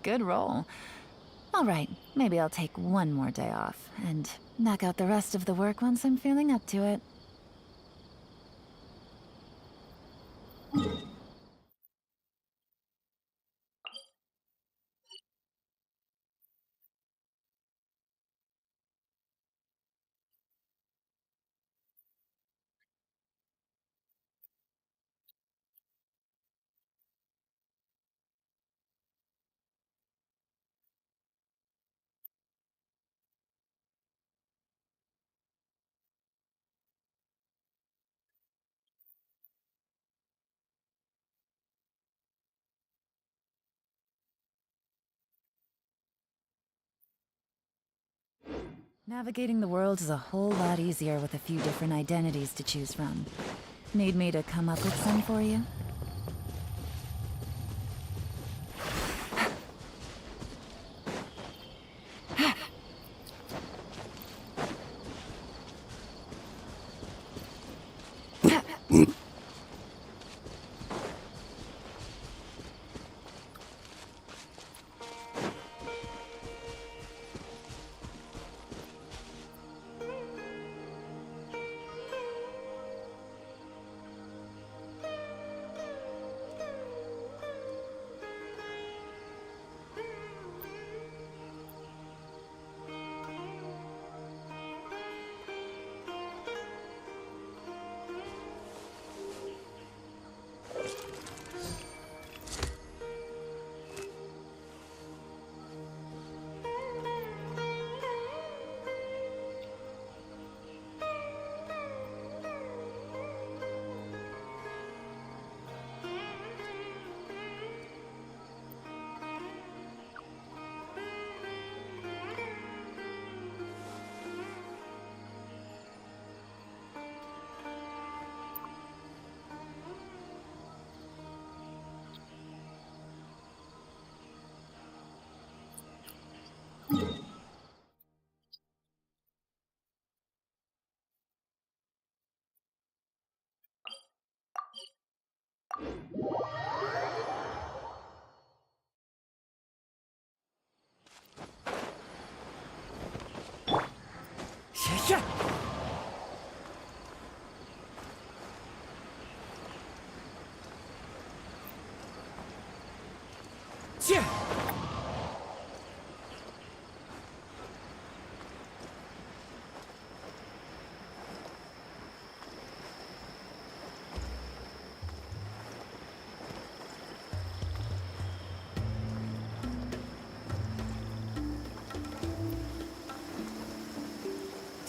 Good roll. All right, maybe I'll take one more day off and knock out the rest of the work once I'm feeling up to it. Navigating the world is a whole lot easier with a few different identities to choose from. Need me to come up with some for you?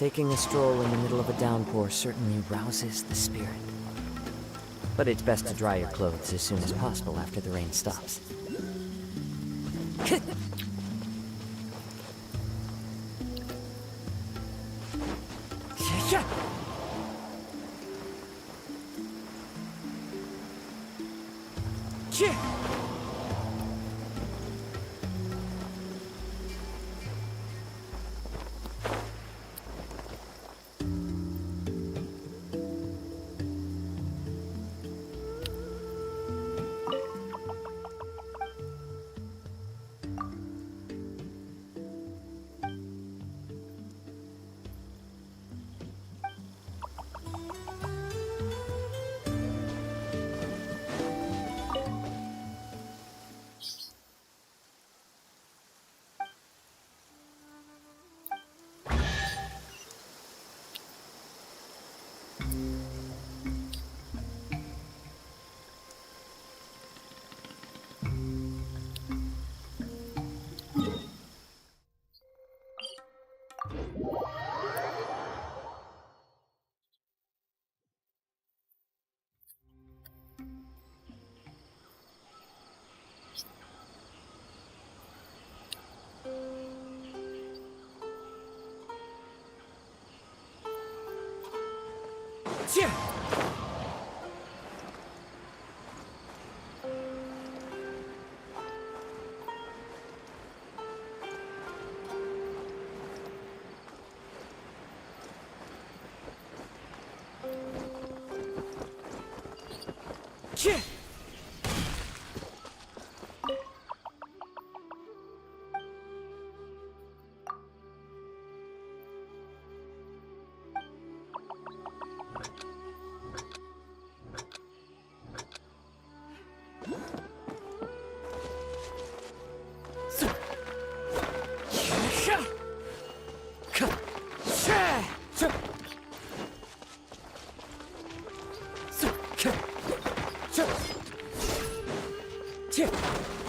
Taking a stroll in the middle of a downpour certainly rouses the spirit. But it's best to dry your clothes as soon as possible after the rain stops.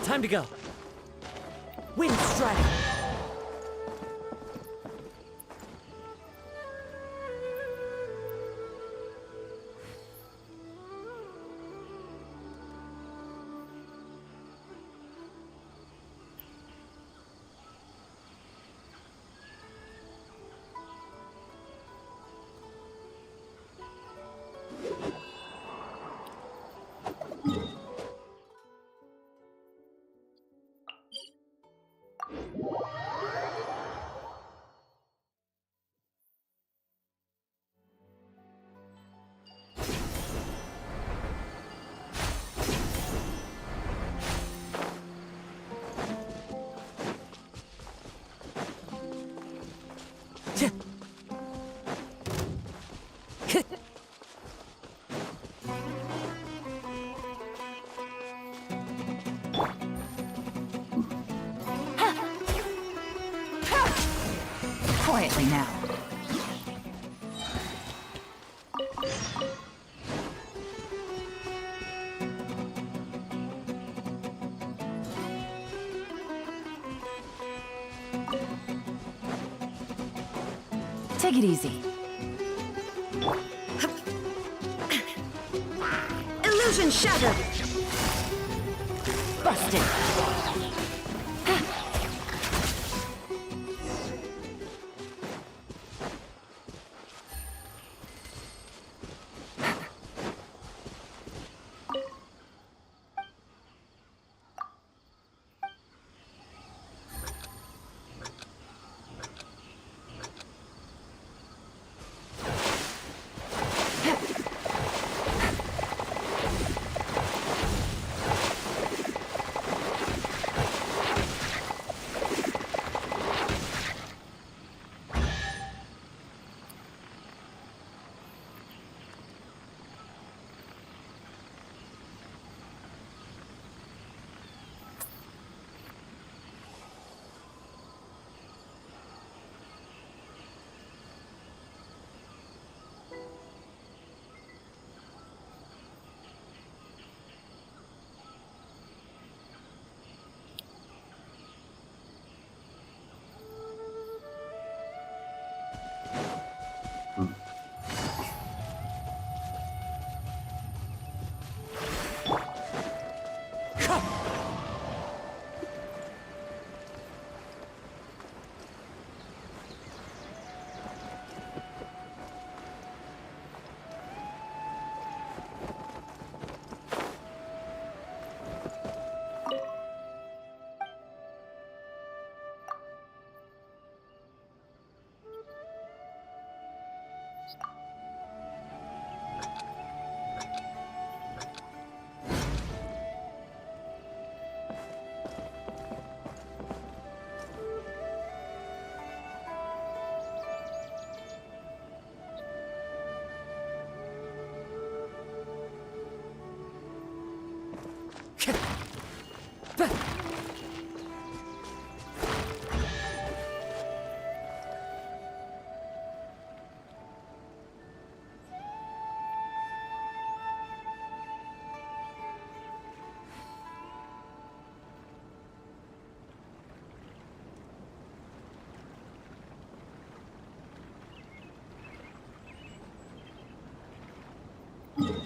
Time to go. Wind strike. Quietly now. Take it easy. Illusion shattered! Busted.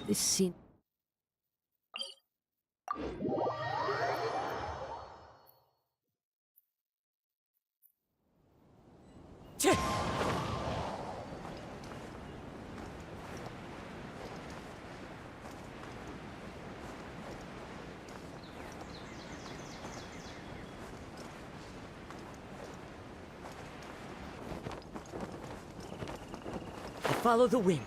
This scene. Follow the wind.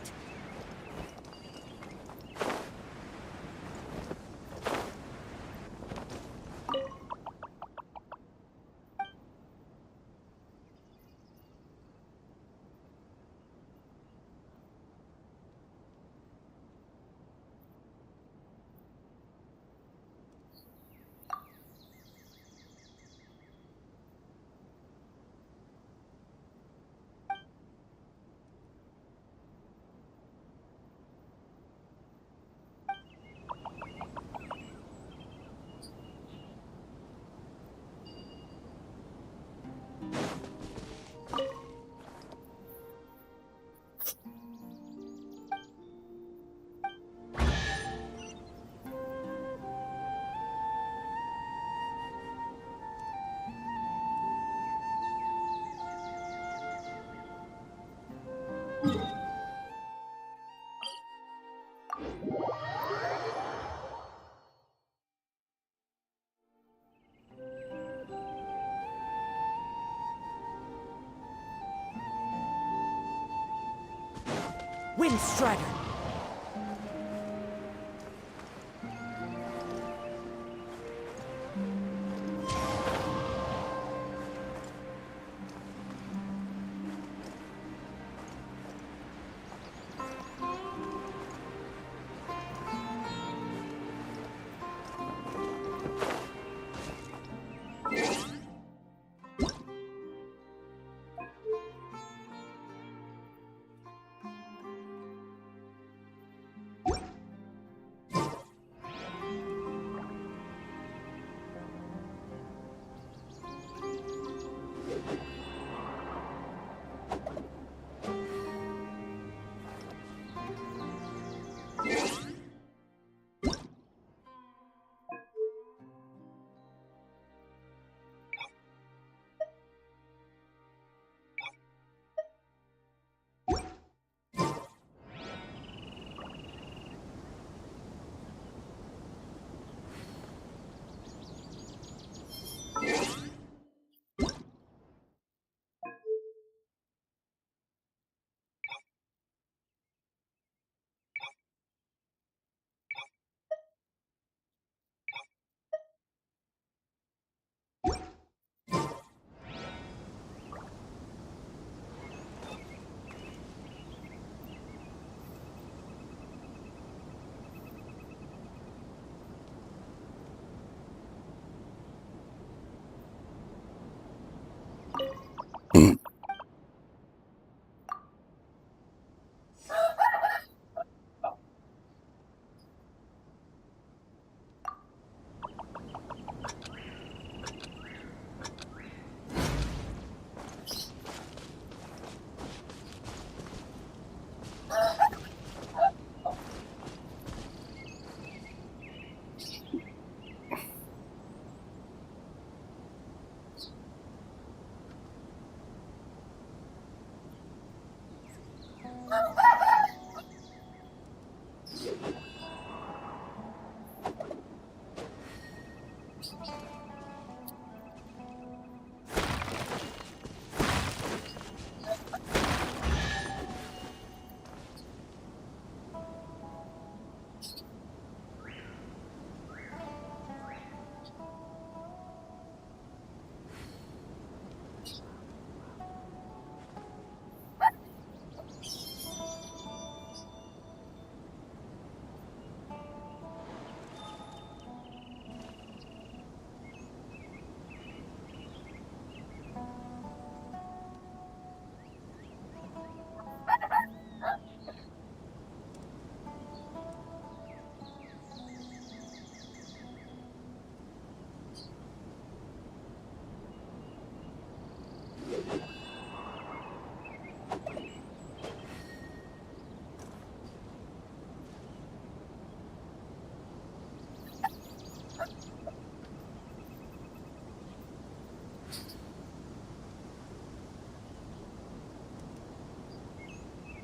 Windstrider!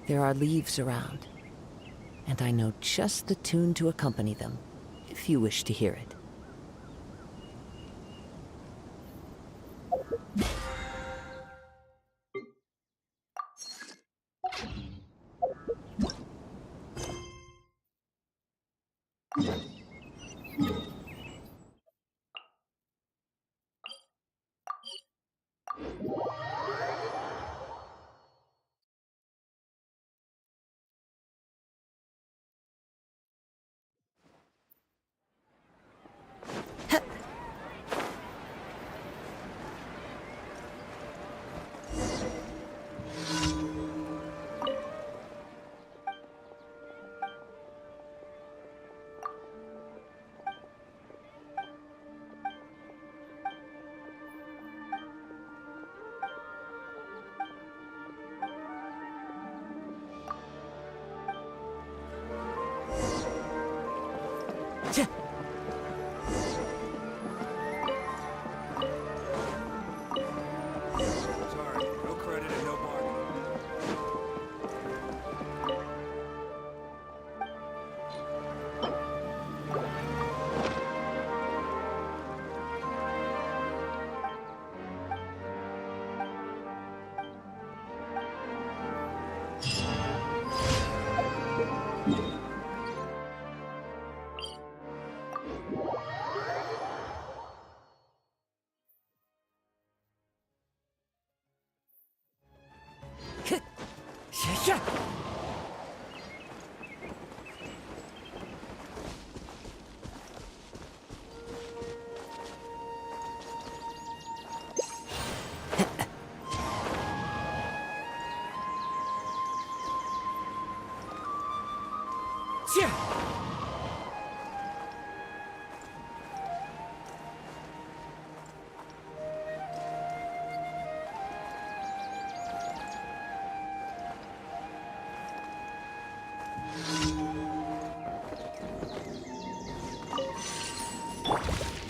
There are leaves around, and I know just the tune to accompany them, if you wish to hear it. Sorry, no credit and no bargain.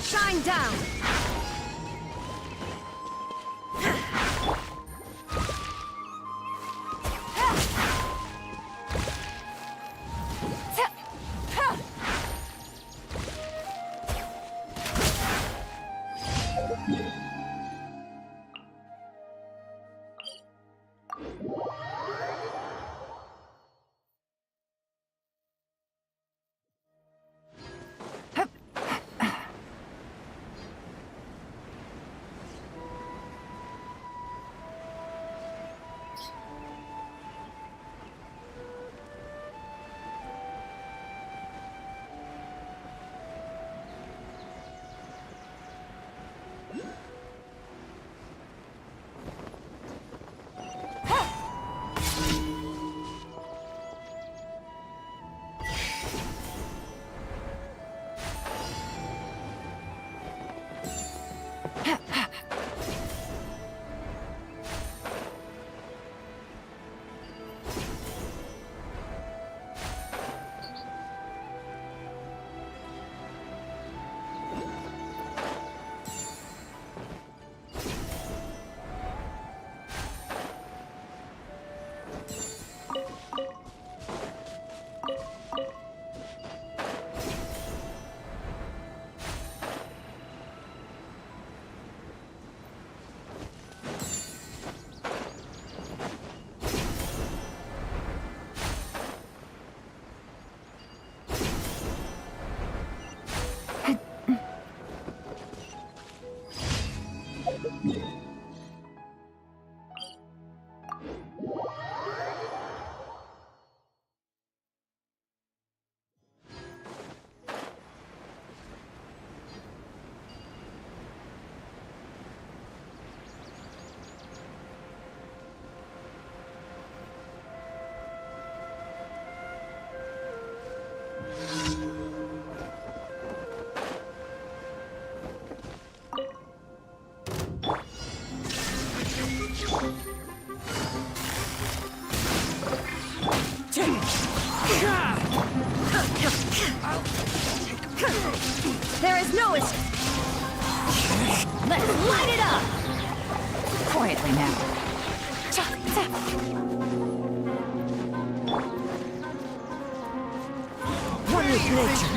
Shine down! There is no escape. Let's light it up! Quietly now. One with nature.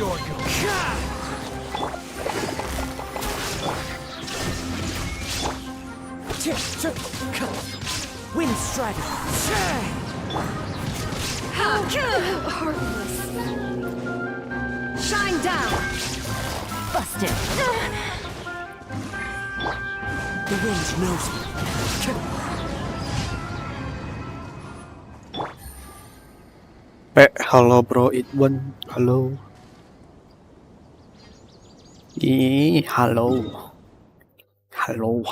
Wind strider. Heartless. Shine down! Busted. The wind knows me. Hello bro, it one. Hello. Hello. Hello.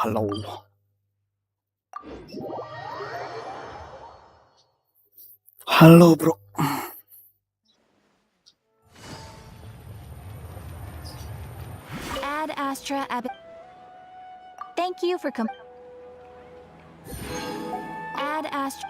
Hello bro. Ad Astra Ab. Thank you for Ad Astra.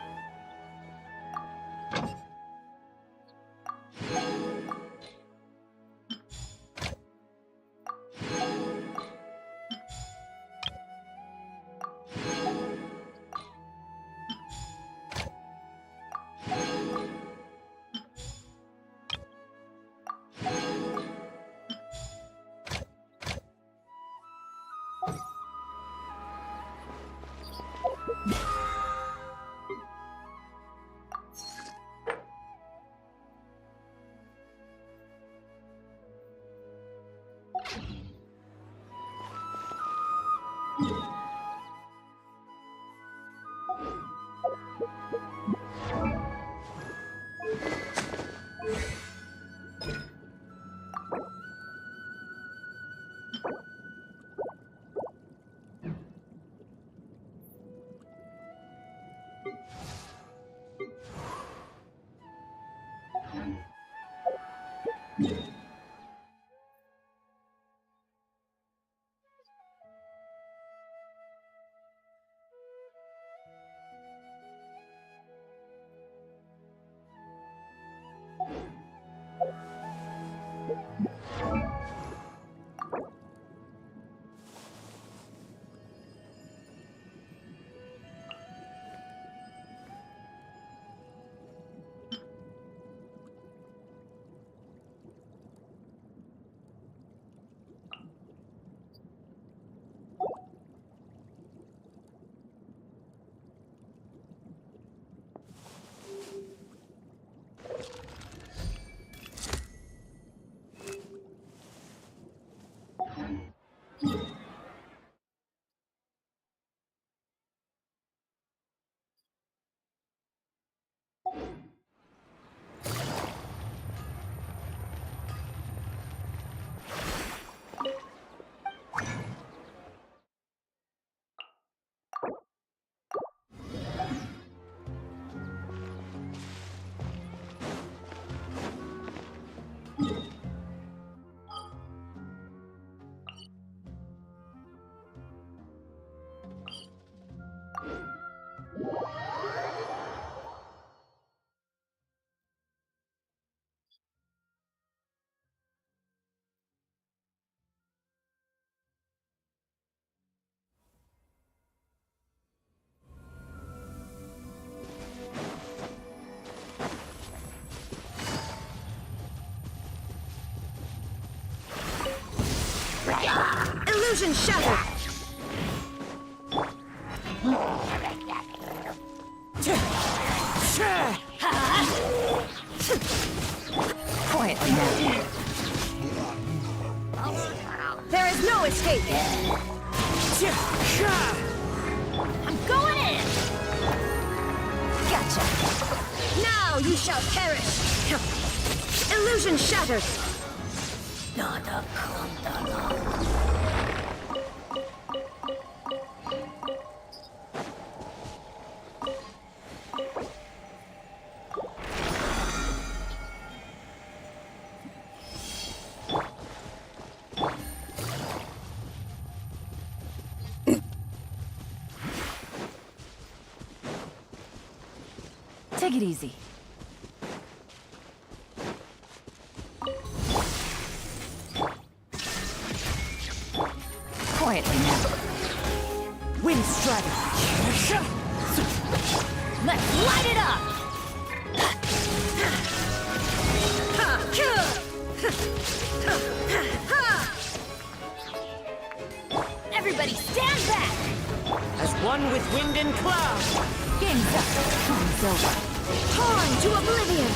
Illusion shattered! Quietly now. There is no escape! I'm going in! Gotcha. Now you shall perish! Illusion shattered! Take it easy. Quietly now. Wind Strider! Let's light it up! Everybody stand back! As one with wind and cloud! Game's up. Time's over. Torn to oblivion!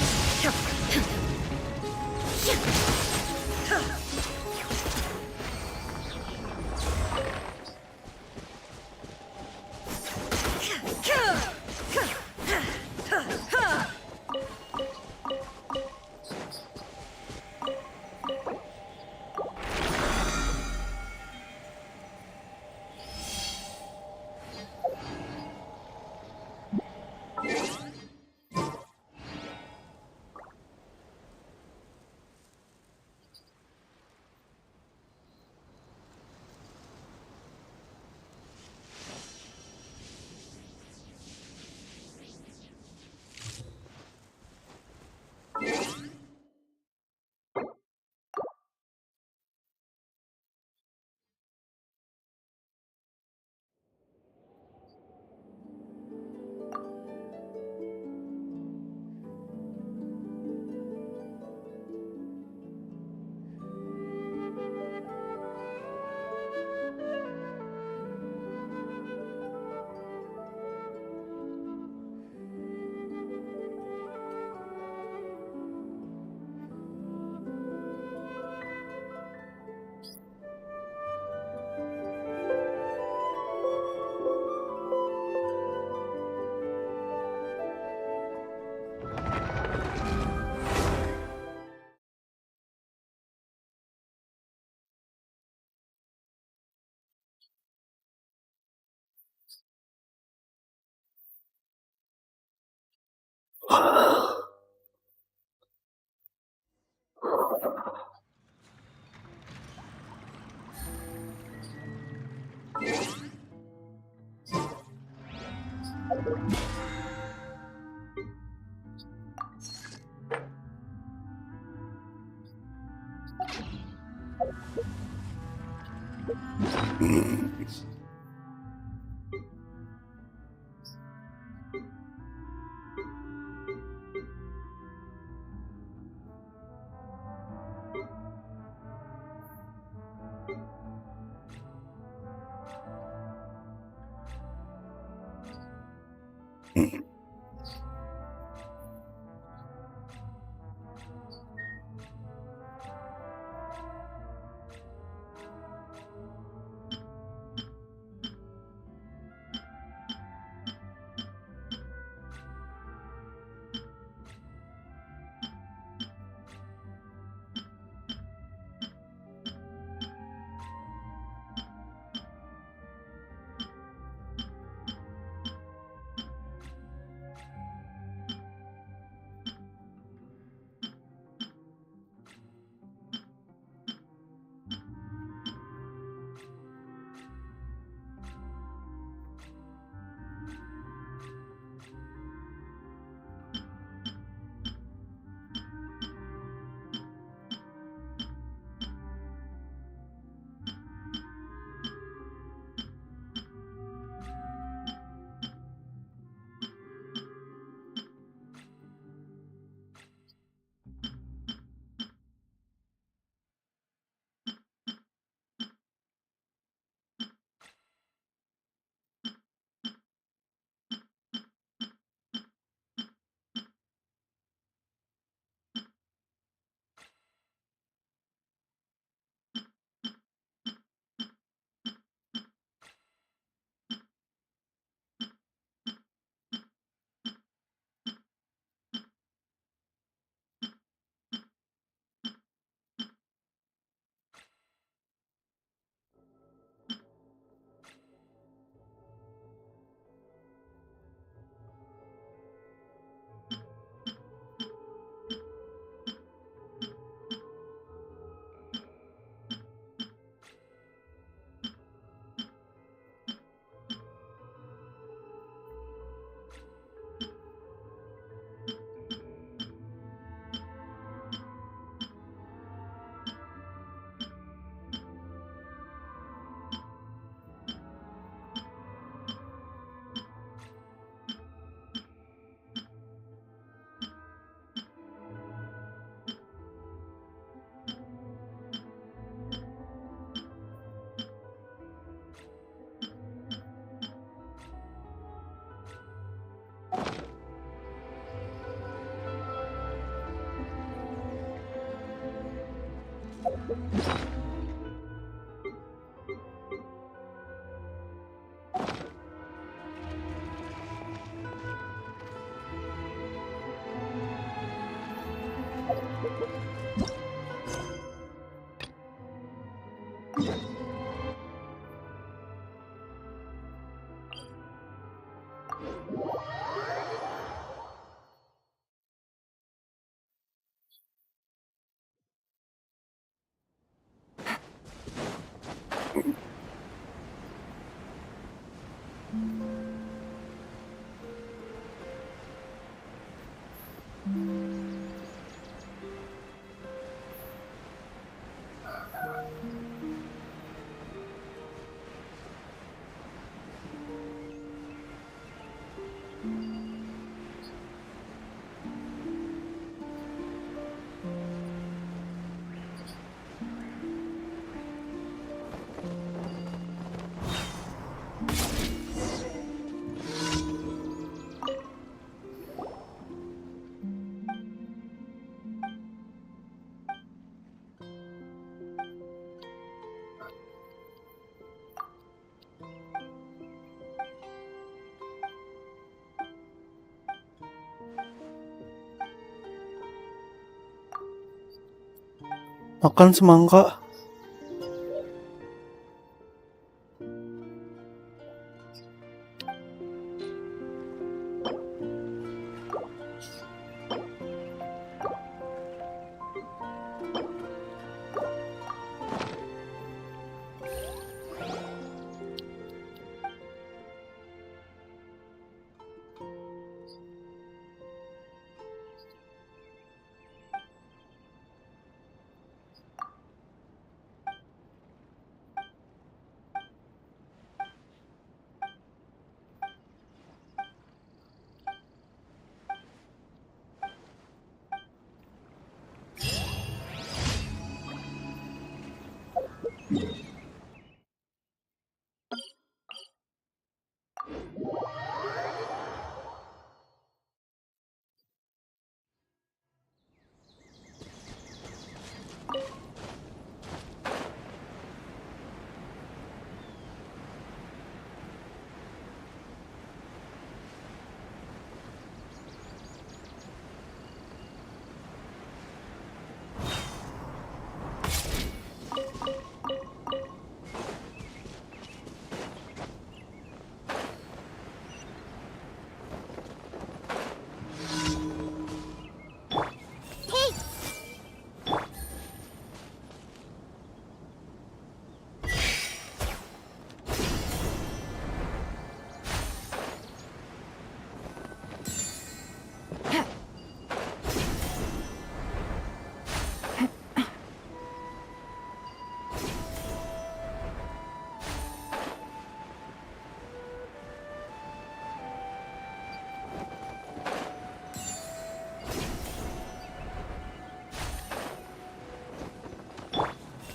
Makan semangka.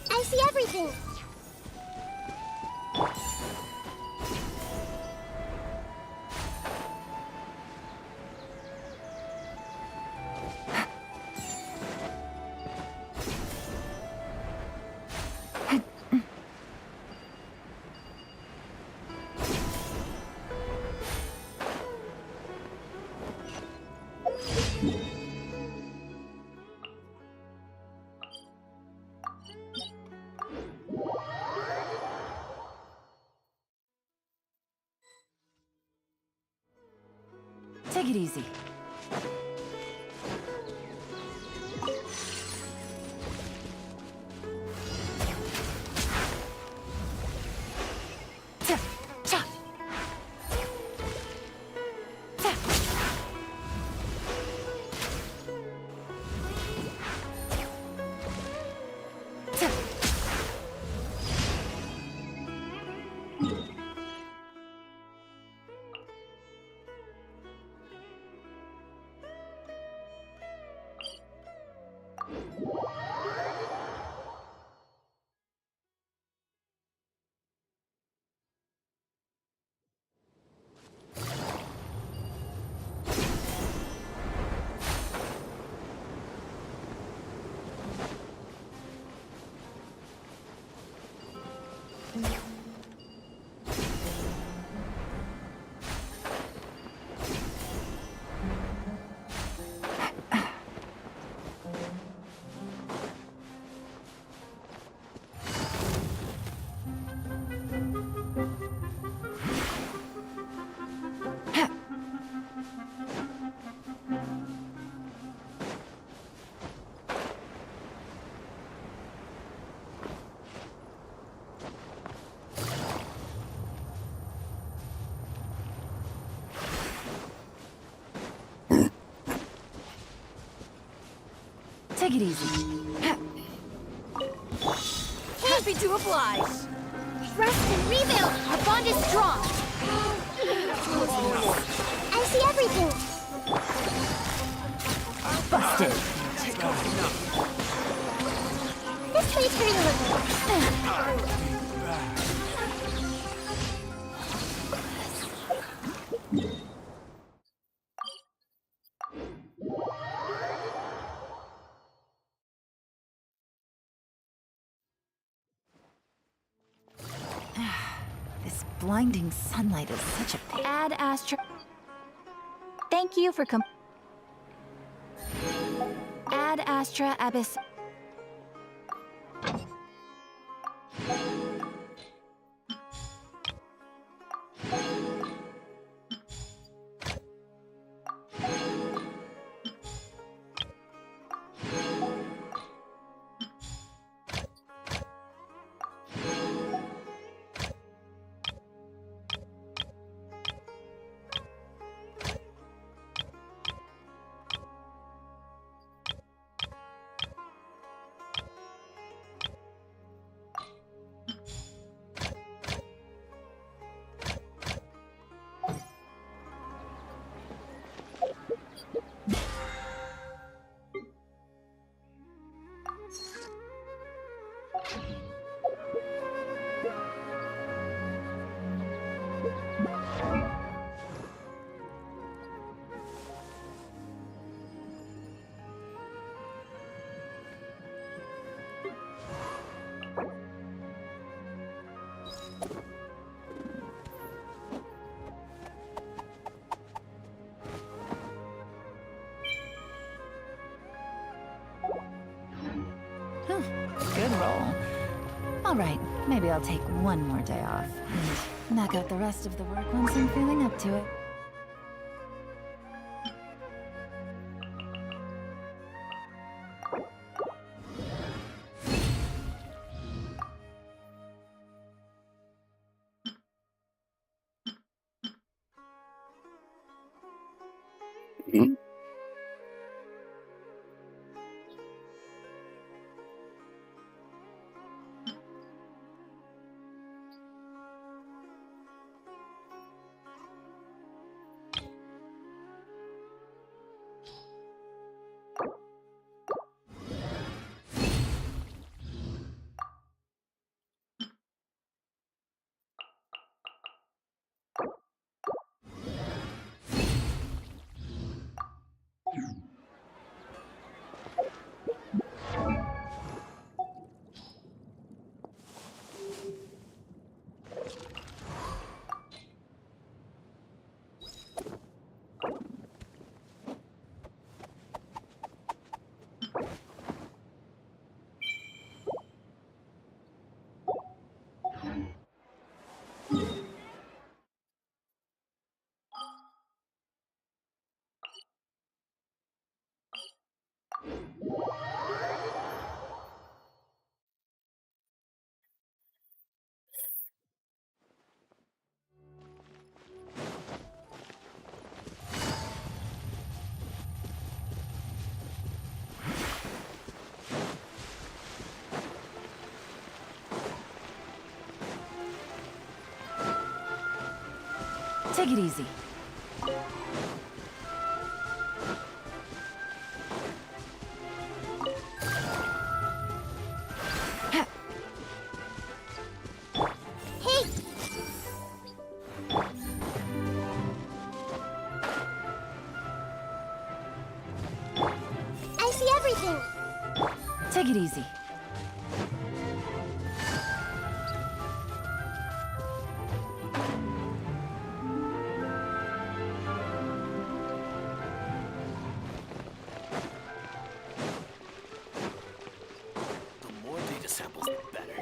I see everything. Take it easy. Take it easy. Happy to oblige. Rest and rebuild. Our bond is strong. I see everything. Busted. This place hurt a little. This blinding sunlight is such a pain. Ad Astra. Thank you for Ad Astra Abyss. Good roll. All right, maybe I'll take one more day off and knock out the rest of the work once I'm feeling up to it. Take it easy. Hey! I see everything. Take it easy. The more data samples, the better.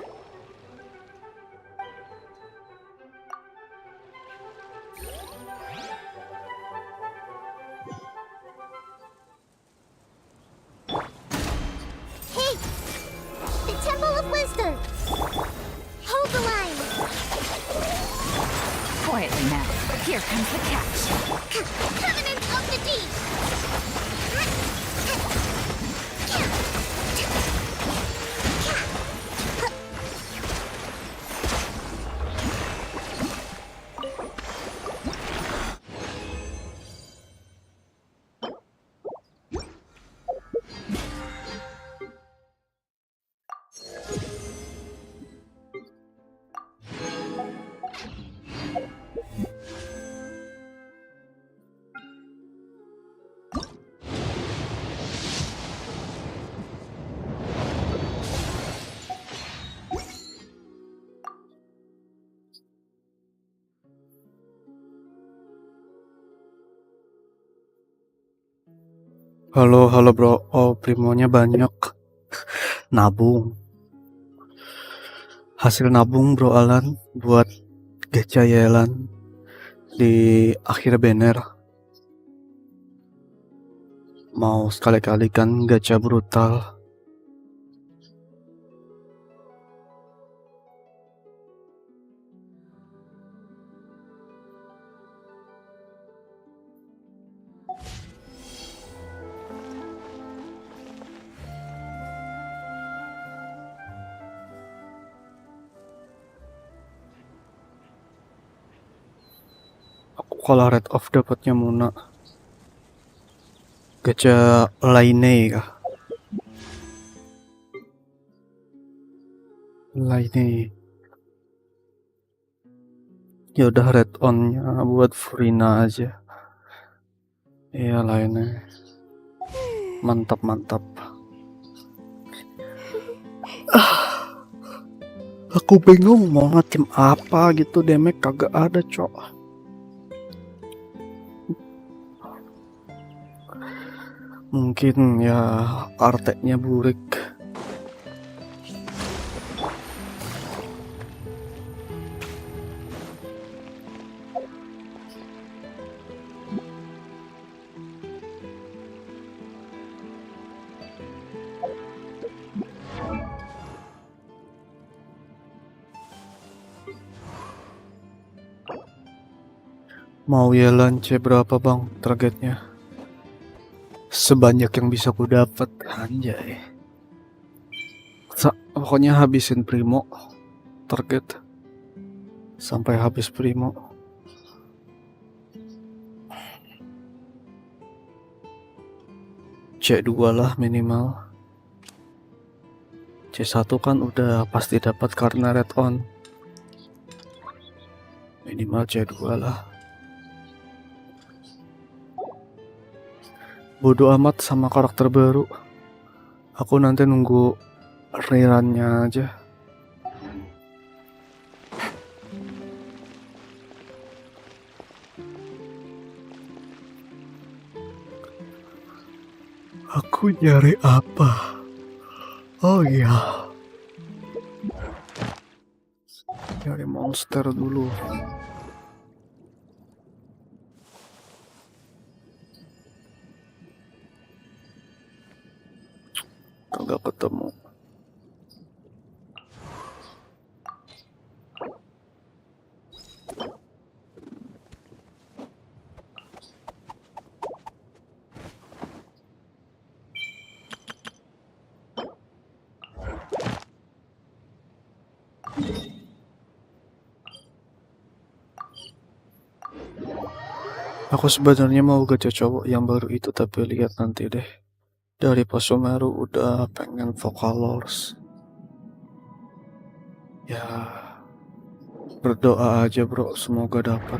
Hey! The Temple of Wisdom! Hold the line! Quietly now. Here comes the catch. Covenant of the Deep! Halo, halo bro. Oh, Primonya banyak. Nabung. Hasil nabung bro Alan buat gacha Yelan di akhir banner. Mau sekali-kali kan gacha brutal. Aku kalau red off dapatnya Muna. Gacha lainnya kah? Lainnya. Ya udah red on-nya buat Furina aja. Iya lainnya. Mantap mantap. Aku bingung mau nge-team apa gitu, damage kagak ada cok. Mungkin ya arteknya burik. Mau Yelan C berapa bang targetnya? Sebanyak yang bisa ku dapat, anjay. Pokoknya habisin Primo target sampai habis Primo. C2 lah minimal. C1 kan udah pasti dapat karena red on. Minimal C2 lah. Bodoh amat sama karakter baru. Aku nanti nunggu rerunnya aja. Aku nyari apa? Oh iya. Nyari monster dulu. Kagak ketemu. Aku sebenarnya mau gacha cowok yang baru itu, tapi lihat nanti deh. Dari pas Sumeru udah pengen Vocalors. Ya, berdoa aja bro, semoga dapat.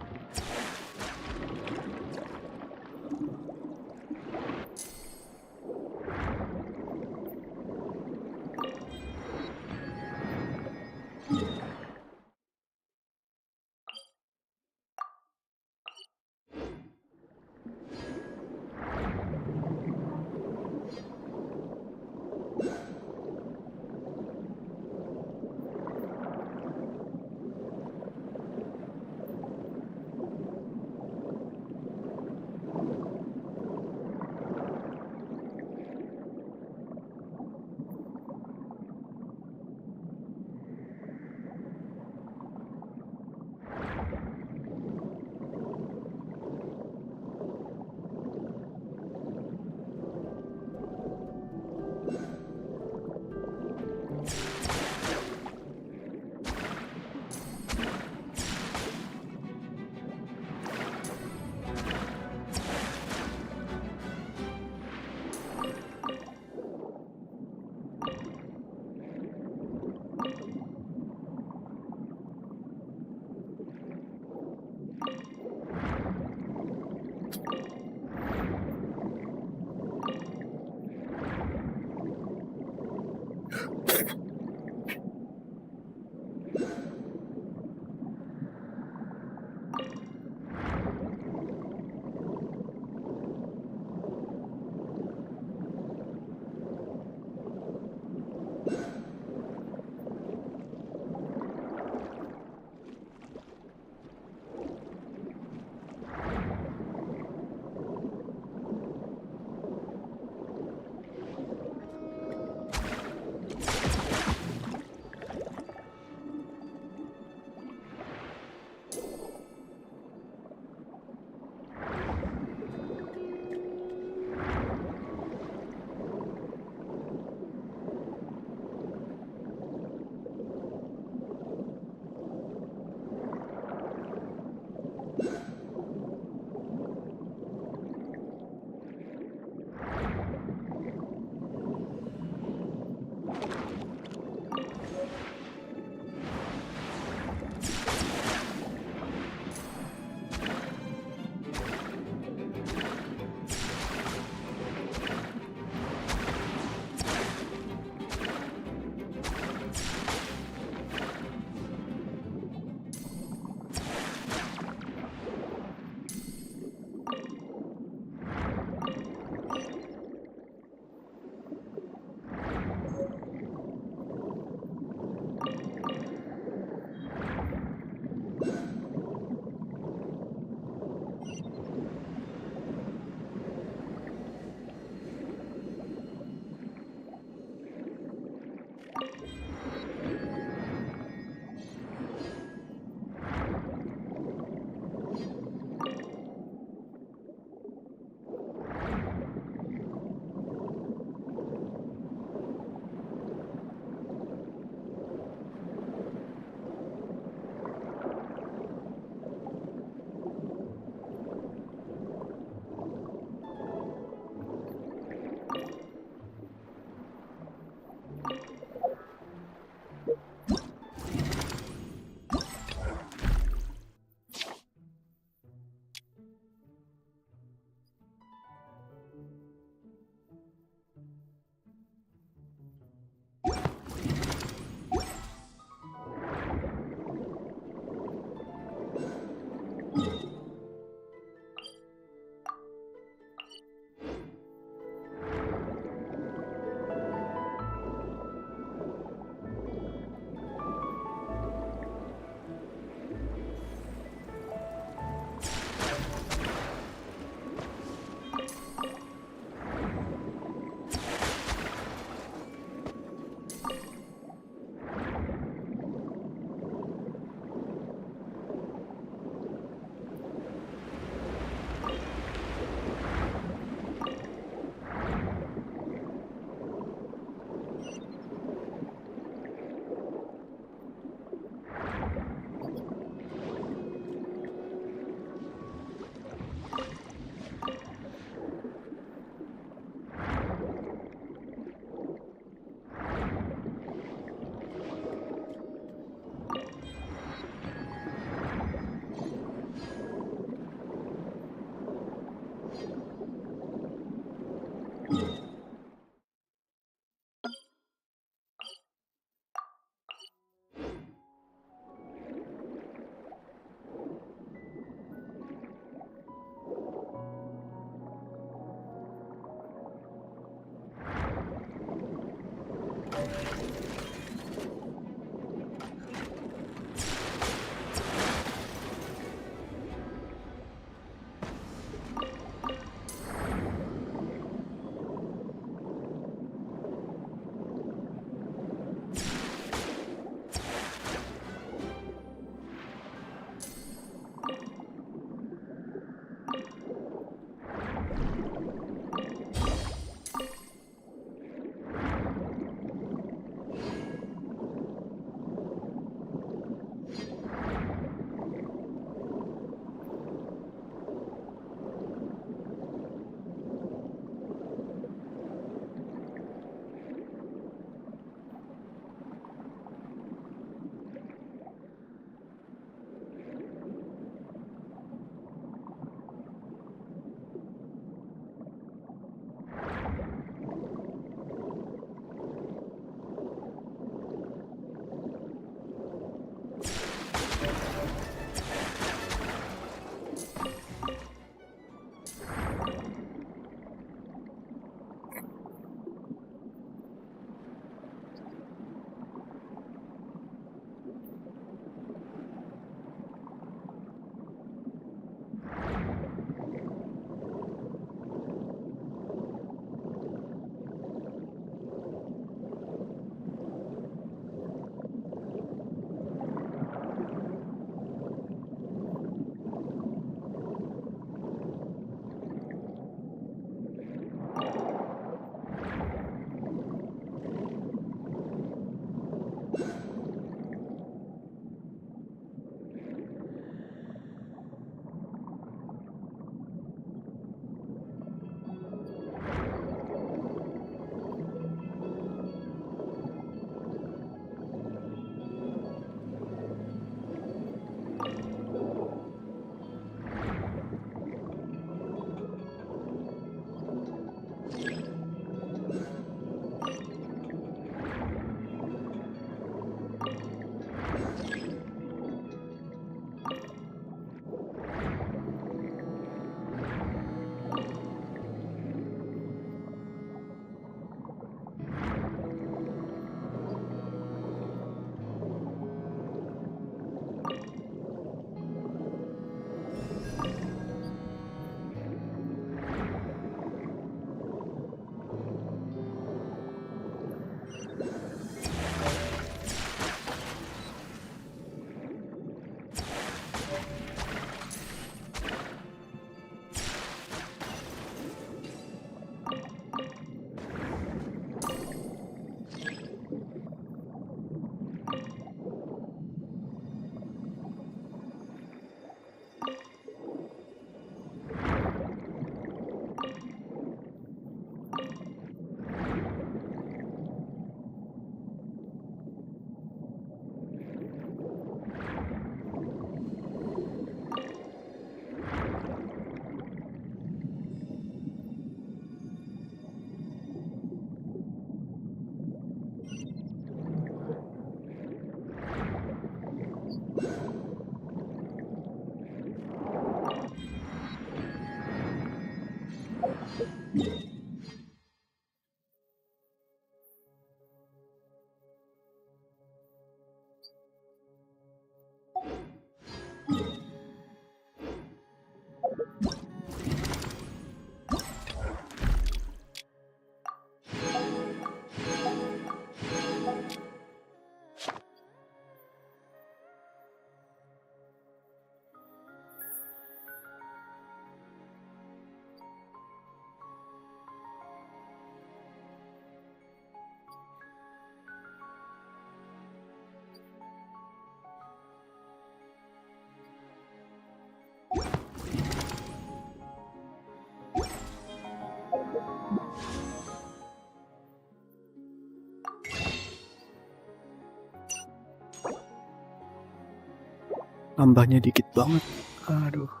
Nambahnya dikit banget. Aduh.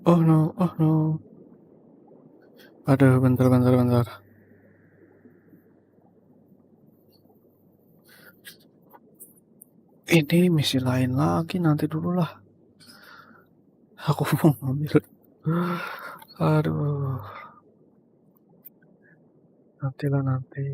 Oh no, oh no. Aduh, bentar. Ini misi lain lagi, nanti dulu lah. Aku mau ngambil. Aduh, nanti.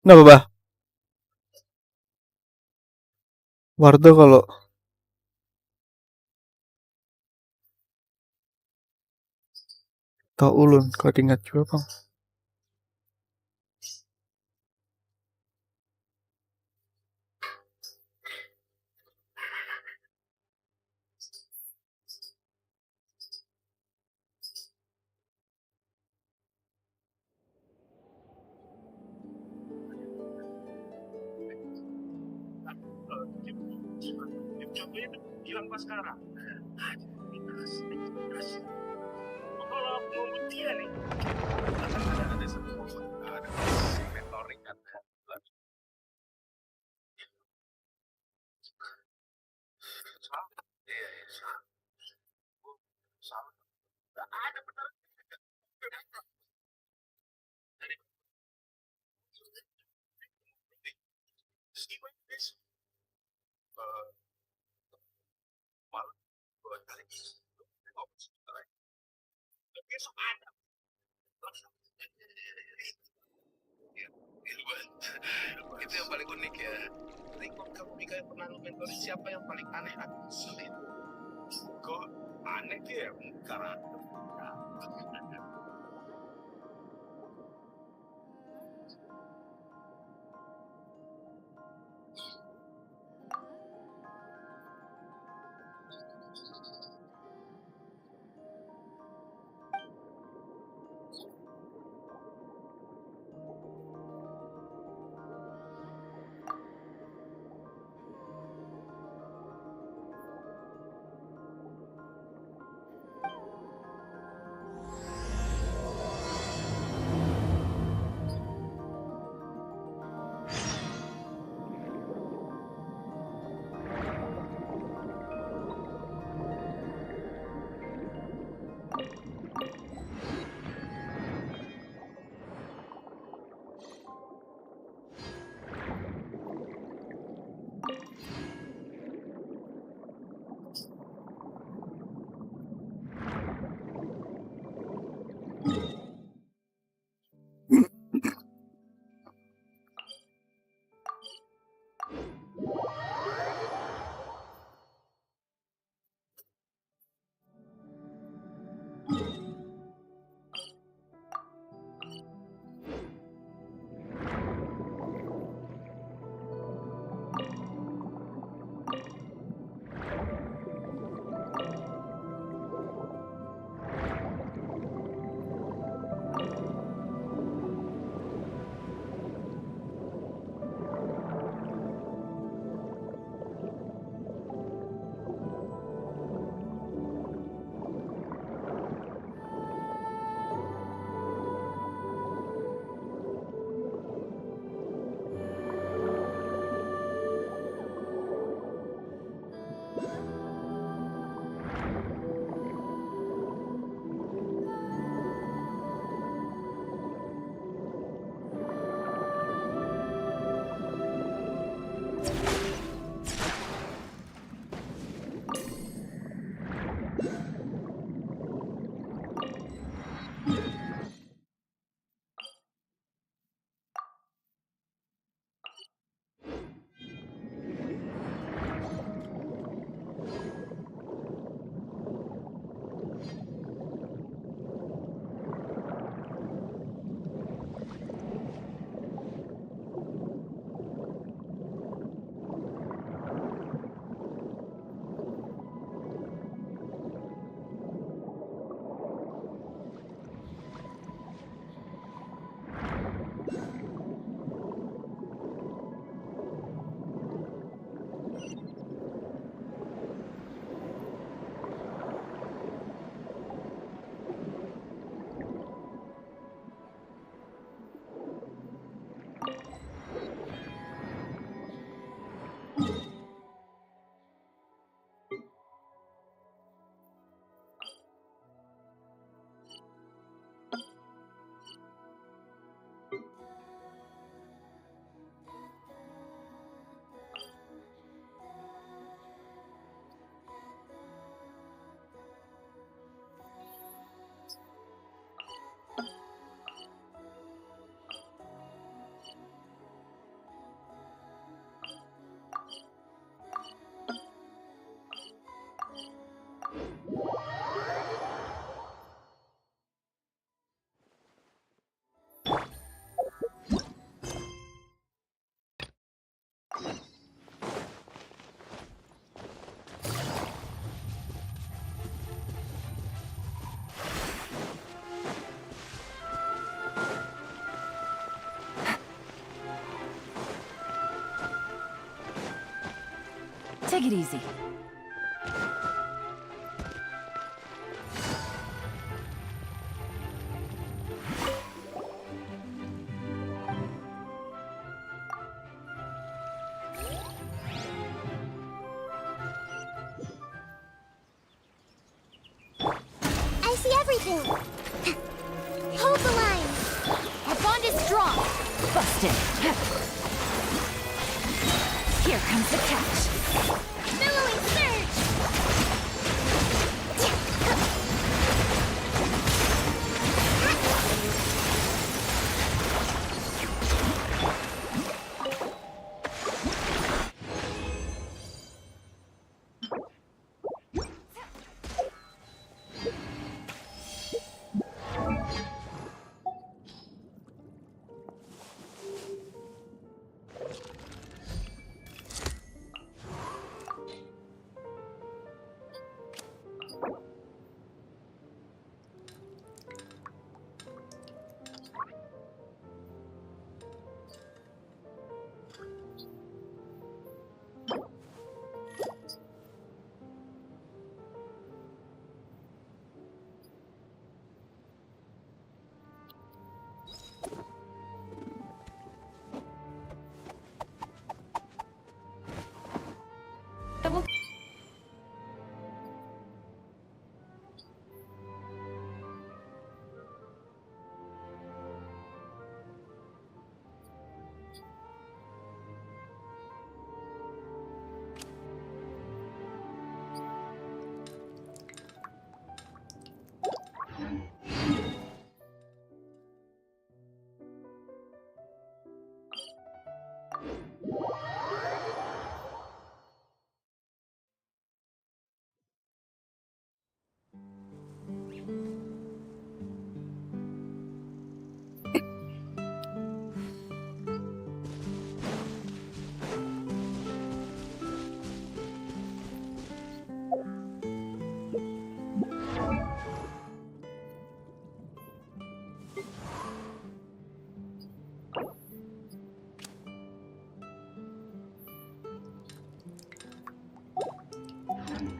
Nggak apa-apa. Wardo kalau tau ulun, kau ingat juga bang. Hilang pas sekarang. Kalau aku mau dia nih, akan ada satu momen, ada mentoring kan. Ada benar. Malah buat kali ini. Besok ada. Itu yang paling unik ya. Record kamu Mika yang pernah lu mentoring siapa yang paling aneh sulit? Kok aneh dia karena Take it easy. I see everything. Hold the line. Our bond is strong. Busted. Here comes the catch. Billowing surge.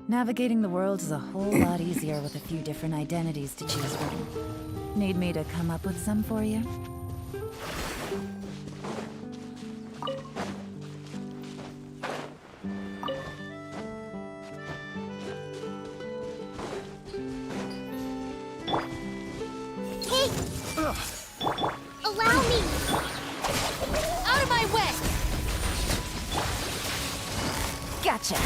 Navigating the world is a whole lot easier with a few different identities to choose from. Need me to come up with some for you? Hey! Allow me! Out of my way! Gotcha!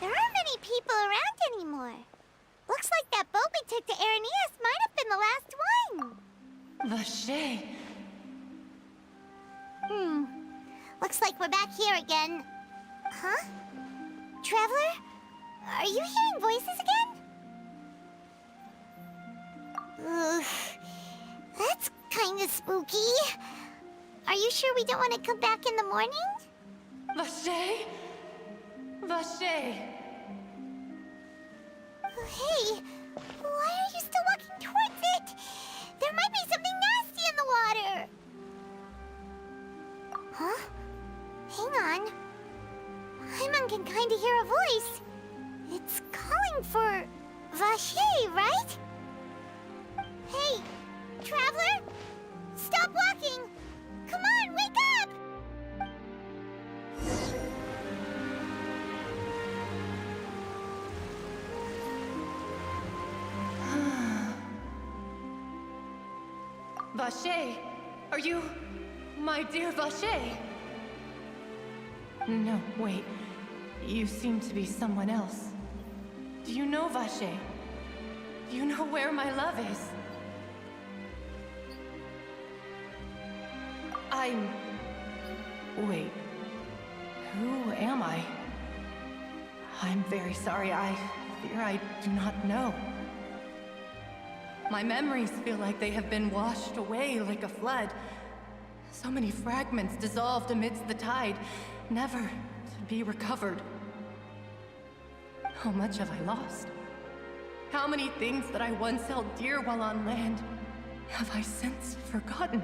There aren't many people around anymore. Looks like that boat we took to Araneas might have been the last one. Vache! Looks like we're back here again. Huh? Traveler? Are you hearing voices again? Ugh. kinda spooky. Are you sure we don't want to come back in the morning? Vache? Vache! Hey, why are you still walking towards it? There might be something nasty in the water. Huh? Hang on. Paimon can kinda hear a voice. It's calling for Vache, right? Hey, traveler! Stop walking! Come on, wake up! Vache! Are you... my dear Vache? No, wait. You seem to be someone else. Do you know Vache? Do you know where my love is? Wait. Who am I? I'm very sorry. I fear I do not know. My memories feel like they have been washed away like a flood. So many fragments dissolved amidst the tide, never to be recovered. How much have I lost? How many things that I once held dear while on land have I since forgotten?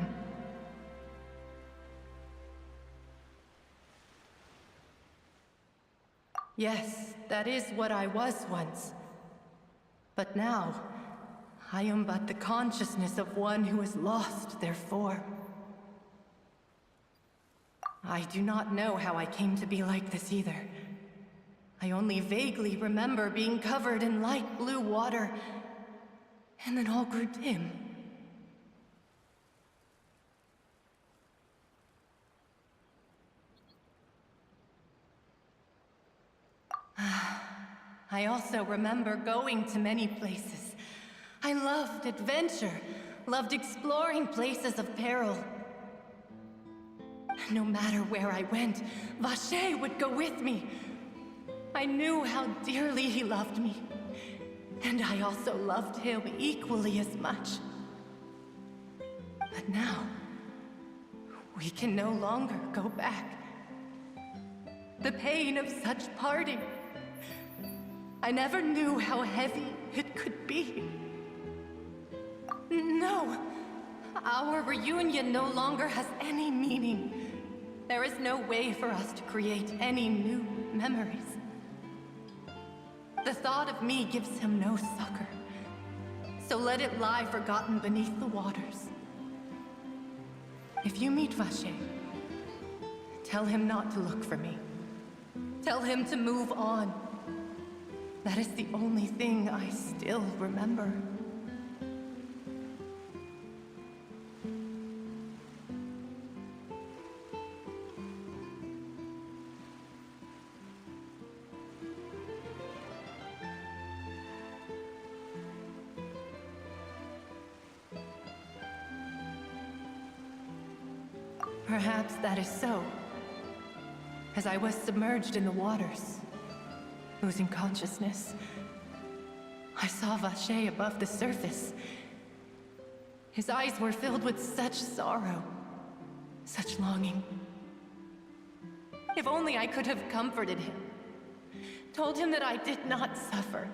Yes, that is what I was once. But now, I am but the consciousness of one who has lost their form. I do not know how I came to be like this either. I only vaguely remember being covered in light blue water, and then all grew dim. I also remember going to many places. I loved adventure, loved exploring places of peril. No matter where I went, Vache would go with me. I knew how dearly he loved me, and I also loved him equally as much. But now, we can no longer go back. The pain of such parting, I never knew how heavy it could be. No, our reunion no longer has any meaning. There is no way for us to create any new memories. The thought of me gives him no succor, so let it lie forgotten beneath the waters. If you meet Vache, tell him not to look for me. Tell him to move on. That is the only thing I still remember. Perhaps that is so. As I was submerged in the waters, losing consciousness, I saw Vache above the surface. His eyes were filled with such sorrow, such longing. If only I could have comforted him, told him that I did not suffer.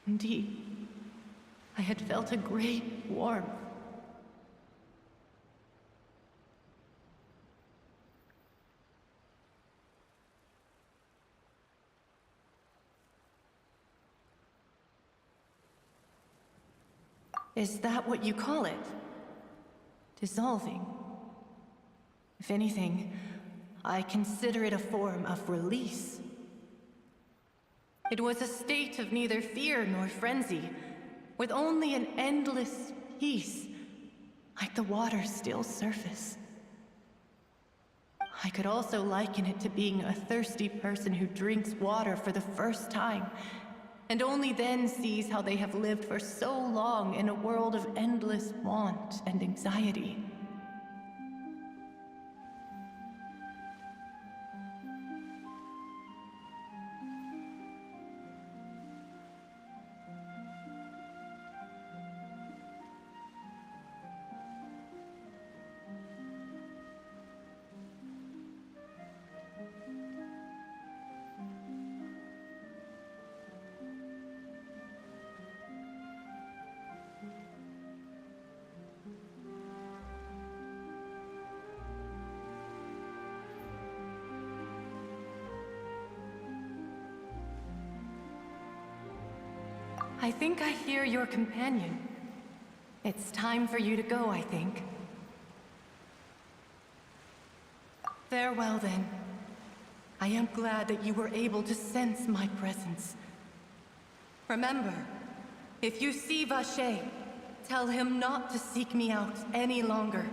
Indeed, I had felt a great warmth. Is that what you call it? Dissolving? If anything, I consider it a form of release. It was a state of neither fear nor frenzy, with only an endless peace, like the water's still surface. I could also liken it to being a thirsty person who drinks water for the first time, and only then sees how they have lived for so long in a world of endless want and anxiety. I think I hear your companion. It's time for you to go, I think. Farewell, then. I am glad that you were able to sense my presence. Remember, if you see Vache, tell him not to seek me out any longer.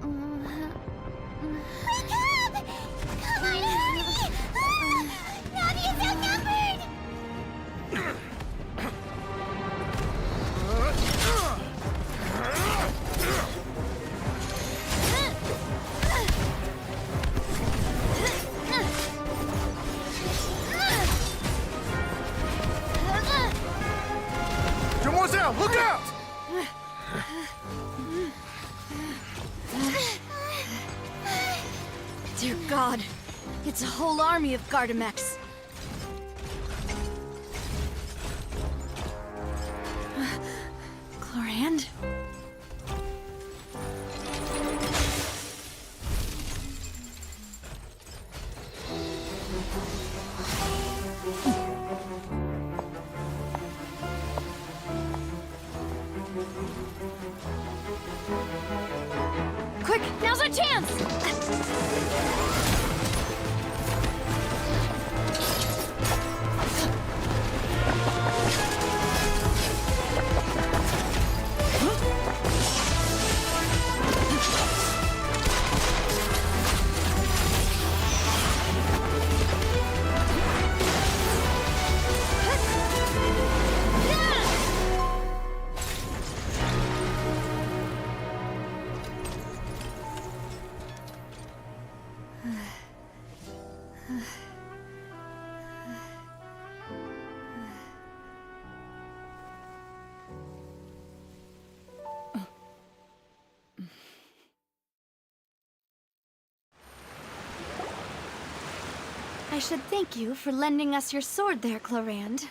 Wake up! Come on, hurry! Navi is outnumbered! Demoiselle, look out! Dear God, it's a whole army of Gardamex. Chlorand? Quick, now's our chance! I should thank you for lending us your sword there, Chlorand.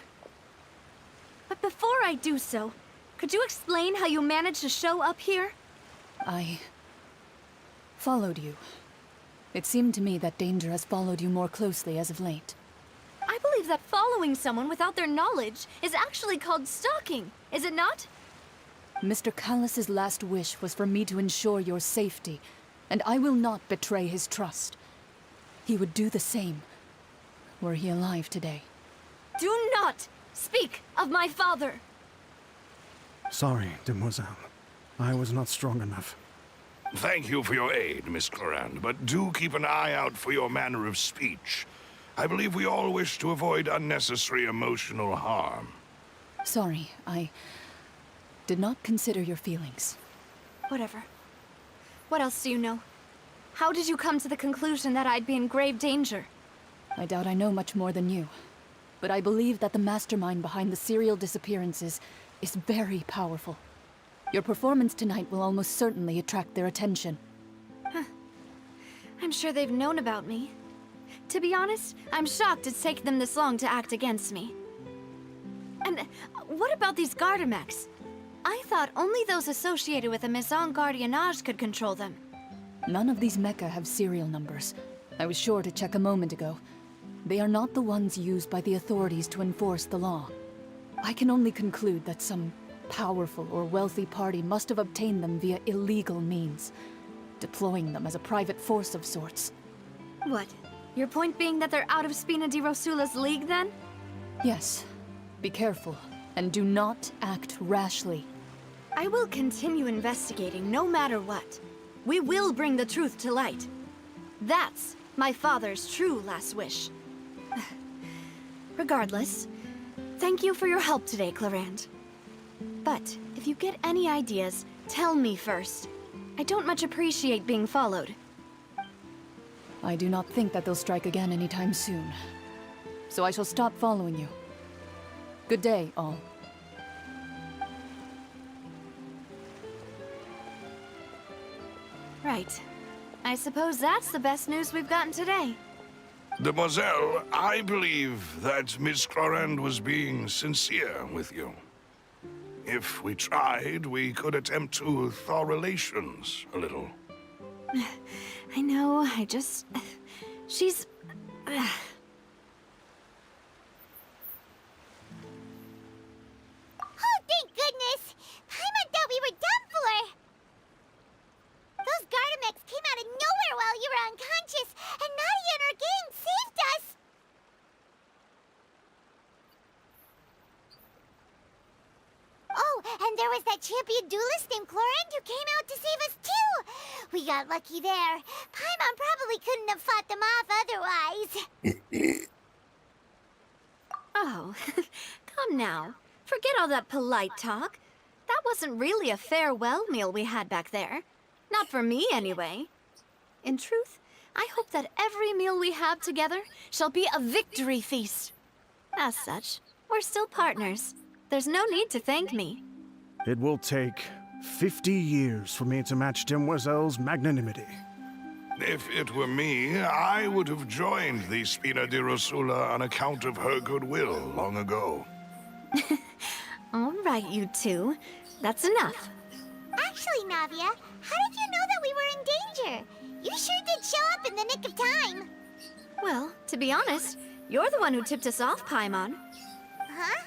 But before I do so, could you explain how you managed to show up here? I followed you. It seemed to me that danger has followed you more closely as of late. I believe that following someone without their knowledge is actually called stalking, is it not? Mr. Callus's last wish was for me to ensure your safety, and I will not betray his trust. He would do the same, were he alive today. Do not speak of my father! Sorry, Demoiselle. I was not strong enough. Thank you for your aid, Miss Clorand, but do keep an eye out for your manner of speech. I believe we all wish to avoid unnecessary emotional harm. Sorry, I did not consider your feelings. Whatever. What else do you know? How did you come to the conclusion that I'd be in grave danger? I doubt I know much more than you, but I believe that the mastermind behind the serial disappearances is very powerful. Your performance tonight will almost certainly attract their attention. I'm sure they've known about me. To be honest, I'm shocked it's taken them this long to act against me. And what about these Gardamex? I thought only those associated with a Maison Gardiennage could control them. None of these mecha have serial numbers. I was sure to check a moment ago. They are not the ones used by the authorities to enforce the law. I can only conclude that some powerful or wealthy party must have obtained them via illegal means, deploying them as a private force of sorts. What? Your point being that they're out of Spina di Rosula's league, then? Yes. Be careful, and do not act rashly. I will continue investigating no matter what. We will bring the truth to light. That's my father's true last wish. Regardless, thank you for your help today, Clorand. But if you get any ideas, tell me first. I don't much appreciate being followed. I do not think that they'll strike again anytime soon. So I shall stop following you. Good day, all. Right. I suppose that's the best news we've gotten today. Demoiselle, I believe that Miss Clorand was being sincere with you. If we tried, we could attempt to thaw relations a little. I know, I just... She's... Oh, thank goodness! Paimon thought we were done for! Those Gardamex came out of nowhere while you were unconscious, and Nadia and her gang saved us! Oh, and there was that champion duelist named Chlorand who came out to save us too! We got lucky there. Paimon probably couldn't have fought them off otherwise. Oh, come now. Forget all that polite talk. That wasn't really a farewell meal we had back there. Not for me, anyway. In truth, I hope that every meal we have together shall be a victory feast. As such, we're still partners. There's no need to thank me. It will take 50 years for me to match Demoiselle's magnanimity. If it were me, I would have joined the Spina di Rosula on account of her goodwill long ago. All right, you two. That's enough. Actually, Navia, how did you know that we were in danger? You sure did show up in the nick of time. Well, to be honest, you're the one who tipped us off, Paimon. Huh?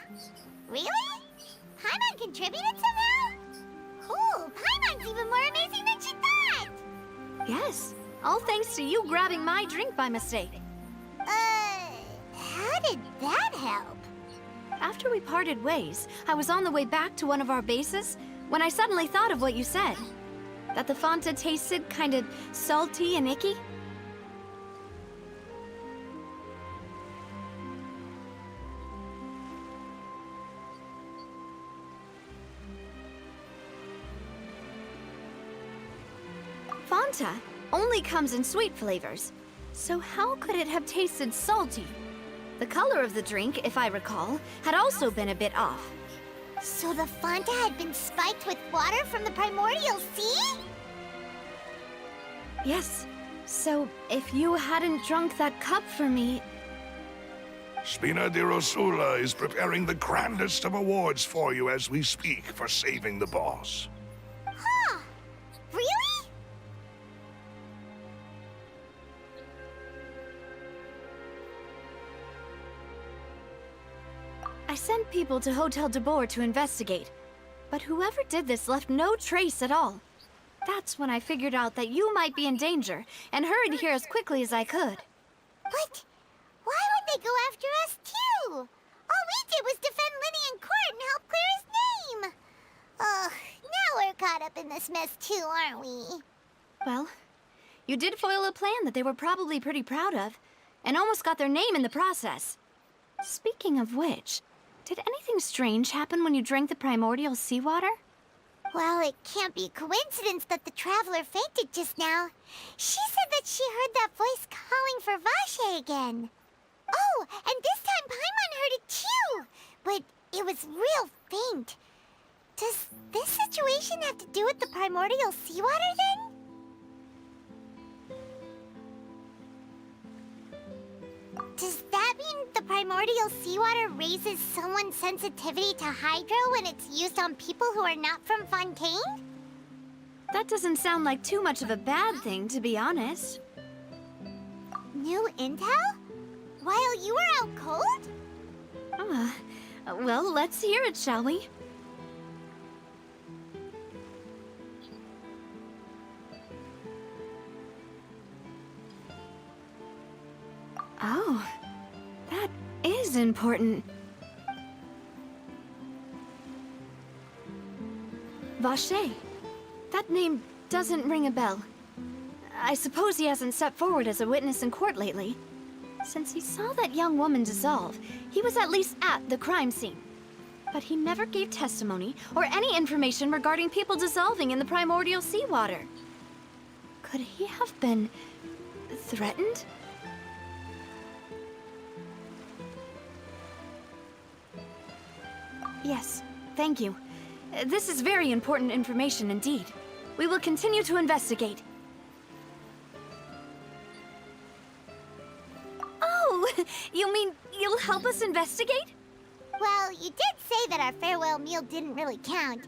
Really? Paimon contributed somehow? Ooh, Paimon's even more amazing than she thought! Yes, all thanks to you grabbing my drink by mistake. How did that help? After we parted ways, I was on the way back to one of our bases when I suddenly thought of what you said. That the Fanta tasted kind of salty and icky. Fanta only comes in sweet flavors, so how could it have tasted salty? The color of the drink, if I recall, had also been a bit off. So the Fanta had been spiked with water from the primordial sea? Yes. So, if you hadn't drunk that cup for me... Spina di Rosula is preparing the grandest of awards for you as we speak for saving the boss. Huh. Really? I sent people to Hotel de Boer to investigate, but whoever did this left no trace at all. That's when I figured out that you might be in danger, and hurried here as quickly as I could. But why would they go after us too? All we did was defend Linny in court and help clear his name. Ugh, now we're caught up in this mess too, aren't we? Well, you did foil a plan that they were probably pretty proud of, and almost got their name in the process. Speaking of which, did anything strange happen when you drank the primordial seawater? Well, it can't be a coincidence that the traveler fainted just now. She said that she heard that voice calling for Vache again. Oh, and this time Paimon heard it too, but it was real faint. Does this situation have to do with the primordial seawater then? Does that mean the primordial seawater raises someone's sensitivity to hydro when it's used on people who are not from Fontaine? That doesn't sound like too much of a bad thing, to be honest. New intel? While you were out cold? Well, let's hear it, shall we? Oh, that is important. Vache. That name doesn't ring a bell. I suppose he hasn't stepped forward as a witness in court lately. Since he saw that young woman dissolve, he was at least at the crime scene. But he never gave testimony or any information regarding people dissolving in the primordial seawater. Could he have been threatened? Yes, thank you. This is very important information indeed. We will continue to investigate. Oh, you mean you'll help us investigate? Well, you did say that our farewell meal didn't really count.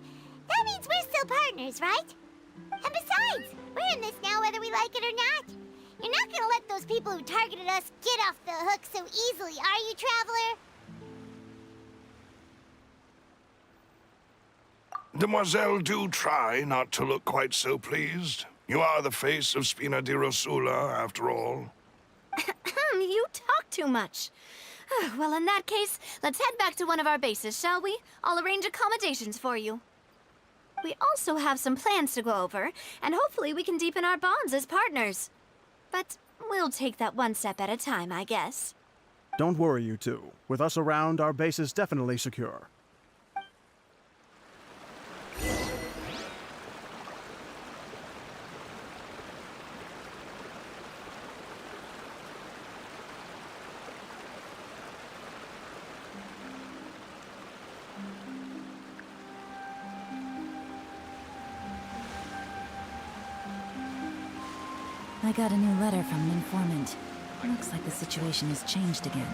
That means we're still partners, right? And besides, we're in this now whether we like it or not. You're not gonna let those people who targeted us get off the hook so easily, are you, Traveler? Demoiselle, do try not to look quite so pleased. You are the face of Spina di Rosula, after all. You talk too much. Well, in that case, let's head back to one of our bases, shall we? I'll arrange accommodations for you. We also have some plans to go over, and hopefully we can deepen our bonds as partners. But we'll take that one step at a time, I guess. Don't worry, you two. With us around, our base is definitely secure. I got a new letter from an informant. Looks like the situation has changed again.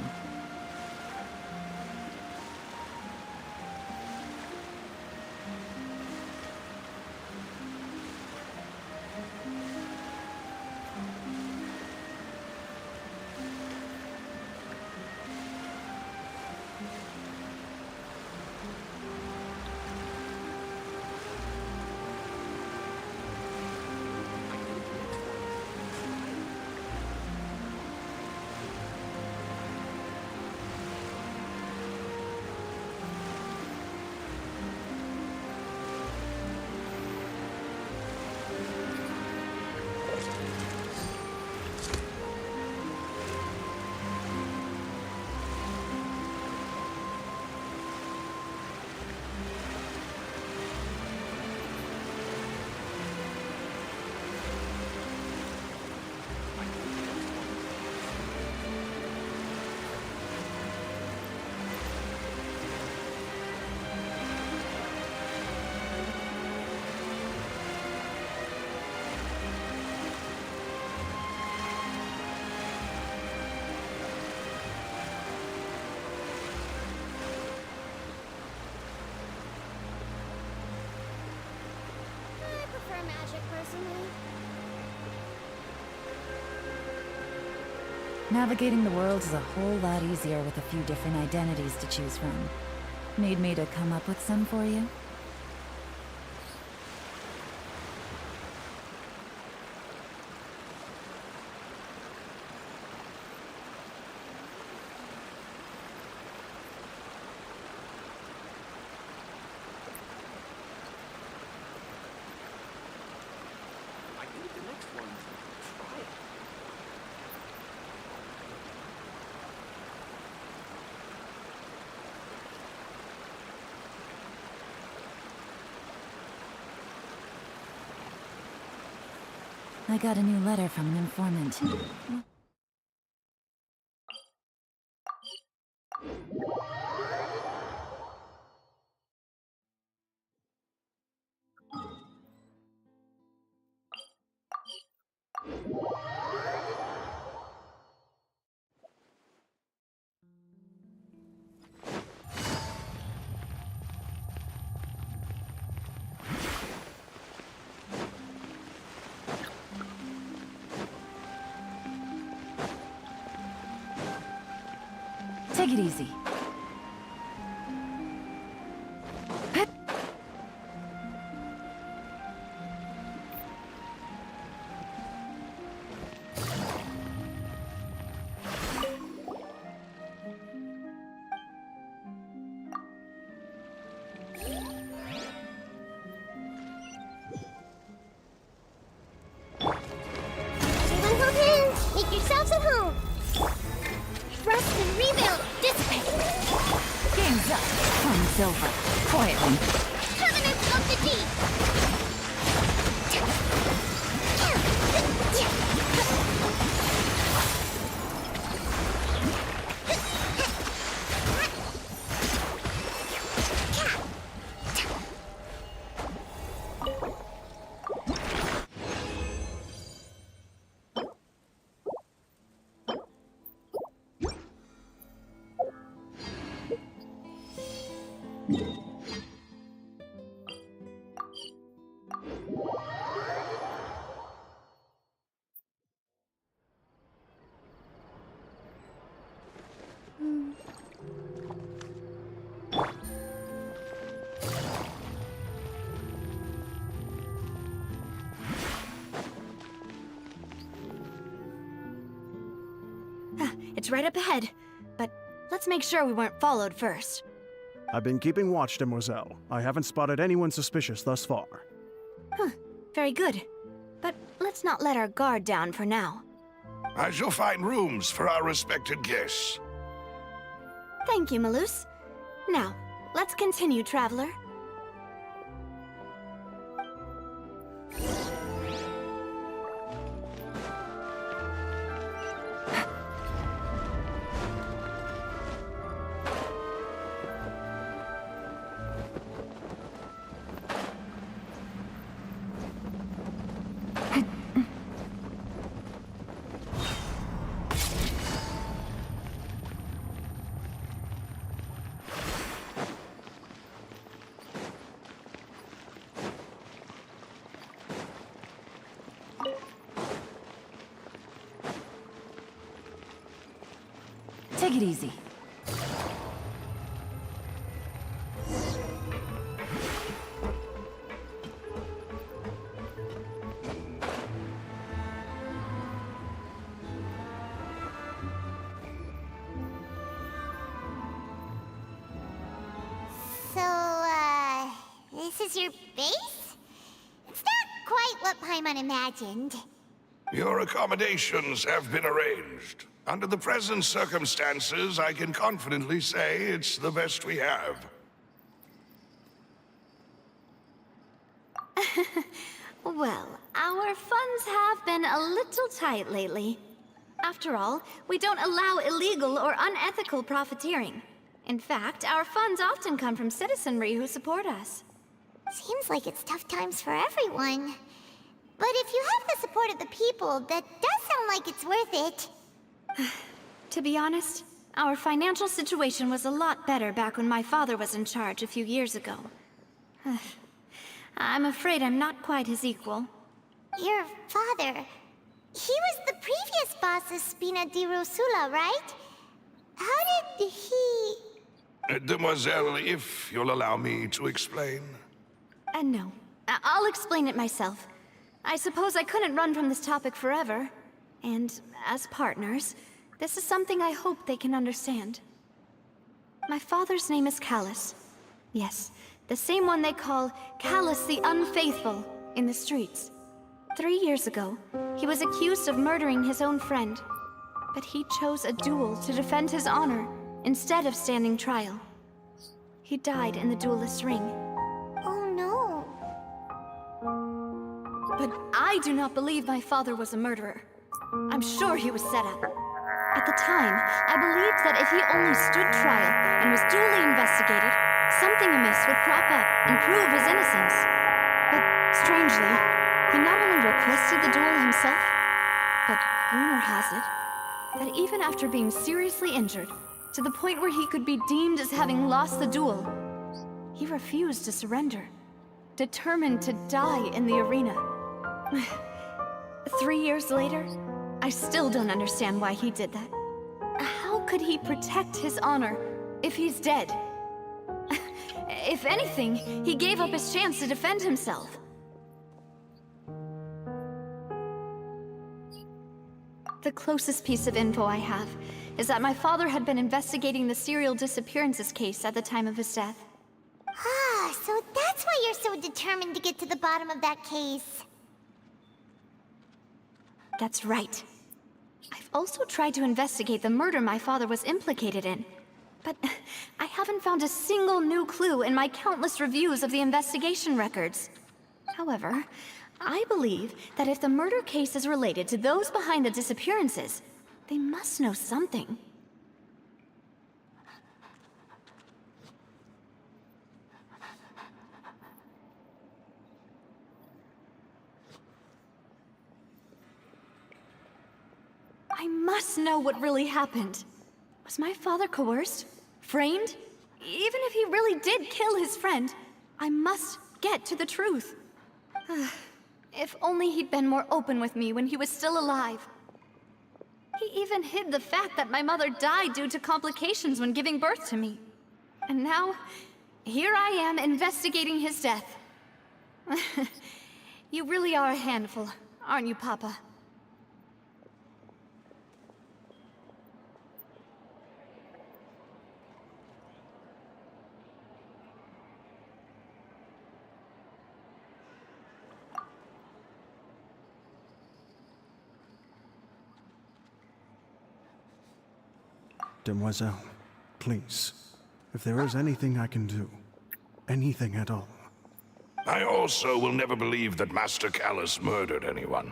Magic, personally. Navigating the world is a whole lot easier with a few different identities to choose from. Need me to come up with some for you? I got a new letter from an informant. Take it easy. Everyone hold hands! Make yourselves at home! Rust and rebuild! Dissipate! Game's up. Fun's over. Quietly. Covenant of the Deep! It's right up ahead, but let's make sure we weren't followed first. I've been keeping watch, Demoiselle. I haven't spotted anyone suspicious thus far. Huh, very good. But let's not let our guard down for now. I shall find rooms for our respected guests. Thank you, Malus. Now, let's continue, Traveler. Take it easy. So, this is your base? It's not quite what Paimon imagined. Your accommodations have been arranged. Under the present circumstances, I can confidently say it's the best we have. Well, our funds have been a little tight lately. After all, we don't allow illegal or unethical profiteering. In fact, our funds often come from citizenry who support us. Seems like it's tough times for everyone. But if you have the support of the people, that does sound like it's worth it. To be honest, our financial situation was a lot better back when my father was in charge a few years ago. I'm afraid I'm not quite his equal. Your father... he was the previous boss of Spina di Rosula, right? How did he... Demoiselle, if you'll allow me to explain. No. I'll explain it myself. I suppose I couldn't run from this topic forever. And as partners, this is something I hope they can understand. My father's name is Callus. Yes, the same one they call Callus the Unfaithful in the streets. 3 years ago, he was accused of murdering his own friend. But he chose a duel to defend his honor instead of standing trial. He died in the duelist's ring. Oh no. But I do not believe my father was a murderer. I'm sure he was set up. At the time, I believed that if he only stood trial and was duly investigated, something amiss would crop up and prove his innocence. But strangely, he not only requested the duel himself, but rumor has it that even after being seriously injured, to the point where he could be deemed as having lost the duel, he refused to surrender, determined to die in the arena. 3 years later, I still don't understand why he did that. How could he protect his honor if he's dead? If anything, he gave up his chance to defend himself. The closest piece of info I have is that my father had been investigating the serial disappearances case at the time of his death. Ah, so that's why you're so determined to get to the bottom of that case. That's right. I've also tried to investigate the murder my father was implicated in, but I haven't found a single new clue in my countless reviews of the investigation records. However, I believe that if the murder case is related to those behind the disappearances, they must know something. I must know what really happened. Was my father coerced? Framed? Even if he really did kill his friend, I must get to the truth. If only he'd been more open with me when he was still alive. He even hid the fact that my mother died due to complications when giving birth to me. And now, here I am investigating his death. You really are a handful, aren't you, Papa? Demoiselle, please, if there is anything I can do, anything at all. I also will never believe that Master Callus murdered anyone.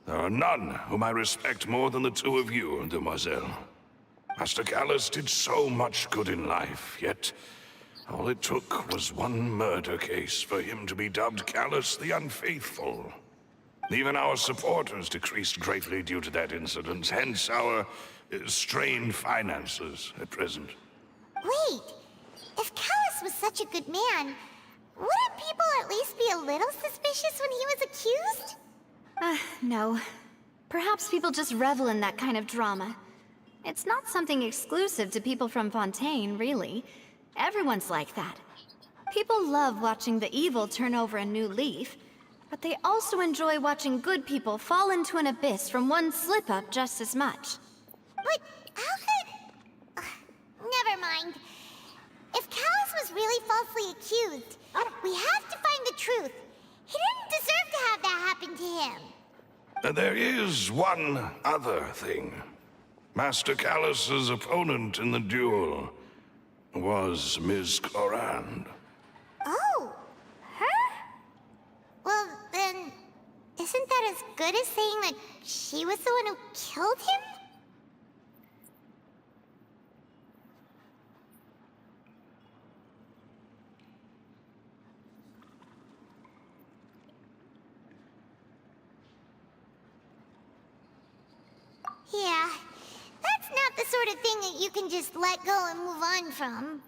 There are none whom I respect more than the two of you, Demoiselle. Master Callus did so much good in life, yet all it took was one murder case for him to be dubbed Callus the Unfaithful. Even our supporters decreased greatly due to that incident, hence our strained finances at present. Wait, if Callus was such a good man, wouldn't people at least be a little suspicious when he was accused? No. Perhaps people just revel in that kind of drama. It's not something exclusive to people from Fontaine, really. Everyone's like that. People love watching the evil turn over a new leaf, but they also enjoy watching good people fall into an abyss from one slip-up just as much. But how could... never mind. If Callus was really falsely accused, we have to find the truth. He didn't deserve to have that happen to him. There is one other thing. Master Callus's opponent in the duel was Ms. Clorand. Oh, her? Well, then, isn't that as good as saying that she was the one who killed him? Yeah, that's not the sort of thing that you can just let go and move on from.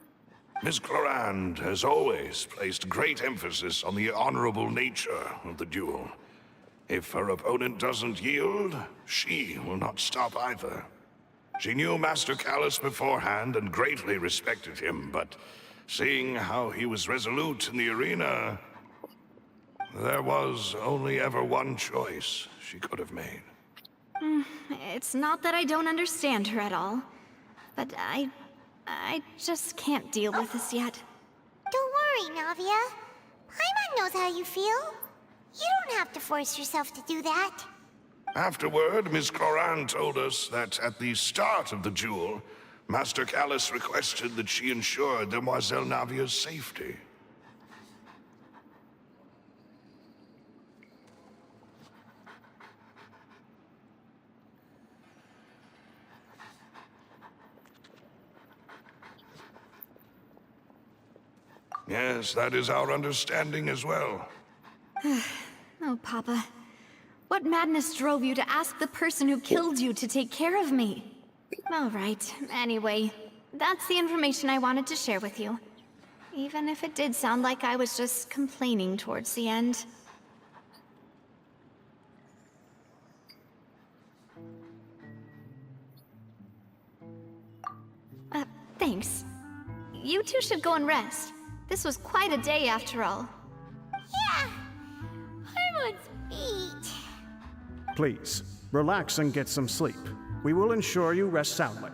Ms. Clorand has always placed great emphasis on the honorable nature of the duel. If her opponent doesn't yield, she will not stop either. She knew Master Callus beforehand and greatly respected him, but seeing how he was resolute in the arena, there was only ever one choice she could have made. It's not that I don't understand her at all, but I just can't deal with this yet. Don't worry, Navia. Paimon knows how you feel. You don't have to force yourself to do that. Afterward, Ms. Clorand told us that at the start of the duel, Master Callus requested that she ensure Demoiselle Navia's safety. Yes, that is our understanding as well. Oh, Papa. What madness drove you to ask the person who killed you to take care of me? All right, anyway, that's the information I wanted to share with you. Even if it did sound like I was just complaining towards the end. Thanks. You two should go and rest. This was quite a day after all. Yeah, Paimon's beat. Please, relax and get some sleep. We will ensure you rest soundly.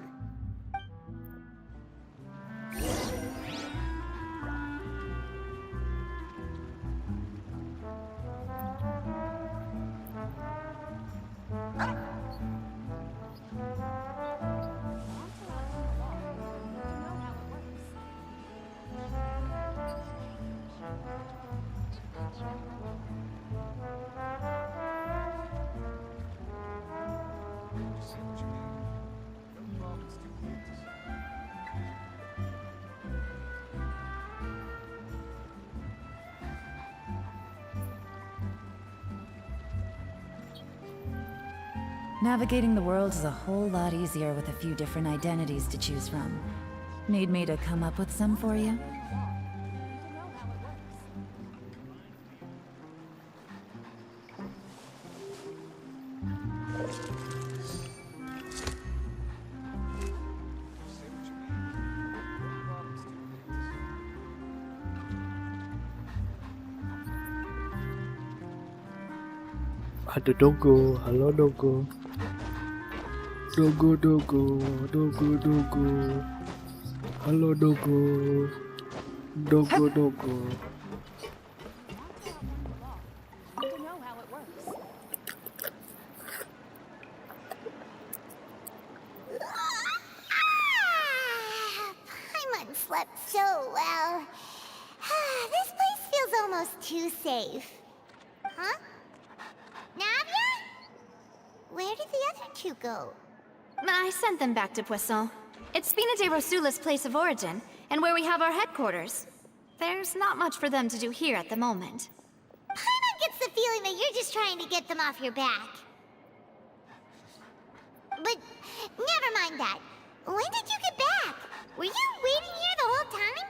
Navigating the world is a whole lot easier with a few different identities to choose from. Need me to come up with some for you? Ada Dogo, halo Dogo. Dogo, Dogo, Dogo, Dogo. Halo Dogo. Dogo, Dogo. slept so well. This place feels almost too safe. Huh? Navia? Where did the other two go? I sent them back to Poisson. It's Spina de Rosula's place of origin, and where we have our headquarters. There's not much for them to do here at the moment. Paimon gets the feeling that you're just trying to get them off your back. But never mind that. When did you get back? Were you waiting here the whole time?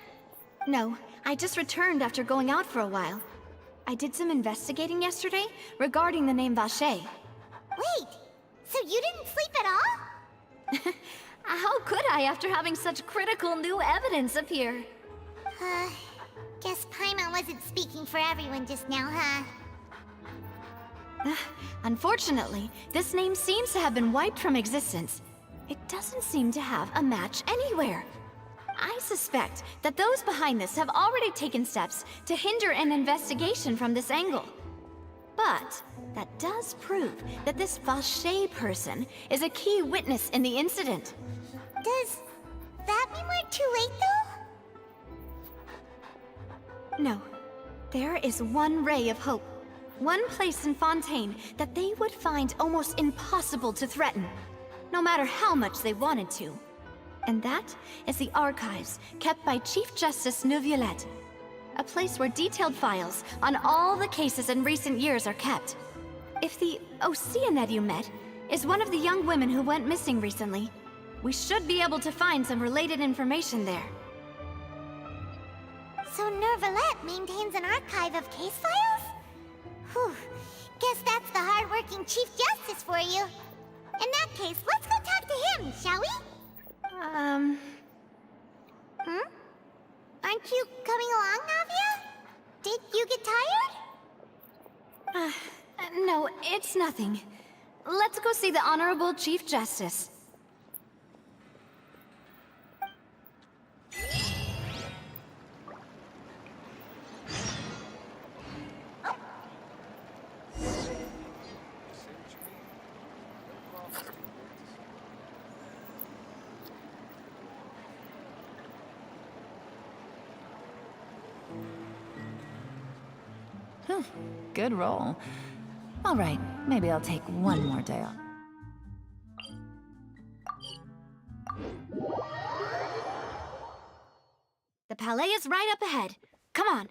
No, I just returned after going out for a while. I did some investigating yesterday regarding the name Vache. Wait, so you didn't sleep at all? How could I after having such critical new evidence appear? Guess Paimon wasn't speaking for everyone just now, huh? Unfortunately, this name seems to have been wiped from existence. It doesn't seem to have a match anywhere. I suspect that those behind this have already taken steps to hinder an investigation from this angle. But that does prove that this Vache person is a key witness in the incident. Does that mean we're too late, though? No. There is one ray of hope. One place in Fontaine that they would find almost impossible to threaten, no matter how much they wanted to. And that is the archives kept by Chief Justice Neuvillette. A place where detailed files on all the cases in recent years are kept. If the Oceanette you met is one of the young women who went missing recently, we should be able to find some related information there. So Neuvillette maintains an archive of case files? Whew. Guess that's the hard-working Chief Justice for you. In that case, let's go talk to him, shall we? Aren't you coming along, Navia? Did you get tired? No, it's nothing. Let's go see the Honorable Chief Justice. Good roll. All right, maybe I'll take one more day off. The palais is right up ahead. Come on.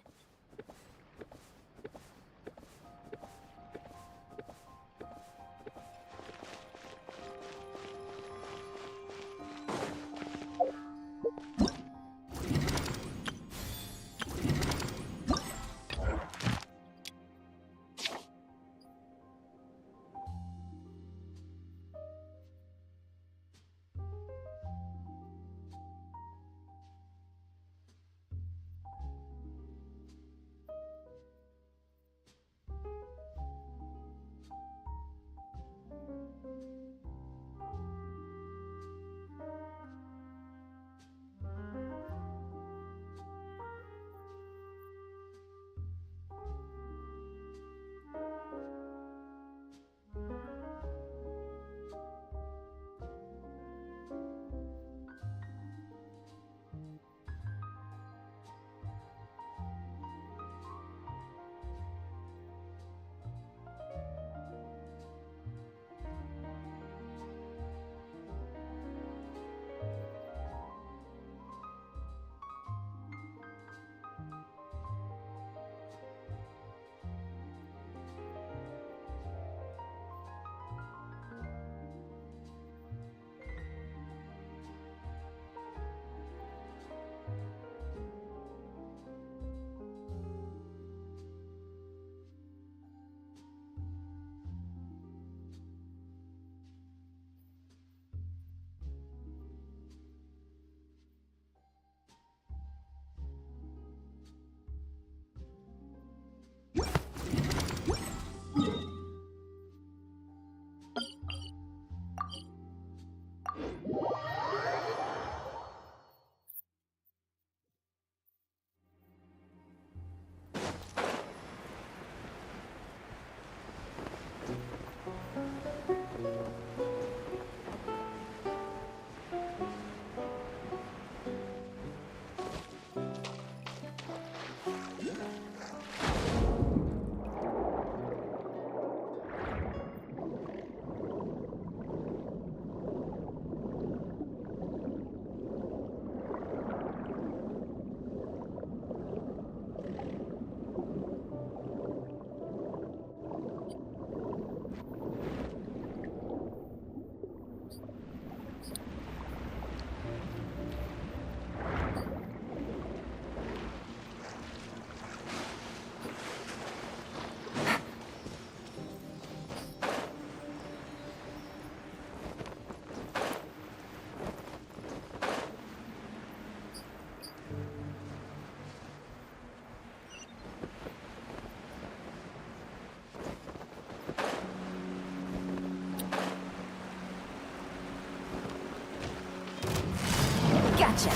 Gotcha.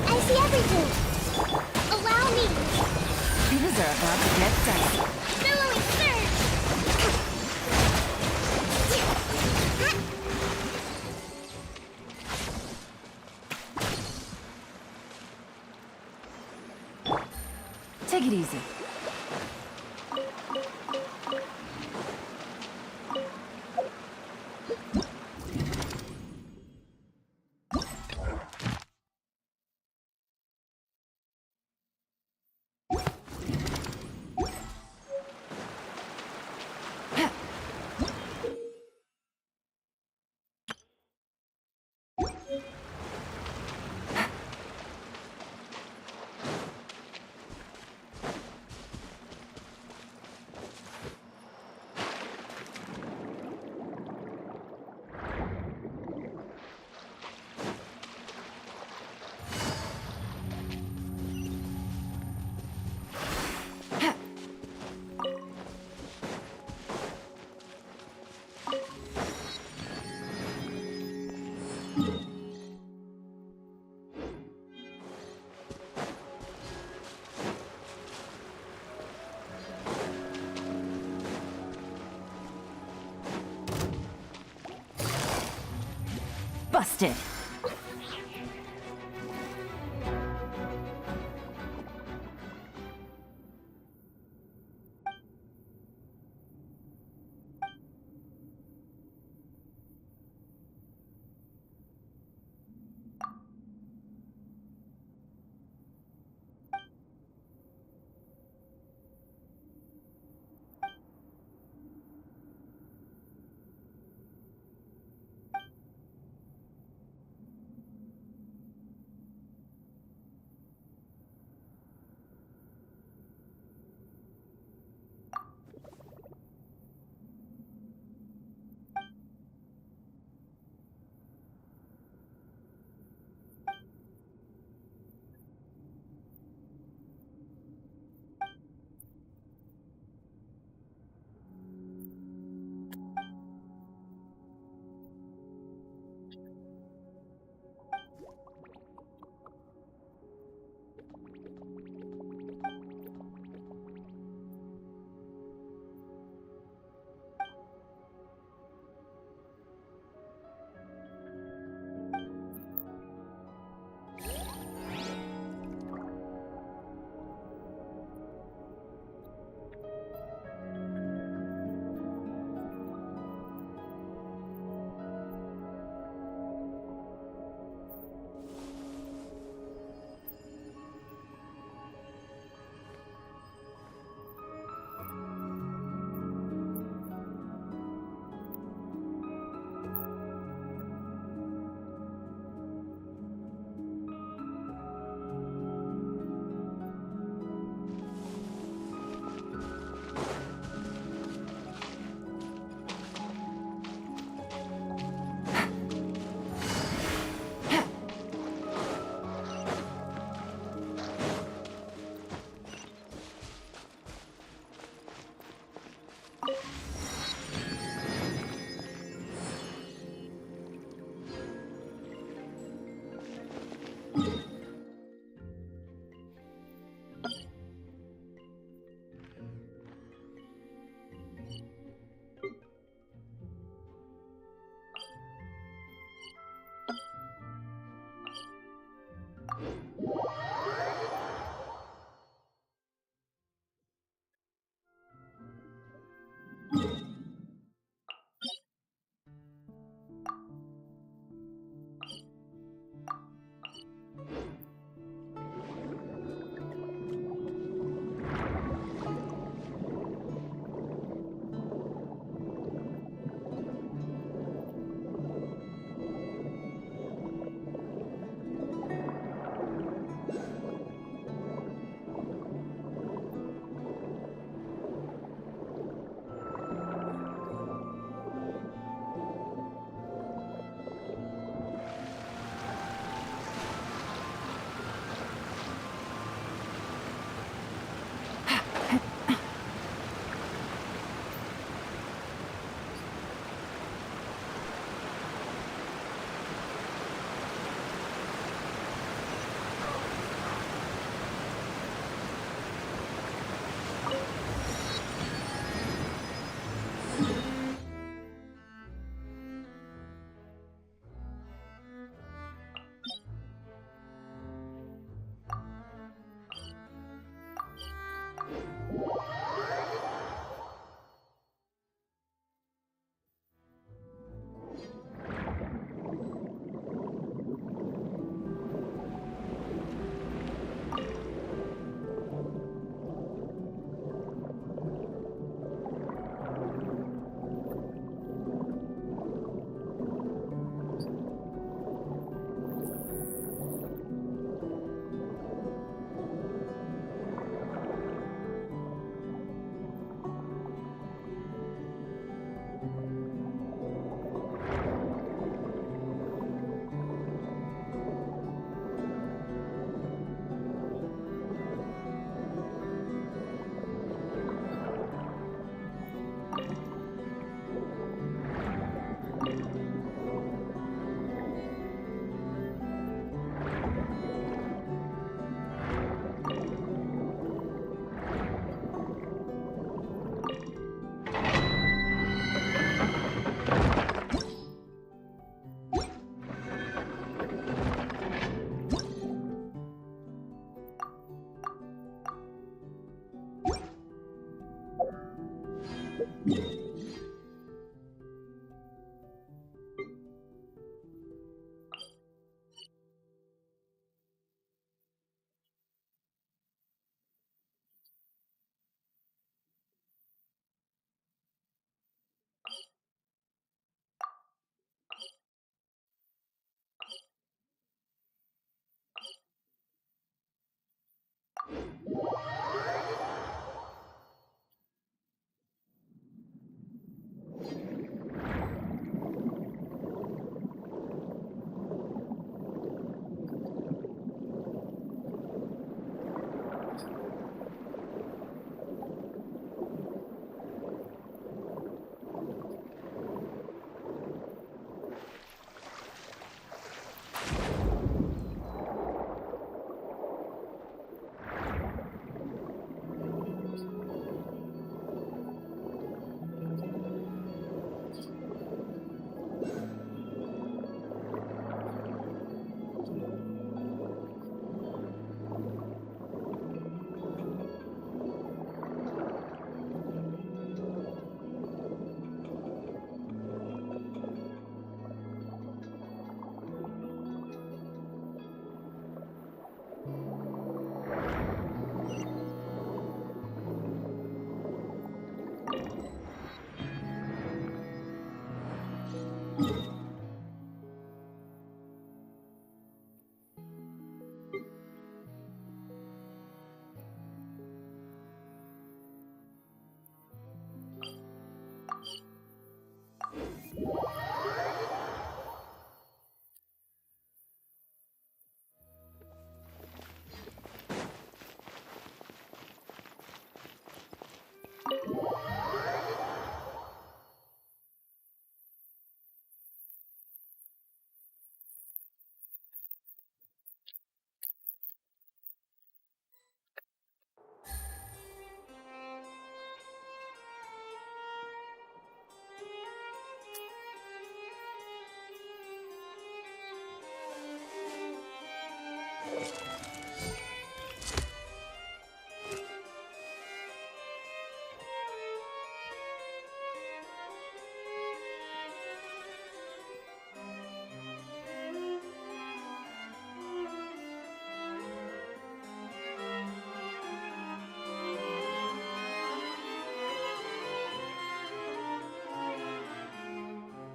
I see everything. Allow me. Things are about to get dicey. Billowing surge. Take it easy. Busted.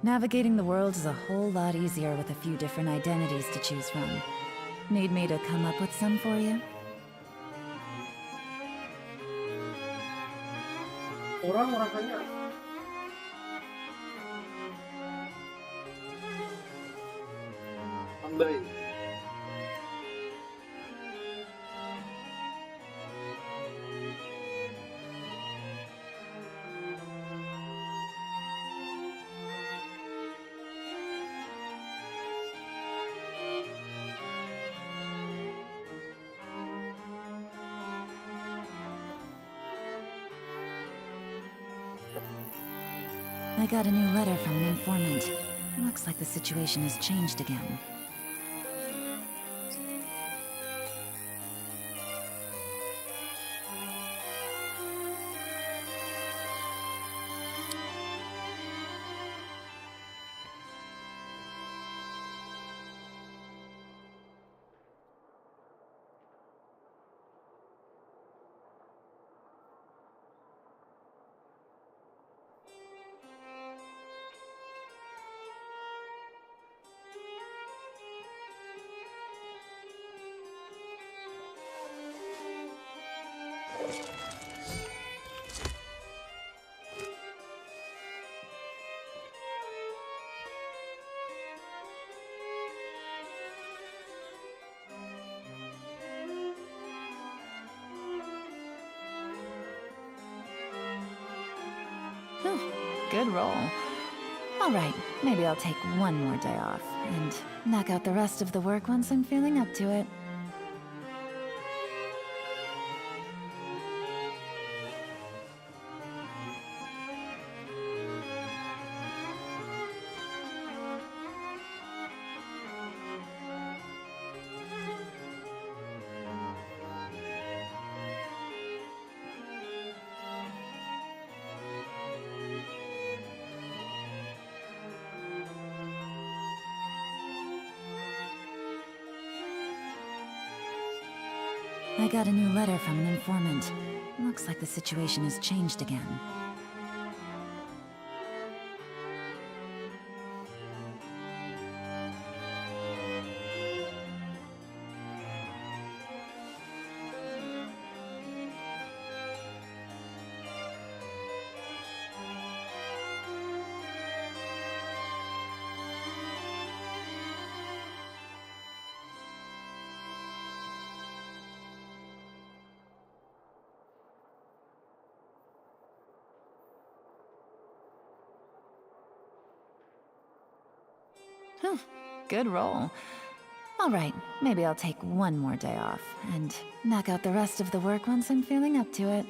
Navigating the world is a whole lot easier with a few different identities to choose from. Need me to come up with some for you? Orang kaya. Tambahin. I got a new letter from an informant. Looks like the situation has changed again. Good roll. All right, maybe I'll take one more day off and knock out the rest of the work once I'm feeling up to it. I got a new letter from an informant. Looks like the situation has changed again. Good roll. All right, maybe I'll take one more day off and knock out the rest of the work once I'm feeling up to it.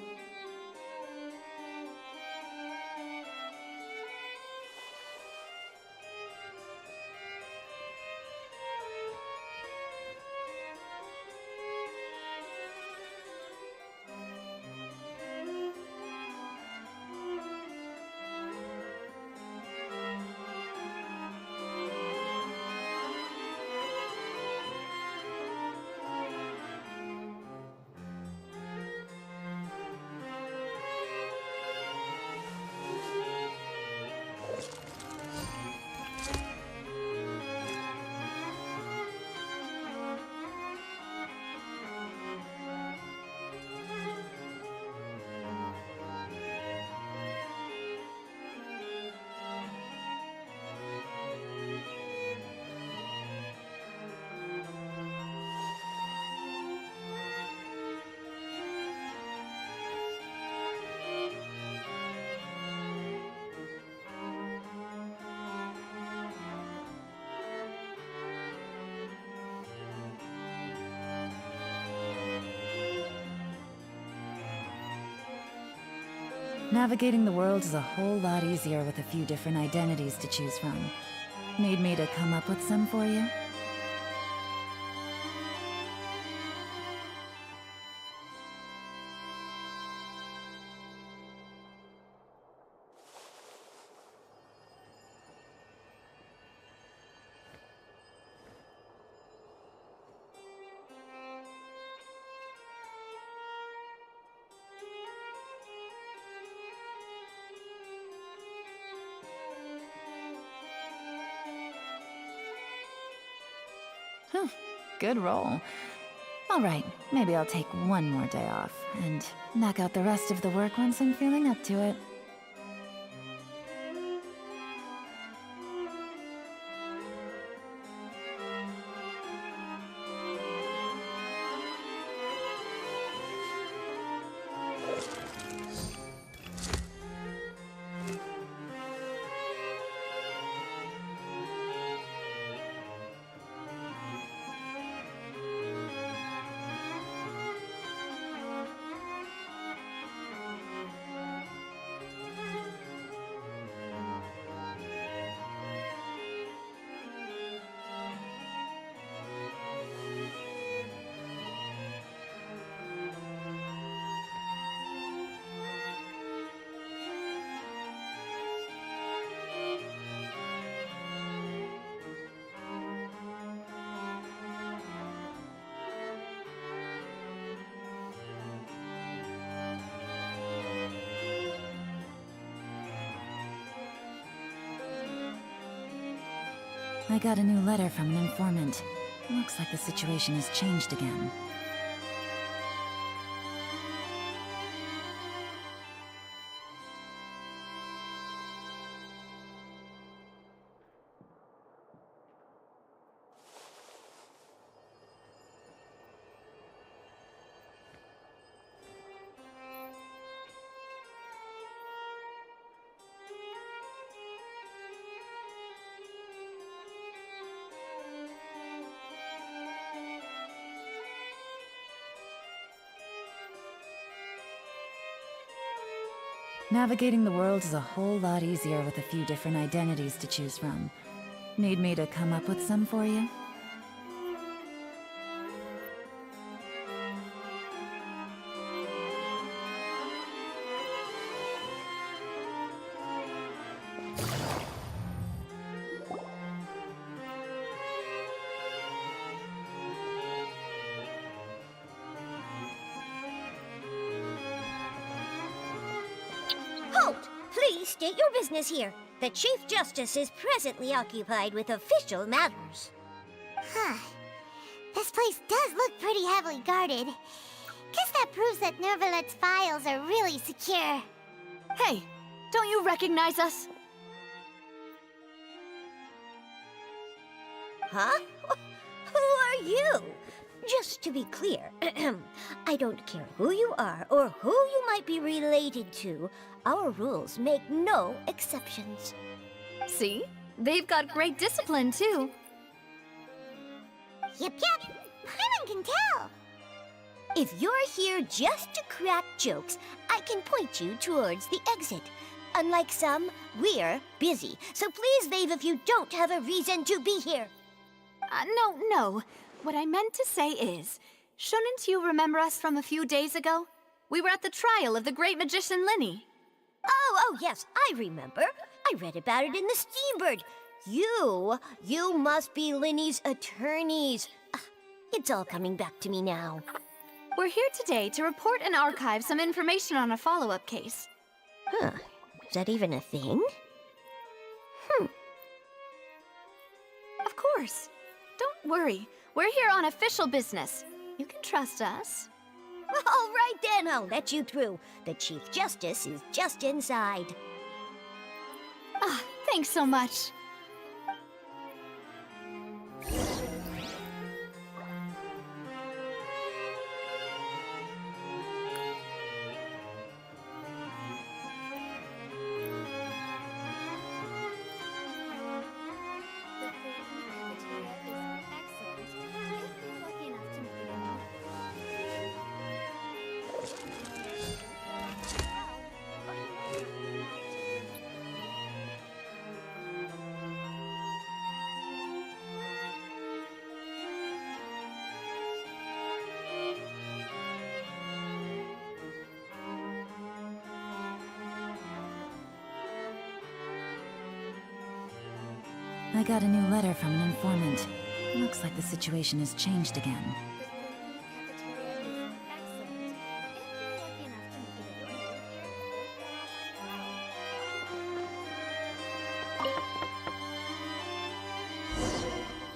Navigating the world is a whole lot easier with a few different identities to choose from. Need me to come up with some for you? Good roll. All right, maybe I'll take one more day off and knock out the rest of the work once I'm feeling up to it. I got a new letter from an informant. Looks like the situation has changed again. Navigating the world is a whole lot easier with a few different identities to choose from. Need me to come up with some for you? Please state your business here. The Chief Justice is presently occupied with official matters. Huh. This place does look pretty heavily guarded. Guess that proves that Nervalet's files are really secure. Hey, don't you recognize us? Huh? Who are you? Just to be clear, I don't care who you are or who you might be related to. Our rules make no exceptions. See? They've got great discipline, too. Yep. Paimon can tell. If you're here just to crack jokes, I can point you towards the exit. Unlike some, we're busy, so please leave if you don't have a reason to be here. No. What I meant to say is, shouldn't you remember us from a few days ago? We were at the trial of the great magician Linny. Oh, yes, I remember. I read about it in the Steambird. You must be Linny's attorneys. It's all coming back to me now. We're here today to report and archive some information on a follow-up case. Huh. Is that even a thing? Of course. Don't worry. We're here on official business. You can trust us. All right then, I'll let you through. The Chief Justice is just inside. Thanks so much. I got a new letter from an informant. Looks like the situation has changed again.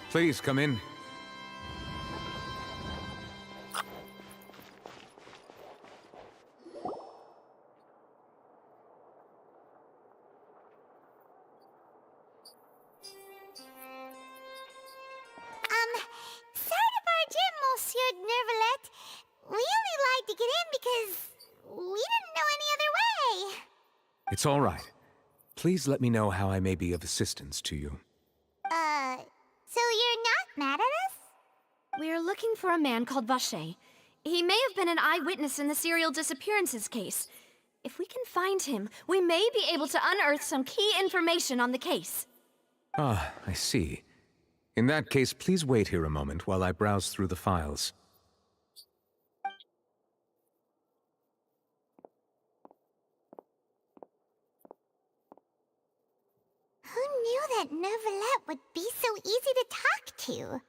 Please come in. It's all right. Please let me know how I may be of assistance to you. So you're not mad at us? We're looking for a man called Vache. He may have been an eyewitness in the serial disappearances case. If we can find him, we may be able to unearth some key information on the case. Ah, I see. In that case, please wait here a moment while I browse through the files. Who knew that Neuvillette would be so easy to talk to?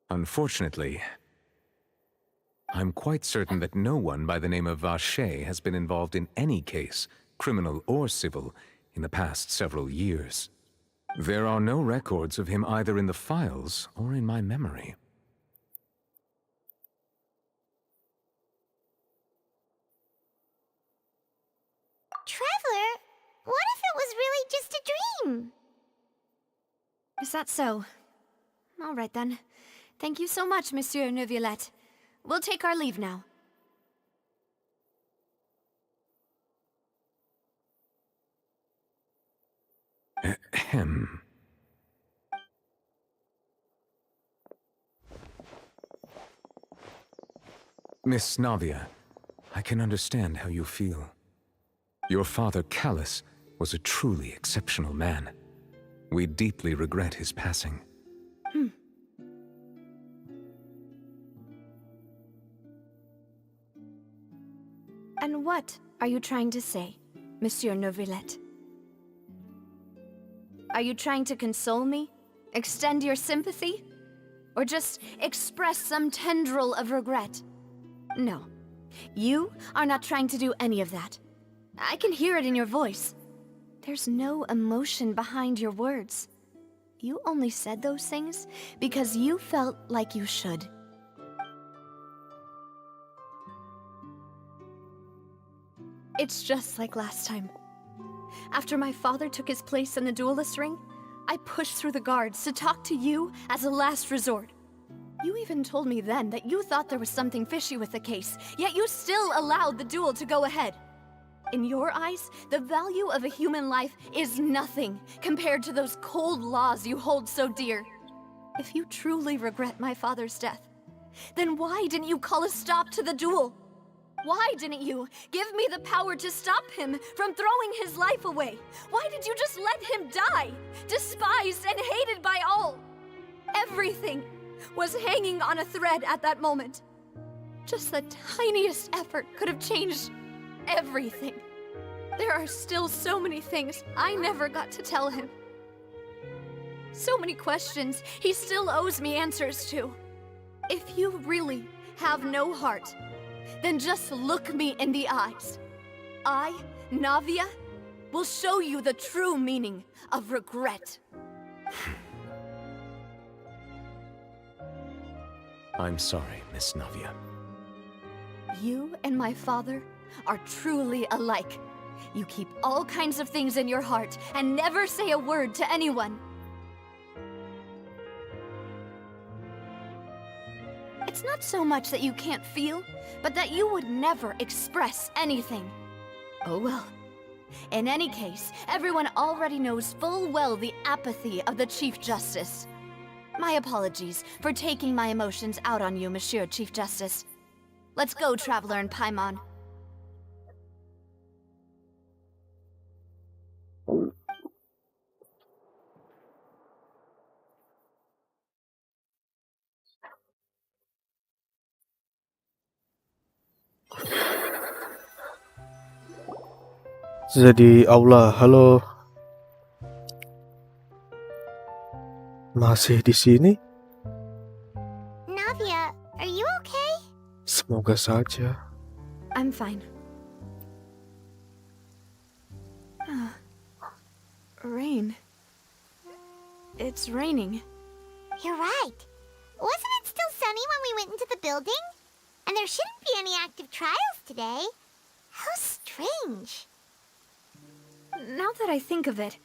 Unfortunately, I'm quite certain that no one by the name of Vache has been involved in any case, criminal or civil, in the past several years. There are no records of him either in the files or in my memory. Traveler, what if it was really just a dream? Is that so? All right then. Thank you so much, Monsieur Neuvillette. We'll take our leave now. Ahem. Miss Navia, I can understand how you feel. Your father, Callus, was a truly exceptional man. We deeply regret his passing. And what are you trying to say, Monsieur Neuvillette? Are you trying to console me? Extend your sympathy? Or just express some tendril of regret? No. You are not trying to do any of that. I can hear it in your voice. There's no emotion behind your words. You only said those things because you felt like you should. It's just like last time. After my father took his place in the duelist ring, I pushed through the guards to talk to you as a last resort. You even told me then that you thought there was something fishy with the case, yet you still allowed the duel to go ahead. In your eyes, the value of a human life is nothing compared to those cold laws you hold so dear. If you truly regret my father's death, then why didn't you call a stop to the duel? Why didn't you give me the power to stop him from throwing his life away? Why did you just let him die, despised and hated by all? Everything was hanging on a thread at that moment. Just the tiniest effort could have changed everything. There are still so many things I never got to tell him. So many questions he still owes me answers to. If you really have no heart, then just look me in the eyes. I, Navia, will show you the true meaning of regret. I'm sorry, Miss Navia. You and my father are truly alike. You keep all kinds of things in your heart and never say a word to anyone. It's not so much that you can't feel, but that you would never express anything. Oh well. In any case, everyone already knows full well the apathy of the Chief Justice. My apologies for taking my emotions out on you, Monsieur Chief Justice. Let's go, Traveler and Paimon. Jadi aula, halo. Masih di sini? Navia, are you okay? Semoga saja. I'm fine. Rain. It's raining. You're right. Wasn't it still sunny when we went into the building? And there shouldn't be any active trials today. How strange. Now that I think of it,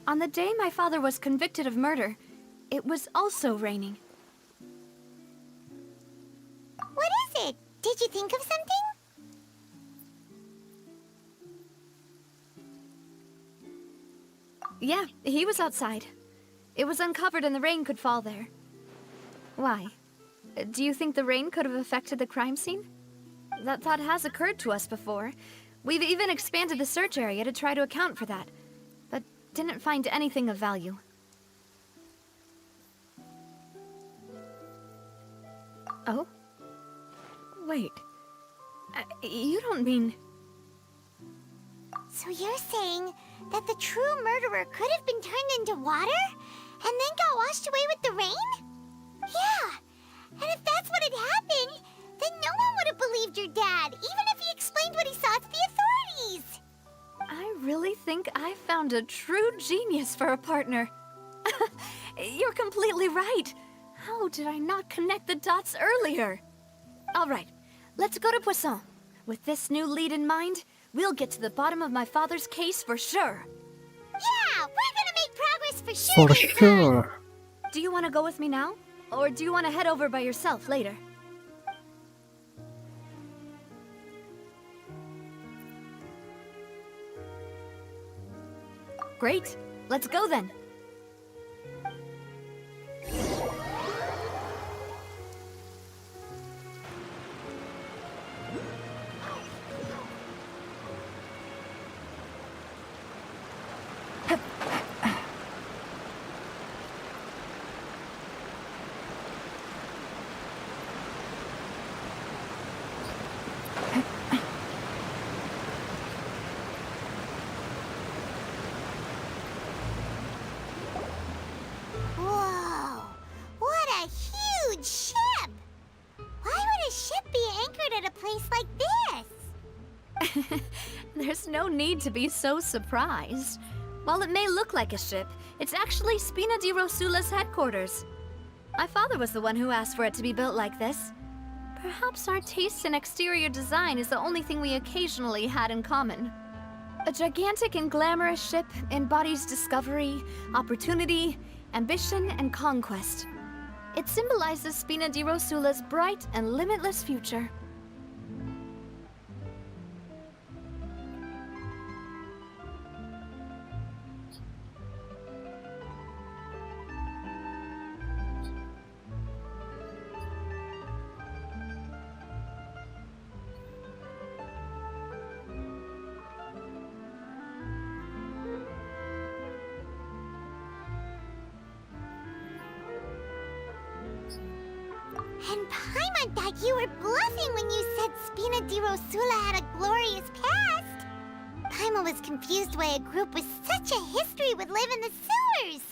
On the day my father was convicted of murder, it was also raining. What is it? Did you think of something? Yeah, he was outside. It was uncovered and the rain could fall there. Why? Do you think the rain could have affected the crime scene? That thought has occurred to us before. We've even expanded the search area to try to account for that, but didn't find anything of value. Oh? Wait. You don't mean... So you're saying that the true murderer could have been turned into water and then got washed away with the rain? Yeah, and if that's what had happened, then no one would have believed your dad, even if he explained what he saw to the authorities. I really think I found a true genius for a partner. You're completely right. How did I not connect the dots earlier? All right, let's go to Poisson. With this new lead in mind, we'll get to the bottom of my father's case for sure. Yeah, we're gonna make progress for sure. For sure. Do you want to go with me now? Or do you want to head over by yourself later? Great. Let's go then. Whoa, what a huge ship! Why would a ship be anchored at a place like this? There's no need to be so surprised. While it may look like a ship, it's actually Spina di Rosula's headquarters. My father was the one who asked for it to be built like this. Perhaps our taste in exterior design is the only thing we occasionally had in common. A gigantic and glamorous ship embodies discovery, opportunity, ambition, and conquest. It symbolizes Spina di Rosula's bright and limitless future. And Paimon thought you were bluffing when you said Spina di Rosula had a glorious past. Paimon was confused why a group with such a history would live in the sewers.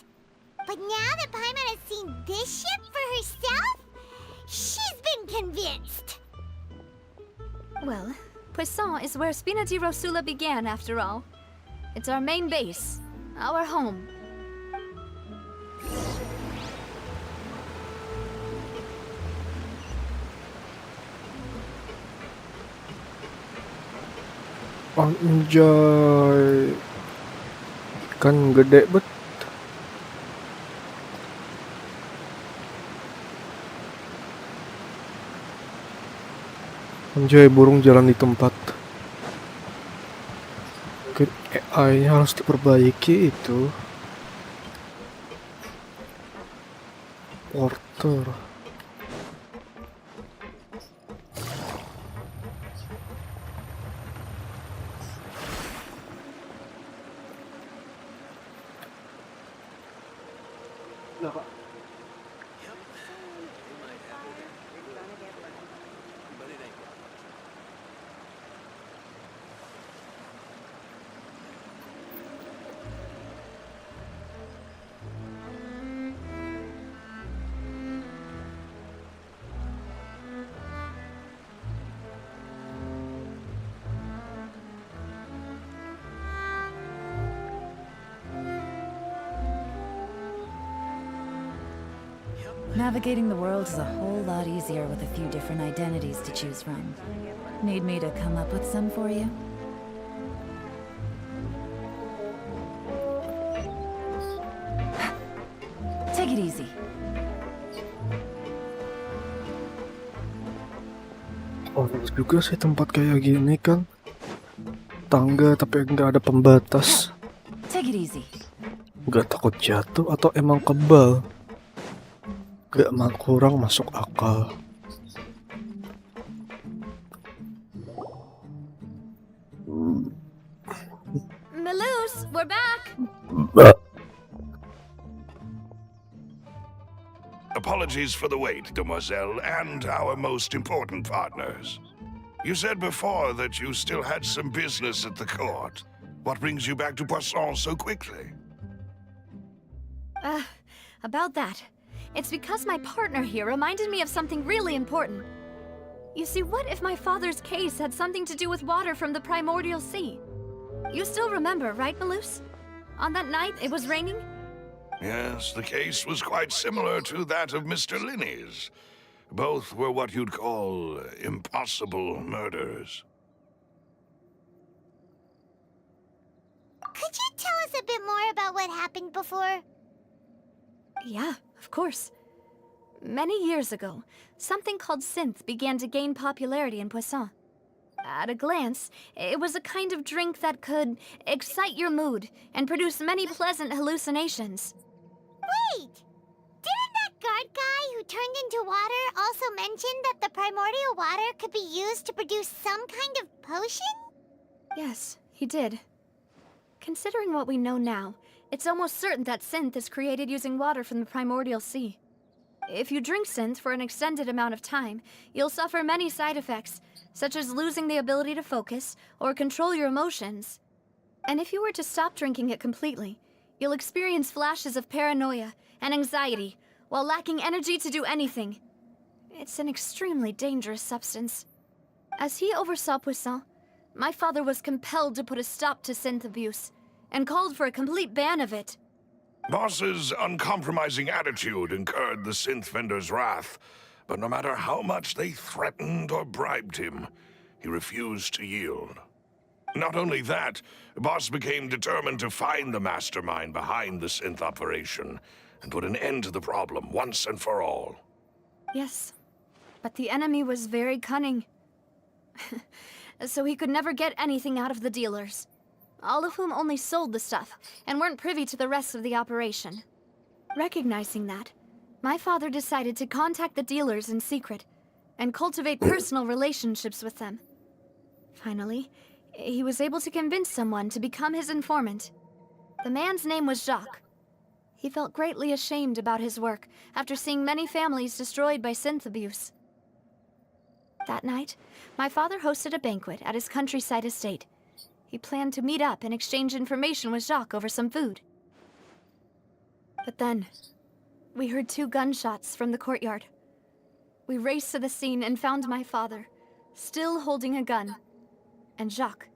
But now that Paimon has seen this ship for herself, she's been convinced. Well, Poisson is where Spina di Rosula began, after all. It's our main base, our home. Anjay, ikan gede bet. Anjay, burung jalan di tempat. Mungkin AI-nya harus diperbaiki itu. Porter. Navigating the world is a whole lot easier with a few different identities to choose from. Need me to come up with some for you? easy. Horor juga sih tempat kayak gini kan. Tangga tapi nggak ada pembatas. Take it easy. Nggak takut jatuh atau emang kebal? Nggak kurang masuk akal. Malus, we're back! Apologies for the wait, demoiselle, and our most important partners. You said before that you still had some business at the court. What brings you back to Poisson so quickly? About that. It's because my partner here reminded me of something really important. You see, what if my father's case had something to do with water from the primordial sea? You still remember, right, Malus? On that night, it was raining? Yes, the case was quite similar to that of Mr. Linney's. Both were what you'd call impossible murders. Could you tell us a bit more about what happened before? Yeah, of course. Many years ago, something called synth began to gain popularity in Poisson. At a glance, it was a kind of drink that could excite your mood and produce many pleasant hallucinations. Wait! Didn't that guard guy who turned into water also mention that the primordial water could be used to produce some kind of potion? Yes, he did. Considering what we know now, it's almost certain that synth is created using water from the primordial sea. If you drink synth for an extended amount of time, you'll suffer many side effects, such as losing the ability to focus or control your emotions. And if you were to stop drinking it completely, you'll experience flashes of paranoia and anxiety while lacking energy to do anything. It's an extremely dangerous substance. As he oversaw Poisson, my father was compelled to put a stop to synth abuse and called for a complete ban of it. Boss's uncompromising attitude incurred the synth vendor's wrath, but no matter how much they threatened or bribed him, he refused to yield. Not only that, Boss became determined to find the mastermind behind the synth operation and put an end to the problem once and for all. Yes, but the enemy was very cunning. So he could never get anything out of the dealers, all of whom only sold the stuff and weren't privy to the rest of the operation. Recognizing that, my father decided to contact the dealers in secret and cultivate personal relationships with them. Finally, he was able to convince someone to become his informant. The man's name was Jacques. He felt greatly ashamed about his work after seeing many families destroyed by synth abuse. That night, my father hosted a banquet at his countryside estate. He planned to meet up and exchange information with Jacques over some food. But then, we heard 2 gunshots from the courtyard. We raced to the scene and found my father, still holding a gun, and Jacques,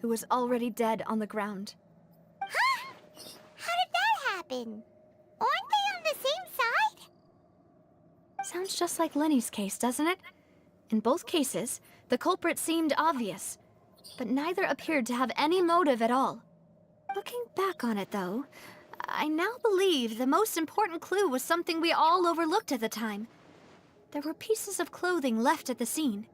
who was already dead on the ground. Huh? How did that happen? Aren't they on the same side? Sounds just like Lenny's case, doesn't it? In both cases, the culprit seemed obvious, but neither appeared to have any motive at all. Looking back on it, though, I now believe the most important clue was something we all overlooked at the time. There were pieces of clothing left at the scene.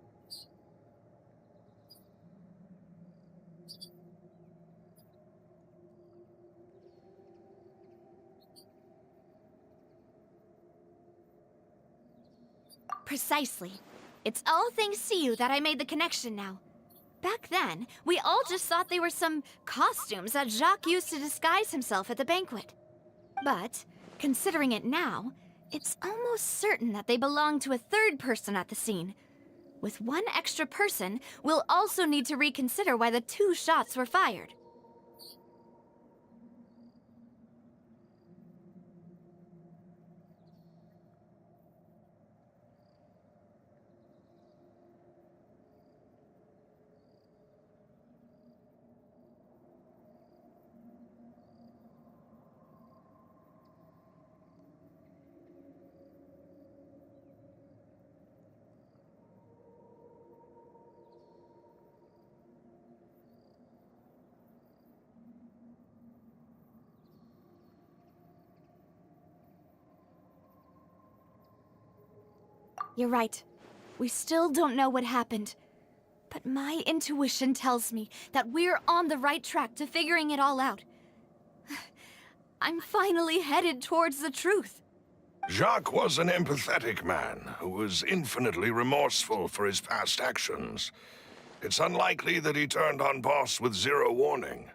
Precisely. It's all thanks to you that I made the connection now. Back then, we all just thought they were some costumes that Jacques used to disguise himself at the banquet. But, considering it now, it's almost certain that they belong to a third person at the scene. With one extra person, we'll also need to reconsider why the 2 shots were fired. You're right. We still don't know what happened. But my intuition tells me that we're on the right track to figuring it all out. I'm finally headed towards the truth. Jacques was an empathetic man who was infinitely remorseful for his past actions. It's unlikely that he turned on Boss with zero warning.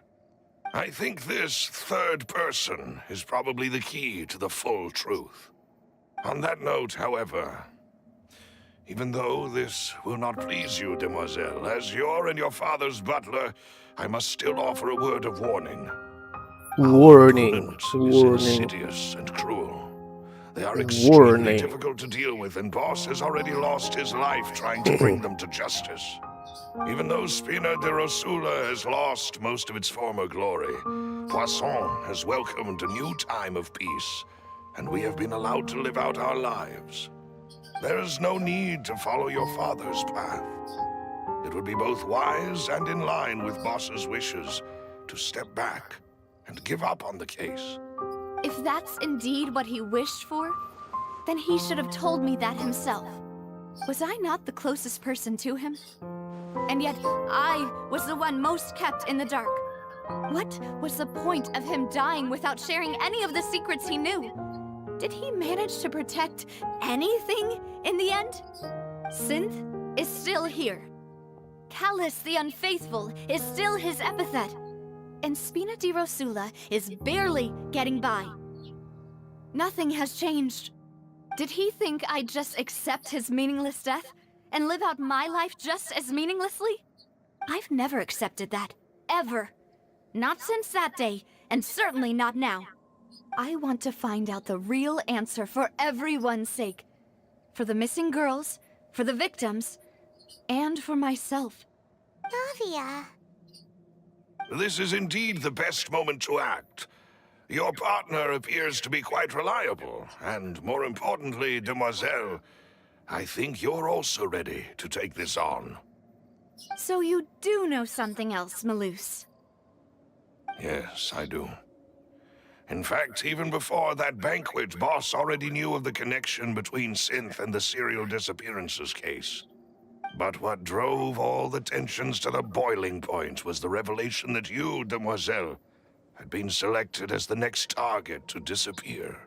I think this third person is probably the key to the full truth. On that note, however, even though this will not please you, demoiselle, as your and your father's butler, I must still offer a word of warning. Warning. Our opponent is Warning. insidious and cruel. They are extremely Warning. difficult to deal with, and Boss has already lost his life trying to bring them to justice. Even though Spina de Rosula has lost most of its former glory, Poisson has welcomed a new time of peace, and we have been allowed to live out our lives. There is no need to follow your father's path. It would be both wise and in line with Boss's wishes to step back and give up on the case. If that's indeed what he wished for, then he should have told me that himself. Was I not the closest person to him? And yet, I was the one most kept in the dark. What was the point of him dying without sharing any of the secrets he knew? Did he manage to protect anything in the end? Synth is still here. Callus the Unfaithful is still his epithet. And Spina di Rosula is barely getting by. Nothing has changed. Did he think I'd just accept his meaningless death and live out my life just as meaninglessly? I've never accepted that. Ever. Not since that day, and certainly not now. I want to find out the real answer for everyone's sake. For the missing girls, for the victims, and for myself. Navia. This is indeed the best moment to act. Your partner appears to be quite reliable, and more importantly, demoiselle, I think you're also ready to take this on. So you do know something else, Maloose? Yes, I do. In fact, even before that banquet, Boss already knew of the connection between Synth and the serial disappearances case. But what drove all the tensions to the boiling point was the revelation that you, demoiselle, had been selected as the next target to disappear.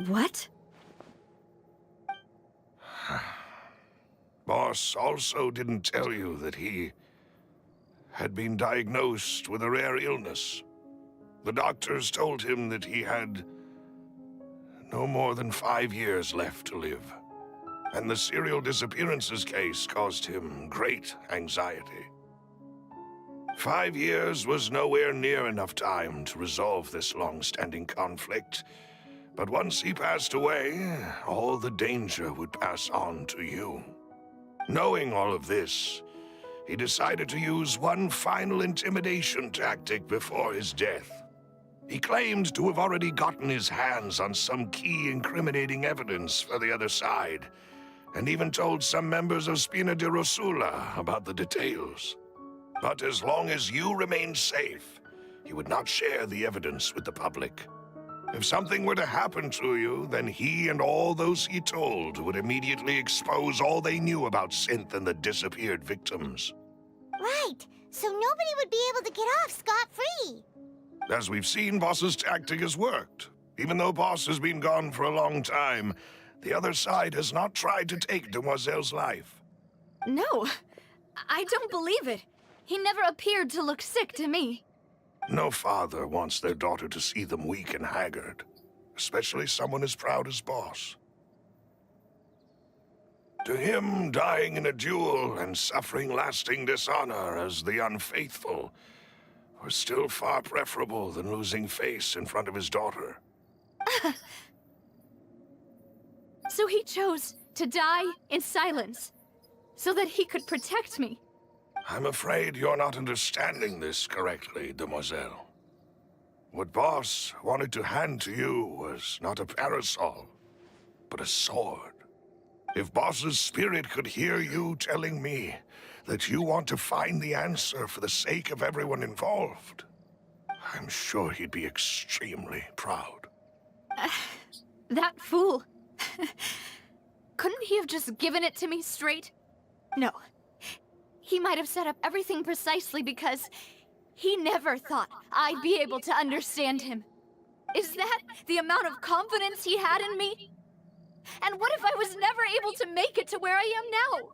What? Boss also didn't tell you that he had been diagnosed with a rare illness. The doctors told him that he had no more than 5 years left to live. And the serial disappearances case caused him great anxiety. 5 years was nowhere near enough time to resolve this long-standing conflict. But once he passed away, all the danger would pass on to you. Knowing all of this, he decided to use one final intimidation tactic before his death. He claimed to have already gotten his hands on some key incriminating evidence for the other side, and even told some members of Spina di Rosula about the details. But as long as you remained safe, he would not share the evidence with the public. If something were to happen to you, then he and all those he told would immediately expose all they knew about Synth and the disappeared victims. Right, so nobody would be able to get off scot-free. As we've seen, Boss's tactic has worked. Even though Boss has been gone for a long time, the other side has not tried to take Demoiselle's life. No, I don't believe it. He never appeared to look sick to me. No father wants their daughter to see them weak and haggard, especially someone as proud as Boss. To him, dying in a duel and suffering lasting dishonor as the unfaithful were still far preferable than losing face in front of his daughter. So he chose to die in silence, so that he could protect me. I'm afraid you're not understanding this correctly, demoiselle. What Boss wanted to hand to you was not a parasol, but a sword. If Boss's spirit could hear you telling me that you want to find the answer for the sake of everyone involved, I'm sure he'd be extremely proud. That fool. Couldn't he have just given it to me straight? No. He might have set up everything precisely because he never thought I'd be able to understand him. Is that the amount of confidence he had in me? And what if I was never able to make it to where I am now?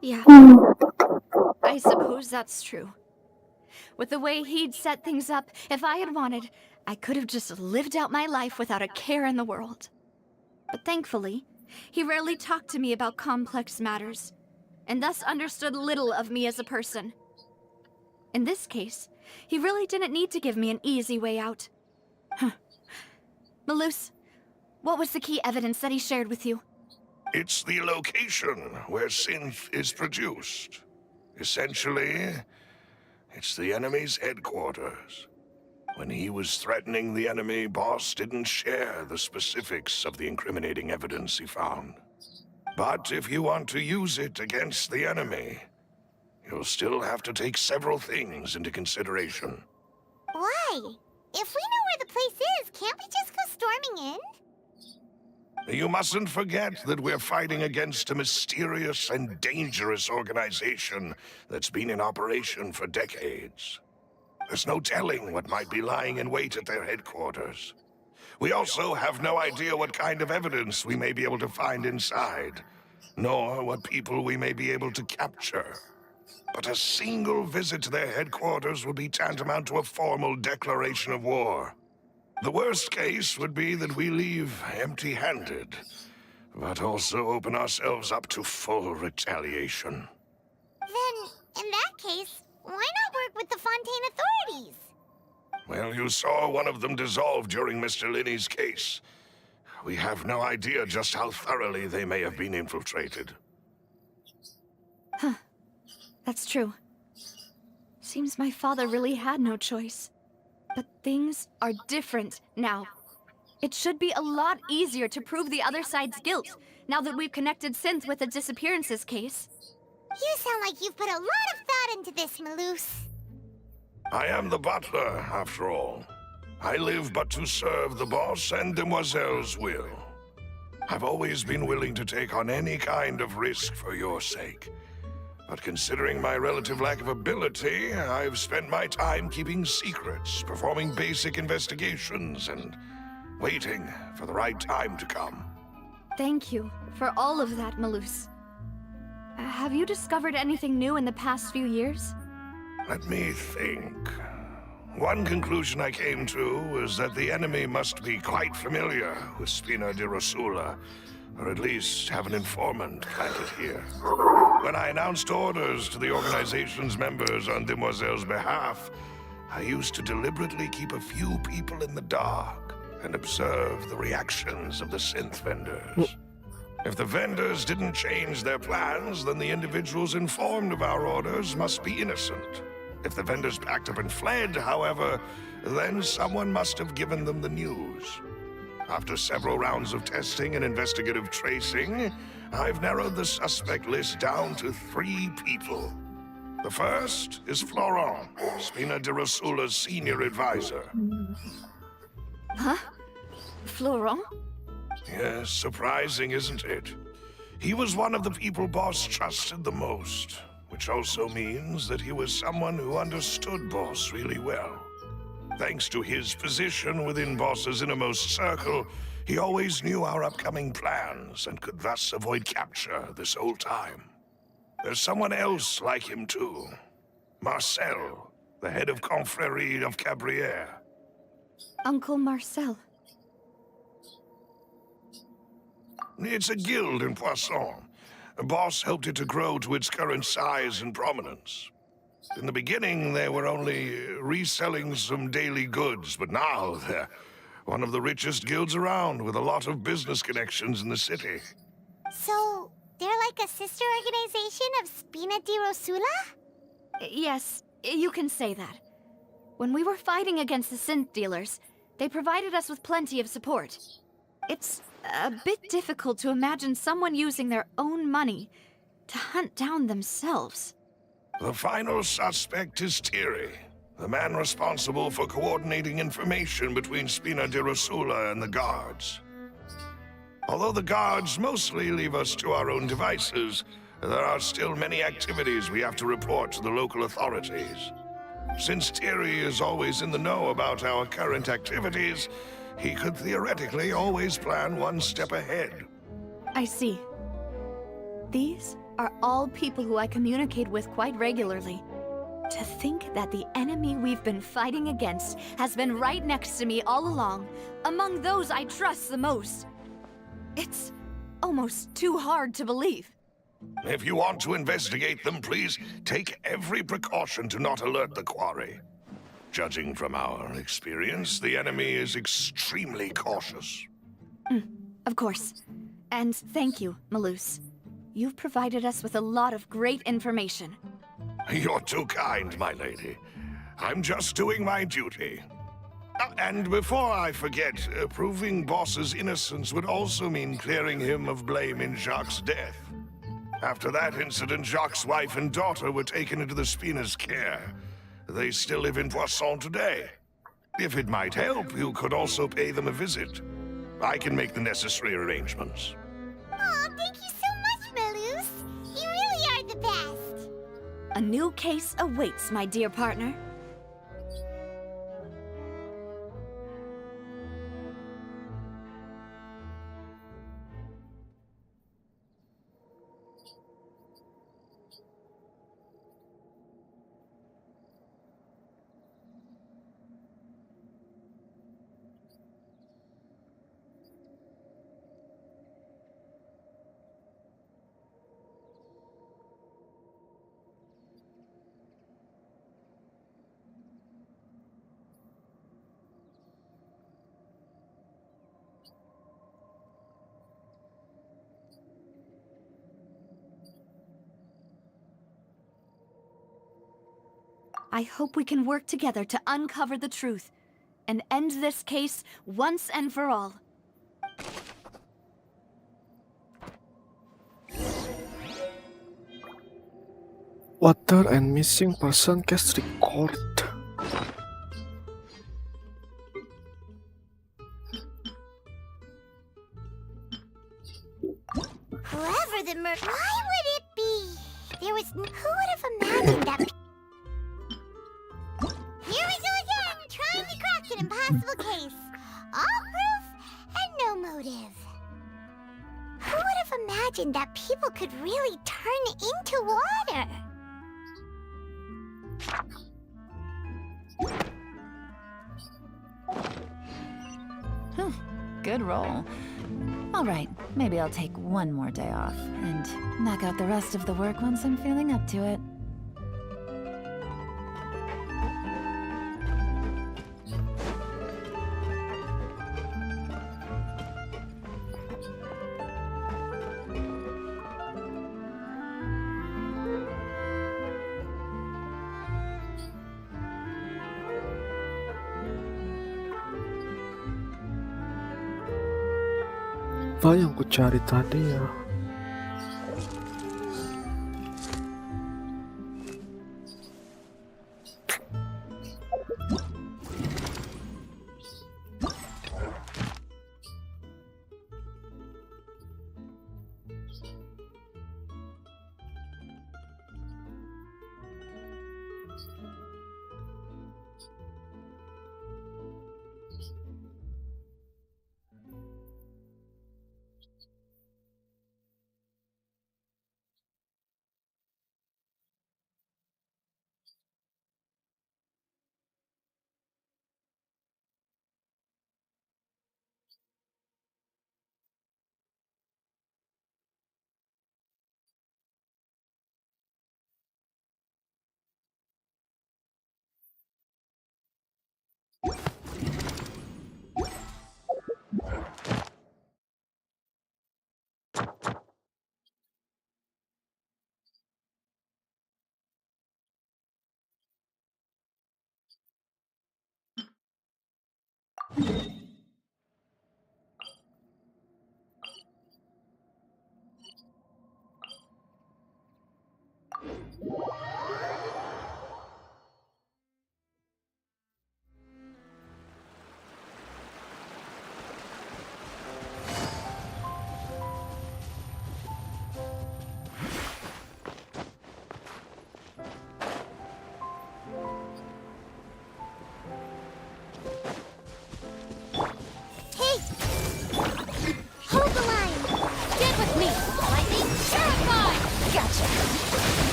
Yeah, I suppose that's true. With the way he'd set things up, if I had wanted, I could have just lived out my life without a care in the world. But thankfully, he rarely talked to me about complex matters, and thus understood little of me as a person. In this case, he really didn't need to give me an easy way out. Malus, what was the key evidence that he shared with you? It's the location where synth is produced. Essentially, it's the enemy's headquarters. When he was threatening the enemy, Boss didn't share the specifics of the incriminating evidence he found. But if you want to use it against the enemy, you'll still have to take several things into consideration. Why? If we know where the place is, can't we just go storming in? You mustn't forget that we're fighting against a mysterious and dangerous organization that's been in operation for decades. There's no telling what might be lying in wait at their headquarters. We also have no idea what kind of evidence we may be able to find inside, nor what people we may be able to capture. But a single visit to their headquarters would be tantamount to a formal declaration of war. The worst case would be that we leave empty-handed, but also open ourselves up to full retaliation. Then, in that case, why not work with the Fontaine authorities? Well, you saw one of them dissolve during Mr. Linney's case. We have no idea just how thoroughly they may have been infiltrated. Huh. That's true. Seems my father really had no choice. But things are different now. It should be a lot easier to prove the other side's guilt, now that we've connected Synth with the disappearances case. You sound like you've put a lot of thought into this, Malus. I am the butler, after all. I live but to serve the boss and Demoiselle's will. I've always been willing to take on any kind of risk for your sake. But considering my relative lack of ability, I've spent my time keeping secrets, performing basic investigations, and waiting for the right time to come. Thank you for all of that, Malus. Have you discovered anything new in the past few years? Let me think. One conclusion I came to was that the enemy must be quite familiar with Spina di Rosula, or at least have an informant planted here. When I announced orders to the organization's members on Demoiselle's behalf, I used to deliberately keep a few people in the dark and observe the reactions of the synth vendors. If the vendors didn't change their plans, then the individuals informed of our orders must be innocent. If the vendors packed up and fled, however, then someone must have given them the news. After several rounds of testing and investigative tracing, I've narrowed the suspect list down to 3 people. The first is Florent, Spina di Rosula's senior advisor. Huh? Florent? Yes, surprising, isn't it? He was one of the people Boss trusted the most, which also means that he was someone who understood Boss really well. Thanks to his position within Boss's innermost circle, he always knew our upcoming plans and could thus avoid capture this whole time. There's someone else like him too. Marcel, the head of Confrérie of Cabriere. Uncle Marcel. It's a guild in Poisson. A boss helped it to grow to its current size and prominence. In the beginning, they were only reselling some daily goods, but now they're one of the richest guilds around, with a lot of business connections in the city. So, they're like a sister organization of Spina di Rosula? Yes, you can say that. When we were fighting against the synth dealers, they provided us with plenty of support. It's a bit difficult to imagine someone using their own money to hunt down themselves. The final suspect is Thierry, the man responsible for coordinating information between Spina di Rosula and the guards. Although the guards mostly leave us to our own devices, there are still many activities we have to report to the local authorities. Since Thierry is always in the know about our current activities, he could theoretically always plan one step ahead. I see. These are all people who I communicate with quite regularly. To think that the enemy we've been fighting against has been right next to me all along, among those I trust the most. It's almost too hard to believe. If you want to investigate them, please take every precaution to not alert the quarry. Judging from our experience, the enemy is extremely cautious. Of course. And thank you, Malus. You've provided us with a lot of great information. You're too kind, my lady. I'm just doing my duty. And before I forget, proving Boss's innocence would also mean clearing him of blame in Jacques' death. After that incident, Jacques' wife and daughter were taken into the Spina's care. They still live in Poisson today. If it might help, you could also pay them a visit. I can make the necessary arrangements. Aw, thank you so much, Malus. You really are the best. A new case awaits, my dear partner. I hope we can work together to uncover the truth and end this case once and for all. Water and missing person case record. Whoever the why would it be? There was... Who would have imagined that... Here we go again, trying to crack an impossible case. All proof and no motive. Who would have imagined that people could really turn into water? Good roll. All right, maybe I'll take one more day off and knock out the rest of the work once I'm feeling up to it. Apa yang ku cari tadi ya?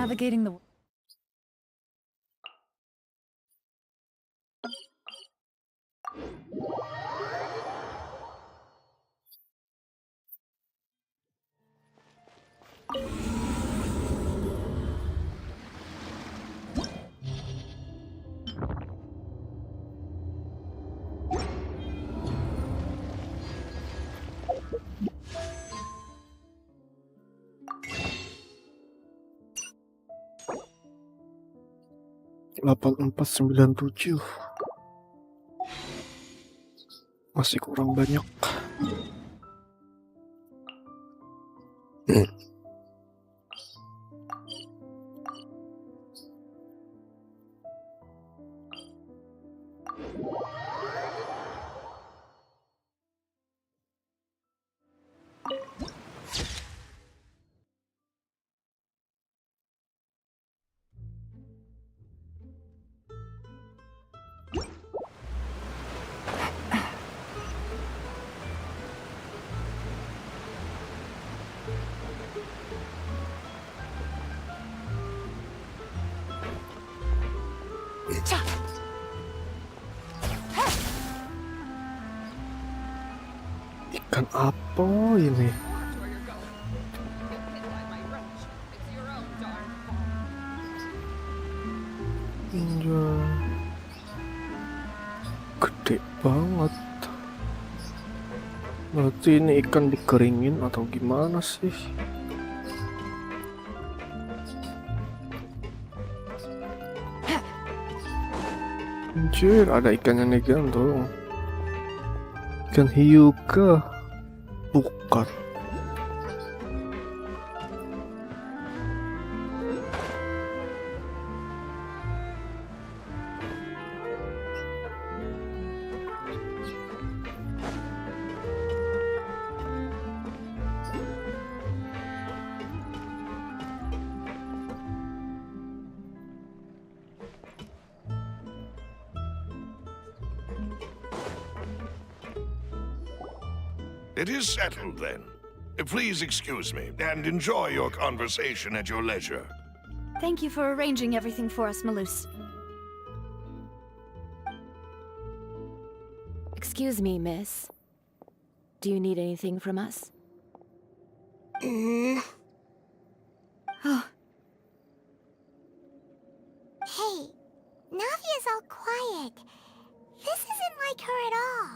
navigating the... Delapan 8497 masih kurang banyak. Ikan apa ini? Gede banget. Berarti ini ikan dikeringin atau gimana sih? Anjir, ada ikan yang digantung. Ikan hiu kah? Bukan. It is settled, then. Please excuse me, and enjoy your conversation at your leisure. Thank you for arranging everything for us, Malus. Excuse me, miss. Do you need anything from us? Oh, Hey, Navia's all quiet. This isn't like her at all.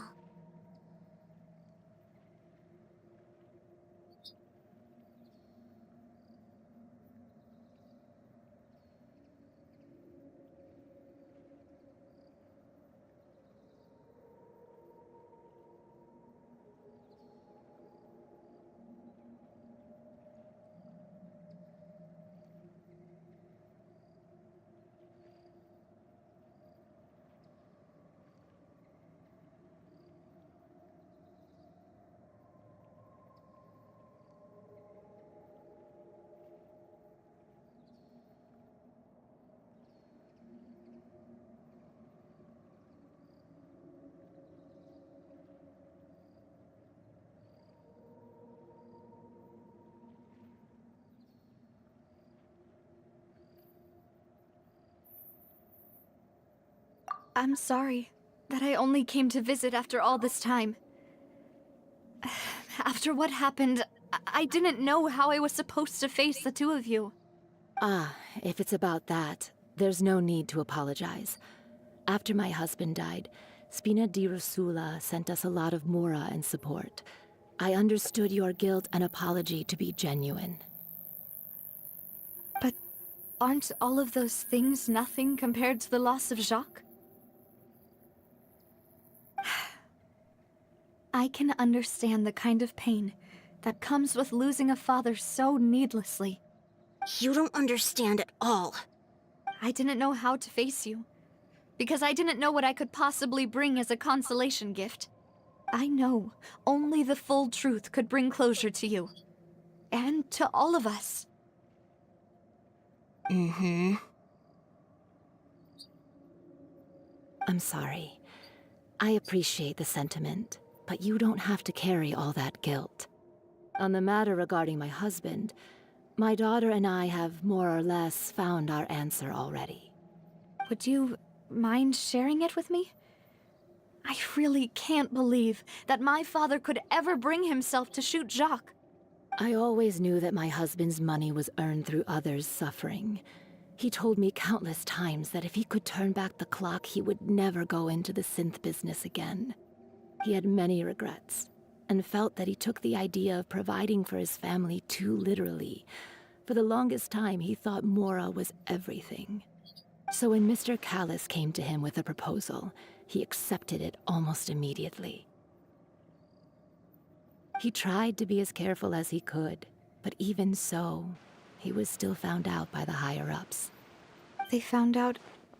I'm sorry that I only came to visit after all this time. After what happened, I didn't know how I was supposed to face the two of you. Ah, if it's about that, there's no need to apologize. After my husband died, Spina di Rosula sent us a lot of mora and support. I understood your guilt and apology to be genuine. But aren't all of those things nothing compared to the loss of Jacques? I can understand the kind of pain that comes with losing a father so needlessly. You don't understand at all. I didn't know how to face you, because I didn't know what I could possibly bring as a consolation gift. I know only the full truth could bring closure to you, and to all of us. Mm-hmm. I'm sorry. I appreciate the sentiment, but you don't have to carry all that guilt. On the matter regarding my husband, My daughter and I have more or less found our answer already. Would you mind sharing it with me? I really can't believe that my father could ever bring himself to shoot Jacques. I always knew that my husband's money was earned through others' suffering. He told me countless times that if he could turn back the clock, he would never go into the synth business again. He had many regrets, and felt that he took the idea of providing for his family too literally. For the longest time, he thought Mora was everything. So when Mr. Callis came to him with a proposal, he accepted it almost immediately. He tried to be as careful as he could, but even so, he was still found out by the higher-ups. They found out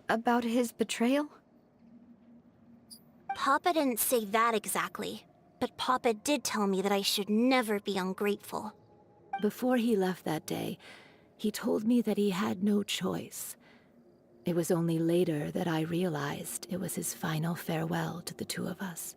about his betrayal? Papa didn't say that exactly, but Papa did tell me that I should never be ungrateful. Before he left that day, he told me that he had no choice. It was only later that I realized it was his final farewell to the two of us.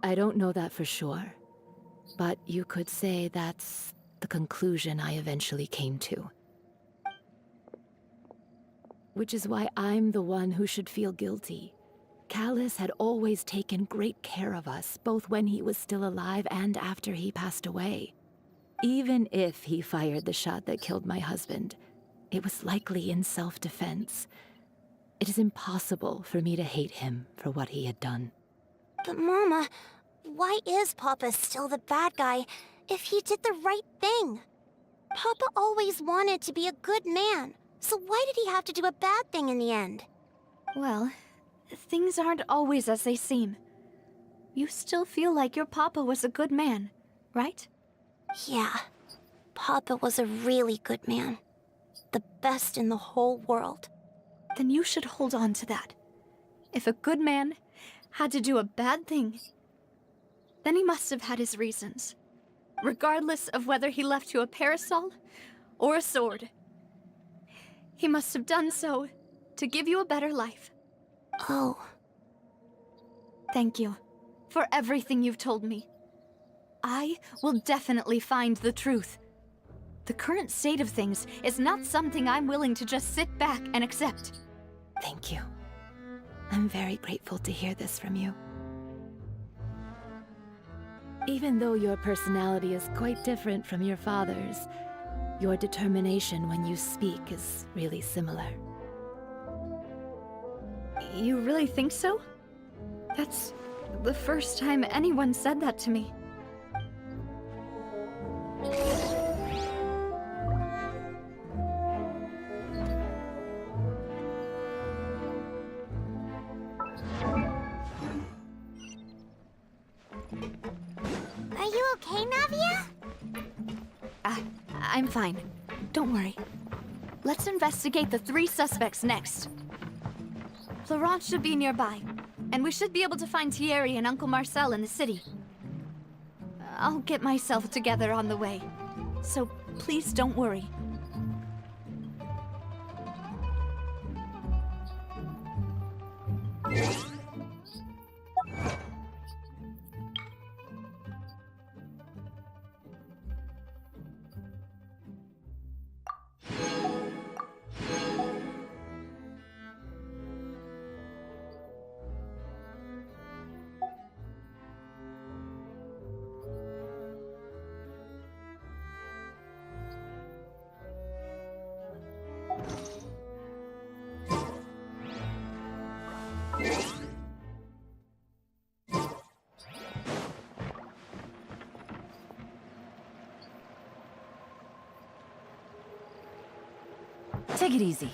I don't know that for sure, but you could say that's the conclusion I eventually came to. Which is why I'm the one who should feel guilty. Callis had always taken great care of us, both when he was still alive and after he passed away. Even if he fired the shot that killed my husband, it was likely in self-defense. It is impossible for me to hate him for what he had done. But Mama, why is Papa still the bad guy if he did the right thing? Papa always wanted to be a good man, so why did he have to do a bad thing in the end? Well, things aren't always as they seem. You still feel like your papa was a good man, right? Yeah, Papa was a really good man. The best in the whole world. Then you should hold on to that. If a good man had to do a bad thing, then he must have had his reasons. Regardless of whether he left you a parasol or a sword. He must have done so to give you a better life. Oh. Thank you for everything you've told me. I will definitely find the truth. The current state of things is not something I'm willing to just sit back and accept. Thank you. I'm very grateful to hear this from you. Even though your personality is quite different from your father's, your determination when you speak is really similar. You really think so? That's the first time anyone said that to me. Are you okay, Navia? I'm fine. Don't worry. Let's investigate the 3 suspects next. Florent should be nearby, and we should be able to find Thierry and Uncle Marcel in the city. I'll get myself together on the way, so please don't worry. Take it easy.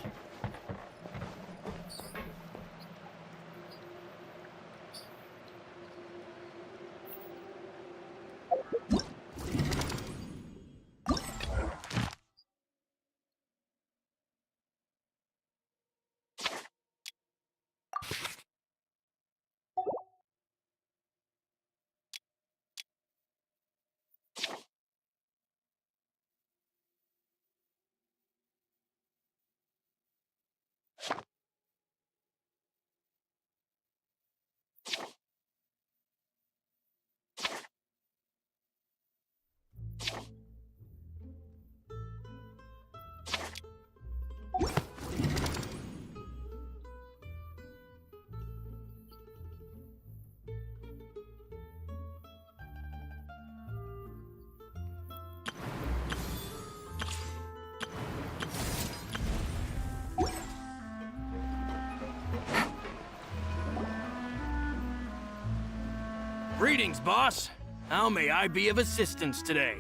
Greetings, boss. How may I be of assistance today?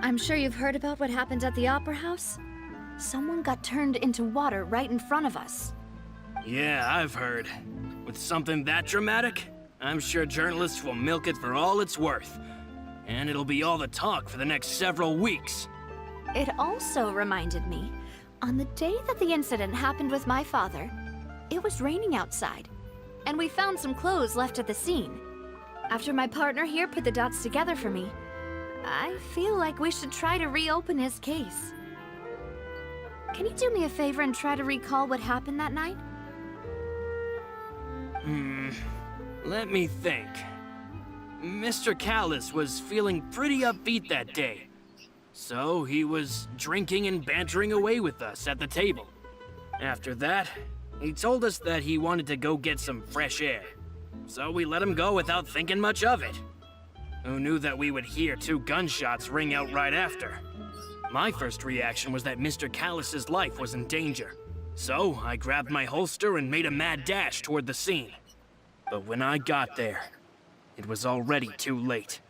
I'm sure you've heard about what happened at the Opera House. Someone got turned into water right in front of us. Yeah, I've heard. With something that dramatic, I'm sure journalists will milk it for all it's worth. And it'll be all the talk for the next several weeks. It also reminded me, on the day that the incident happened with my father, it was raining outside, and we found some clothes left at the scene. After my partner here put the dots together for me, I feel like we should try to reopen his case. Can you do me a favor and try to recall what happened that night? Let me think. Mr. Callis was feeling pretty upbeat that day. So he was drinking and bantering away with us at the table. After that, he told us that he wanted to go get some fresh air. So we let him go without thinking much of it. Who knew that we would hear 2 gunshots ring out right after? My first reaction was that Mr. Callis's life was in danger. So I grabbed my holster and made a mad dash toward the scene. But when I got there, it was already too late.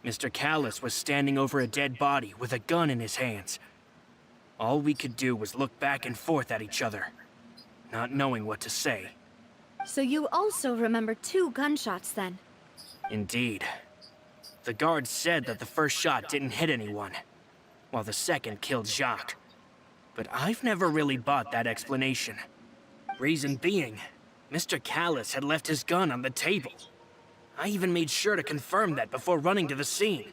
Mr. Callis was standing over a dead body with a gun in his hands. All we could do was look back and forth at each other, not knowing what to say. So you also remember 2 gunshots then? Indeed. The guard said that the first shot didn't hit anyone, while the second killed Jacques. But I've never really bought that explanation. Reason being, Mr. Callis had left his gun on the table. I even made sure to confirm that before running to the scene.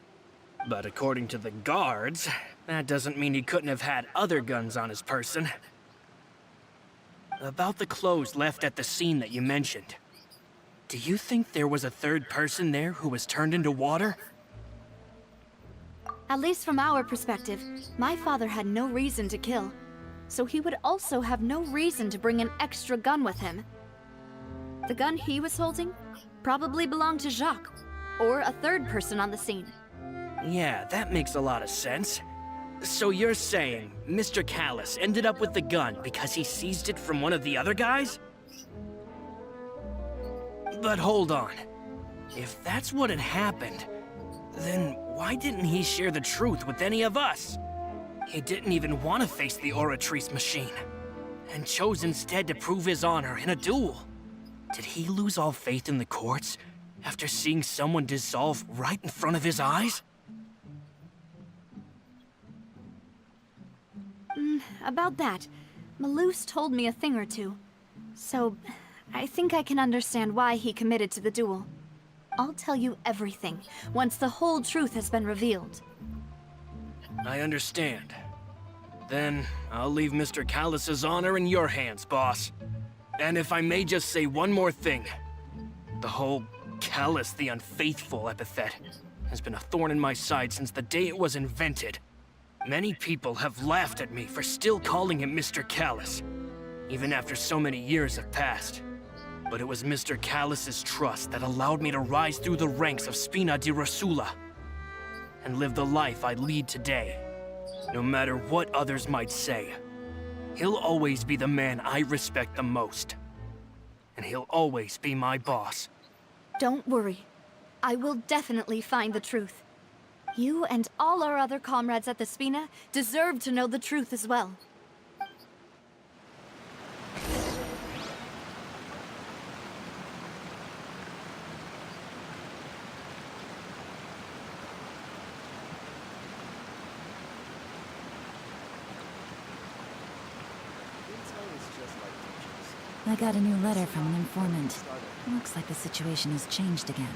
But according to the guards, that doesn't mean he couldn't have had other guns on his person. About the clothes left at the scene that you mentioned, do you think there was a third person there who was turned into water? At least from our perspective, my father had no reason to kill. So he would also have no reason to bring an extra gun with him. The gun he was holding probably belonged to Jacques, or a third person on the scene. Yeah, that makes a lot of sense. So you're saying Mr. Callis ended up with the gun because he seized it from one of the other guys? But hold on. If that's what had happened, then why didn't he share the truth with any of us? He didn't even want to face the Oratrice machine, and chose instead to prove his honor in a duel. Did he lose all faith in the courts after seeing someone dissolve right in front of his eyes? About that, Malus told me a thing or two. So, I think I can understand why he committed to the duel. I'll tell you everything, once the whole truth has been revealed. I understand. Then, I'll leave Mr. Callis's honor in your hands, boss. And if I may just say one more thing. The whole Callis the Unfaithful epithet has been a thorn in my side since the day it was invented. Many people have laughed at me for still calling him Mr. Callis, even after so many years have passed. But it was Mr. Callis's trust that allowed me to rise through the ranks of Spina di Rosula and live the life I lead today. No matter what others might say, he'll always be the man I respect the most. And he'll always be my boss. Don't worry. I will definitely find the truth. You and all our other comrades at the Spina deserve to know the truth as well. I got a new letter from an informant. Looks like the situation has changed again.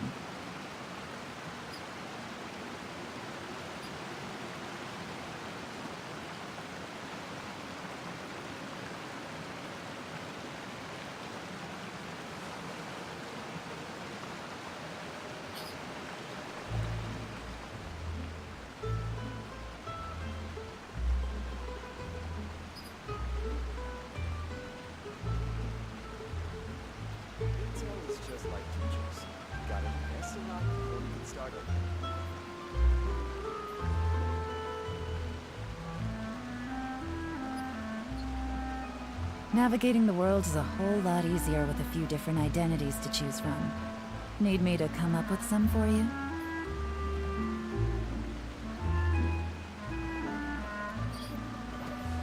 Navigating the world is a whole lot easier with a few different identities to choose from. Need me to come up with some for you?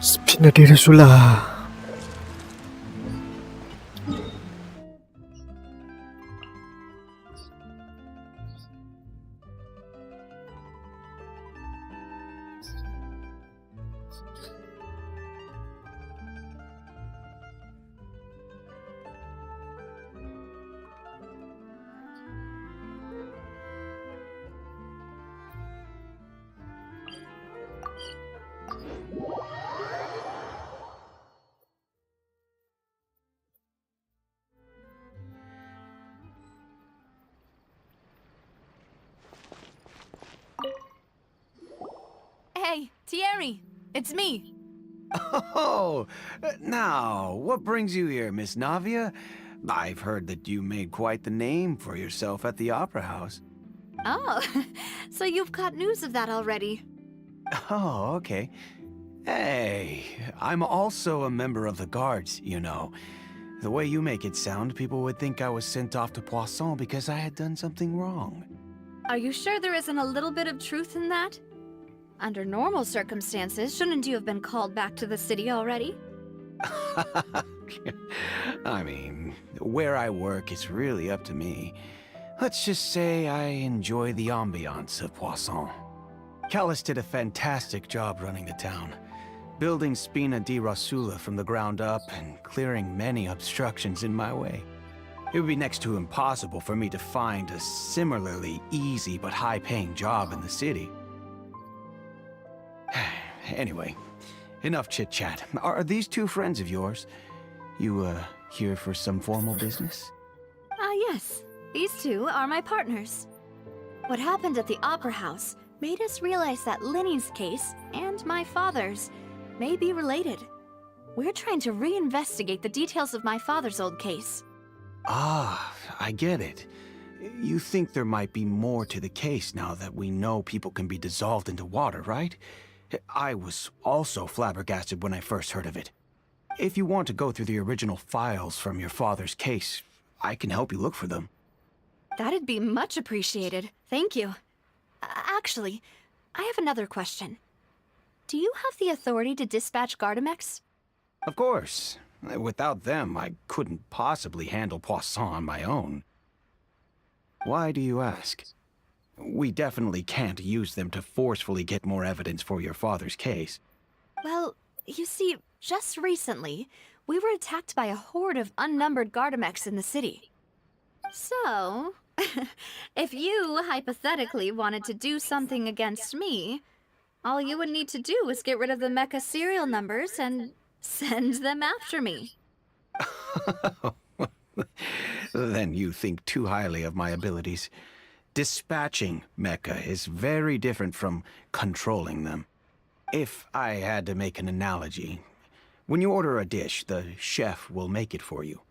Spina di Rasula. Hey, Thierry, it's me. Oh, now, what brings you here, Miss Navia? I've heard that you made quite the name for yourself at the Opera House. Oh, so you've caught news of that already. Oh, okay. Hey, I'm also a member of the Guards, you know. The way you make it sound, people would think I was sent off to Poisson because I had done something wrong. Are you sure there isn't a little bit of truth in that? Under normal circumstances, shouldn't you have been called back to the city already? I mean, where I work is really up to me. Let's just say I enjoy the ambiance of Poisson. Callis did a fantastic job running the town, building Spina di Rasula from the ground up and clearing many obstructions in my way. It would be next to impossible for me to find a similarly easy but high-paying job in the city. Anyway, enough chit-chat. Are these two friends of yours? You, here for some formal business? Yes. These two are my partners. What happened at the Opera House made us realize that Linny's case and my father's may be related. We're trying to reinvestigate the details of my father's old case. Ah, I get it. You think there might be more to the case now that we know people can be dissolved into water, right? I was also flabbergasted when I first heard of it. If you want to go through the original files from your father's case, I can help you look for them. That'd be much appreciated. Thank you. Actually, I have another question. Do you have the authority to dispatch Gardamex? Of course. Without them, I couldn't possibly handle Poisson on my own. Why do you ask? We definitely can't use them to forcefully get more evidence for your father's case. Well, you see, just recently, we were attacked by a horde of unnumbered Gardamex in the city. So, if you hypothetically wanted to do something against me, all you would need to do is get rid of the mecha serial numbers and send them after me. Then you think too highly of my abilities. Dispatching mecha is very different from controlling them. If I had to make an analogy, when you order a dish, the chef will make it for you.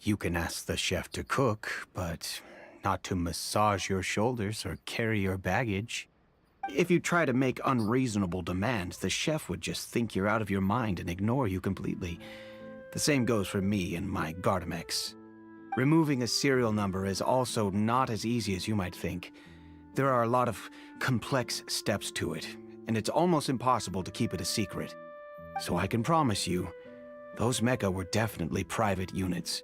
You can ask the chef to cook, but not to massage your shoulders or carry your baggage. If you try to make unreasonable demands, the chef would just think you're out of your mind and ignore you completely. The same goes for me and my Gardamex. Removing a serial number is also not as easy as you might think. There are a lot of complex steps to it, and it's almost impossible to keep it a secret. So I can promise you, those mecha were definitely private units.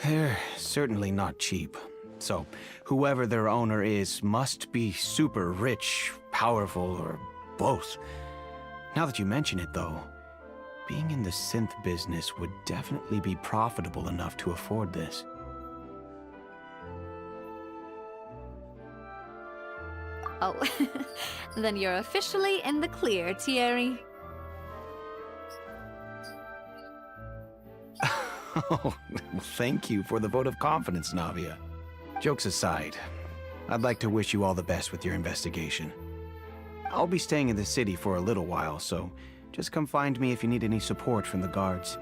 They're certainly not cheap. So, whoever their owner is must be super rich, powerful, or both. Now that you mention it, though, being in the synth business would definitely be profitable enough to afford this. Oh, then you're officially in the clear, Thierry. Oh, thank you for the vote of confidence, Navia. Jokes aside, I'd like to wish you all the best with your investigation. I'll be staying in the city for a little while, so just come find me if you need any support from the guards.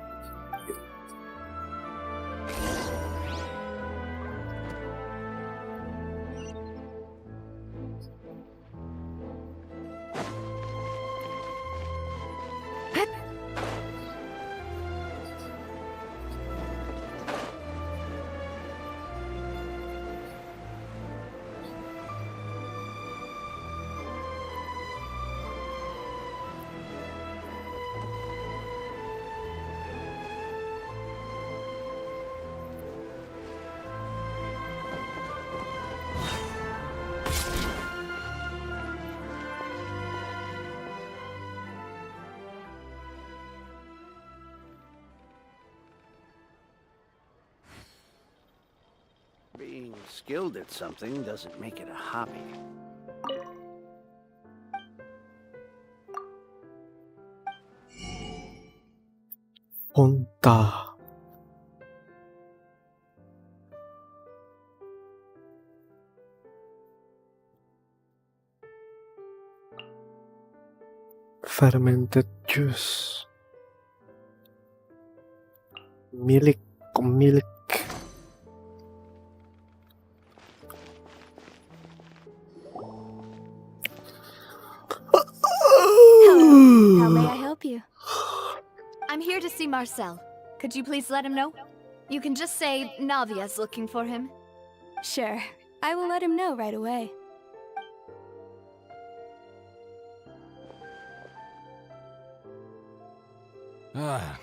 Being skilled at something doesn't make it a hobby. Unta. Fermented juice. Milik. Hello. How may I help you? I'm here to see Marcel. Could you please let him know? You can just say Navia's looking for him. Sure. I will let him know right away.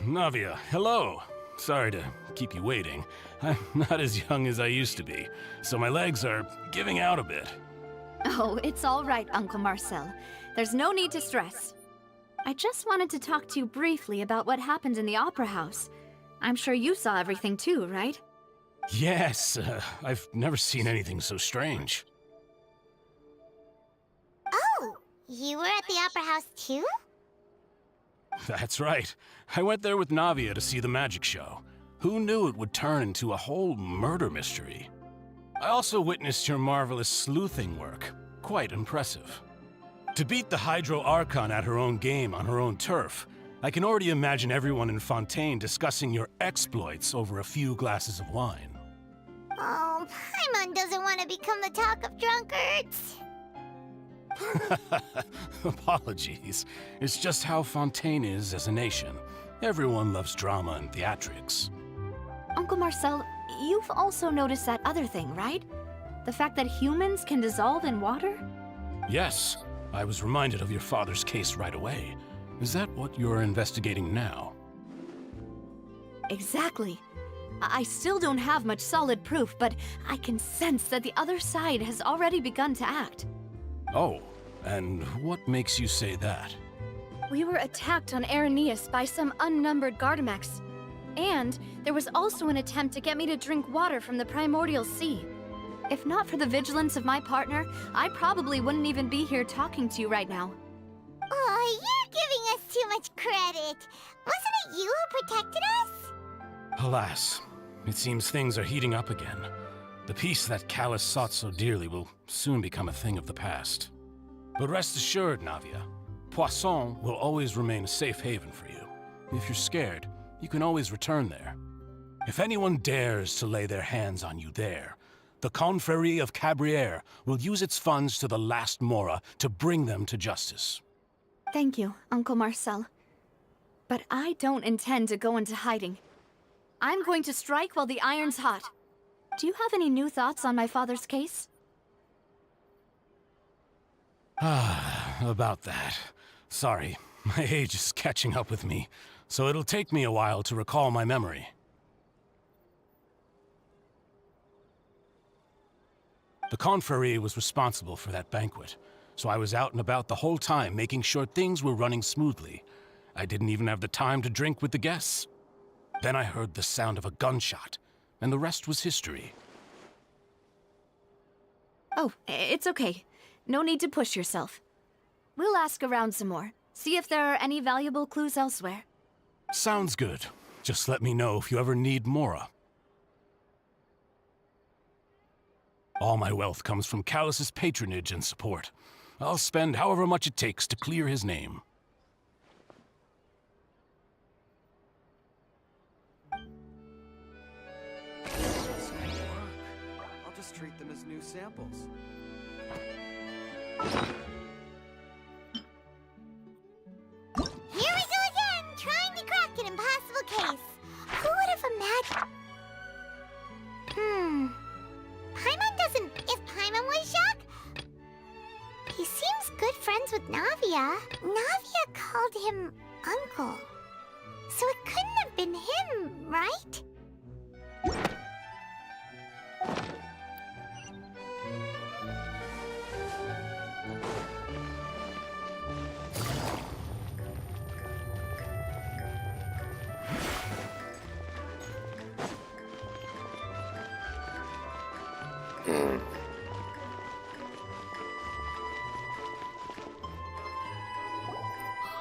Navia, hello. Sorry to keep you waiting. I'm not as young as I used to be, so my legs are giving out a bit. Oh, it's all right, Uncle Marcel. There's no need to stress. I just wanted to talk to you briefly about what happened in the Opera House. I'm sure you saw everything too, right? Yes, I've never seen anything so strange. Oh, you were at the Opera House too? That's right. I went there with Navia to see the magic show. Who knew it would turn into a whole murder mystery? I also witnessed your marvelous sleuthing work. Quite impressive. To beat the Hydro Archon at her own game on her own turf, I can already imagine everyone in Fontaine discussing your exploits over a few glasses of wine. Oh, Paimon doesn't want to become the talk of drunkards. Apologies. It's just how Fontaine is as a nation. Everyone loves drama and theatrics. Uncle Marcel, you've also noticed that other thing, right? The fact that humans can dissolve in water? Yes, I was reminded of your father's case right away. Is that what you're investigating now? Exactly. I still don't have much solid proof, but I can sense that the other side has already begun to act. Oh, and what makes you say that? We were attacked on Araneus by some unnumbered Gardamex. And there was also an attempt to get me to drink water from the primordial sea. If not for the vigilance of my partner, I probably wouldn't even be here talking to you right now. Oh, you're giving us too much credit. Wasn't it you who protected us? Alas, it seems things are heating up again. The peace that Callus sought so dearly will soon become a thing of the past. But rest assured, Navia, Poisson will always remain a safe haven for you. If you're scared, you can always return there. If anyone dares to lay their hands on you there, the Confrérie of Cabrières will use its funds to the last Mora to bring them to justice. Thank you, Uncle Marcel. But I don't intend to go into hiding. I'm going to strike while the iron's hot. Do you have any new thoughts on my father's case? About that. Sorry, my age is catching up with me, so it'll take me a while to recall my memory. The Confrérie was responsible for that banquet, so I was out and about the whole time making sure things were running smoothly. I didn't even have the time to drink with the guests. Then I heard the sound of a gunshot, and the rest was history. Oh, it's okay. No need to push yourself. We'll ask around some more, see if there are any valuable clues elsewhere. Sounds good. Just let me know if you ever need Mora. All my wealth comes from Callus's patronage and support. I'll spend however much it takes to clear his name. I'll just treat them as new samples. Here we go again, trying to crack an impossible case. Who would have imagined? Paimon doesn't... If Paimon was Jacques... He seems good friends with Navia. Navia called him Uncle. So it couldn't have been him, right?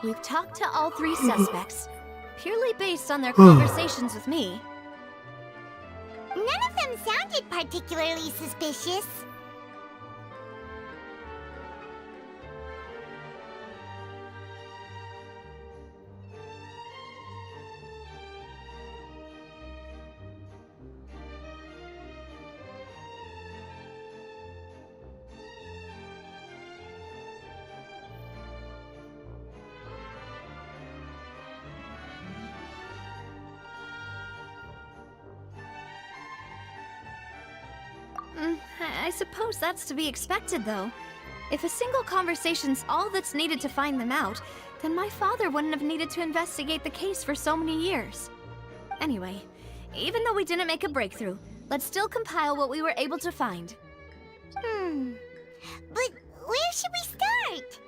We've talked to all 3 suspects, purely based on their conversations with me. None of them sounded particularly suspicious. I suppose that's to be expected, though. If a single conversation's all that's needed to find them out, then my father wouldn't have needed to investigate the case for so many years. Anyway, even though we didn't make a breakthrough, let's still compile what we were able to find. But where should we start?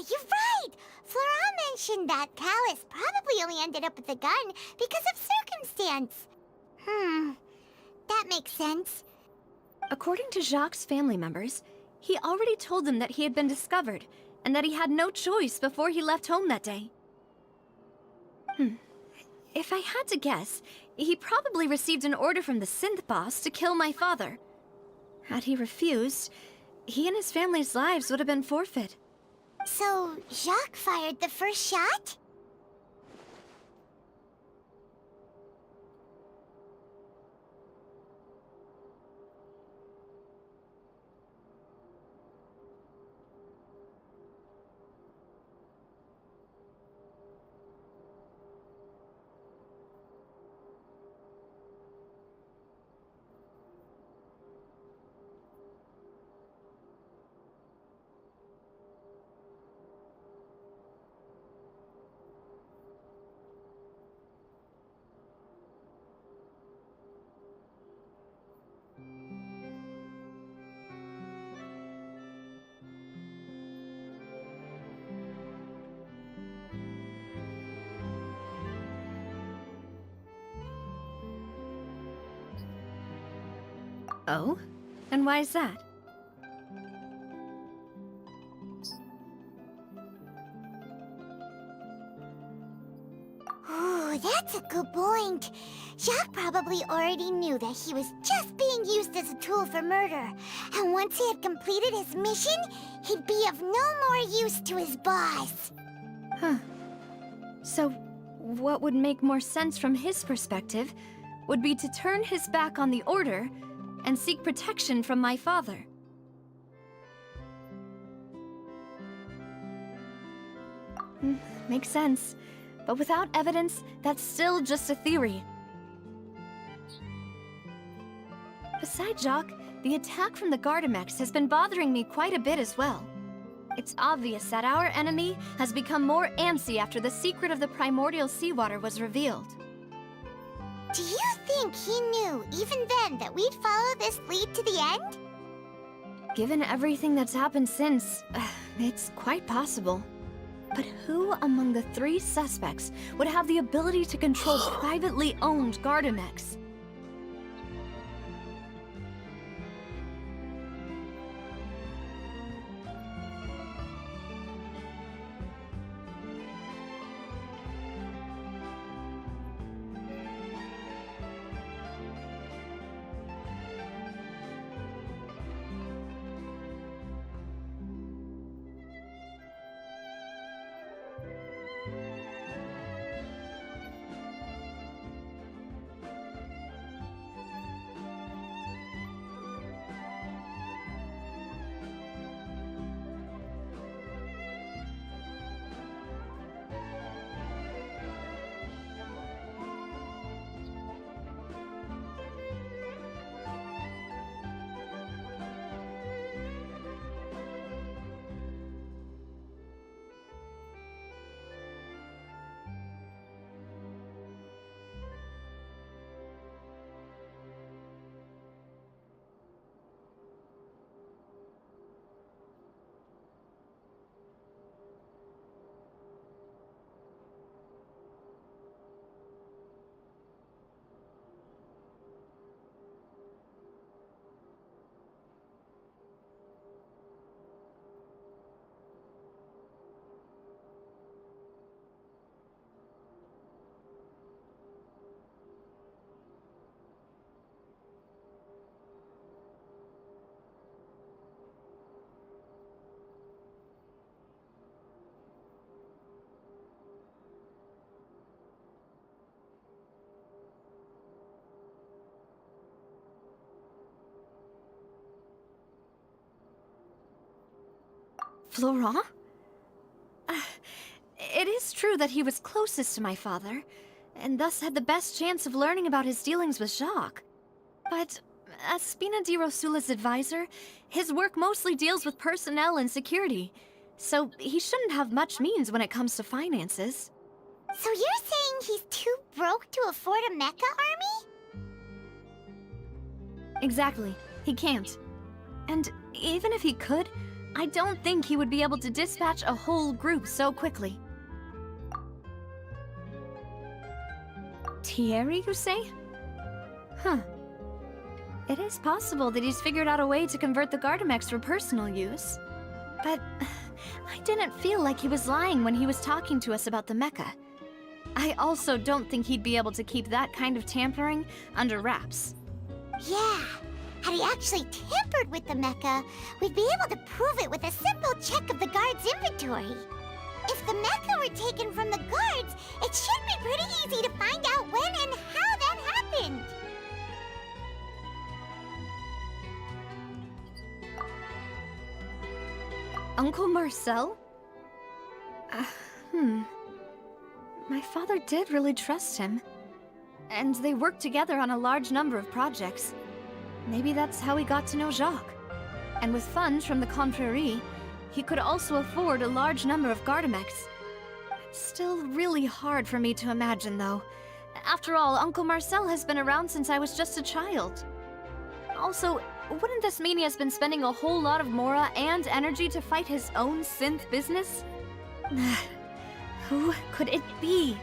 You're right! Flora mentioned that Callus probably only ended up with the gun because of circumstance. That makes sense. According to Jacques' family members, he already told them that he had been discovered, and that he had no choice before he left home that day. If I had to guess, he probably received an order from the synth boss to kill my father. Had he refused, he and his family's lives would have been forfeit. So, Jacques fired the first shot? Oh? And why is that? Ooh, that's a good point. Jacques probably already knew that he was just being used as a tool for murder. And once he had completed his mission, he'd be of no more use to his boss. So, what would make more sense from his perspective would be to turn his back on the Order and seek protection from my father. Makes sense. But without evidence, that's still just a theory. Besides Jacques, the attack from the Gardamex has been bothering me quite a bit as well. It's obvious that our enemy has become more antsy after the secret of the primordial seawater was revealed. Do you think he knew, even then, that we'd follow this lead to the end? Given everything that's happened since, it's quite possible. But who among the 3 suspects would have the ability to control privately owned Gardamex? Florent? It is true that he was closest to my father, and thus had the best chance of learning about his dealings with Jacques. But as Spina di Rosula's advisor, his work mostly deals with personnel and security, so he shouldn't have much means when it comes to finances. So you're saying he's too broke to afford a mecha army? Exactly. He can't. And even if he could, I don't think he would be able to dispatch a whole group so quickly. Thierry, you say? Huh. It is possible that he's figured out a way to convert the Gardamex for personal use. But I didn't feel like he was lying when he was talking to us about the mecha. I also don't think he'd be able to keep that kind of tampering under wraps. Yeah. Had he actually tampered with the mecha, we'd be able to prove it with a simple check of the guard's inventory. If the mecha were taken from the guards, it should be pretty easy to find out when and how that happened. Uncle Marcel? My father did really trust him. And they worked together on a large number of projects. Maybe that's how he got to know Jacques. And with funds from the Confrérie, he could also afford a large number of Gardamex. It's still really hard for me to imagine, though. After all, Uncle Marcel has been around since I was just a child. Also, wouldn't this mean he has been spending a whole lot of mora and energy to fight his own synth business? Who could it be?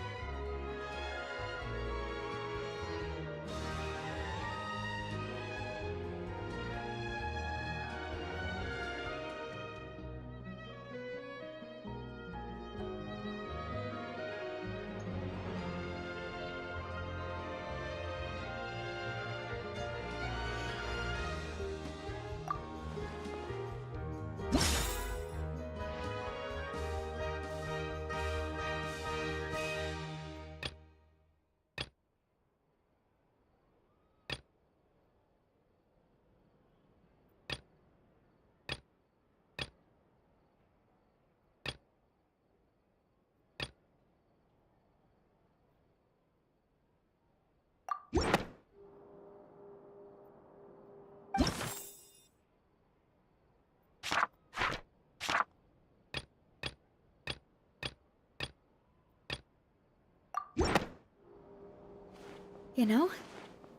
You know,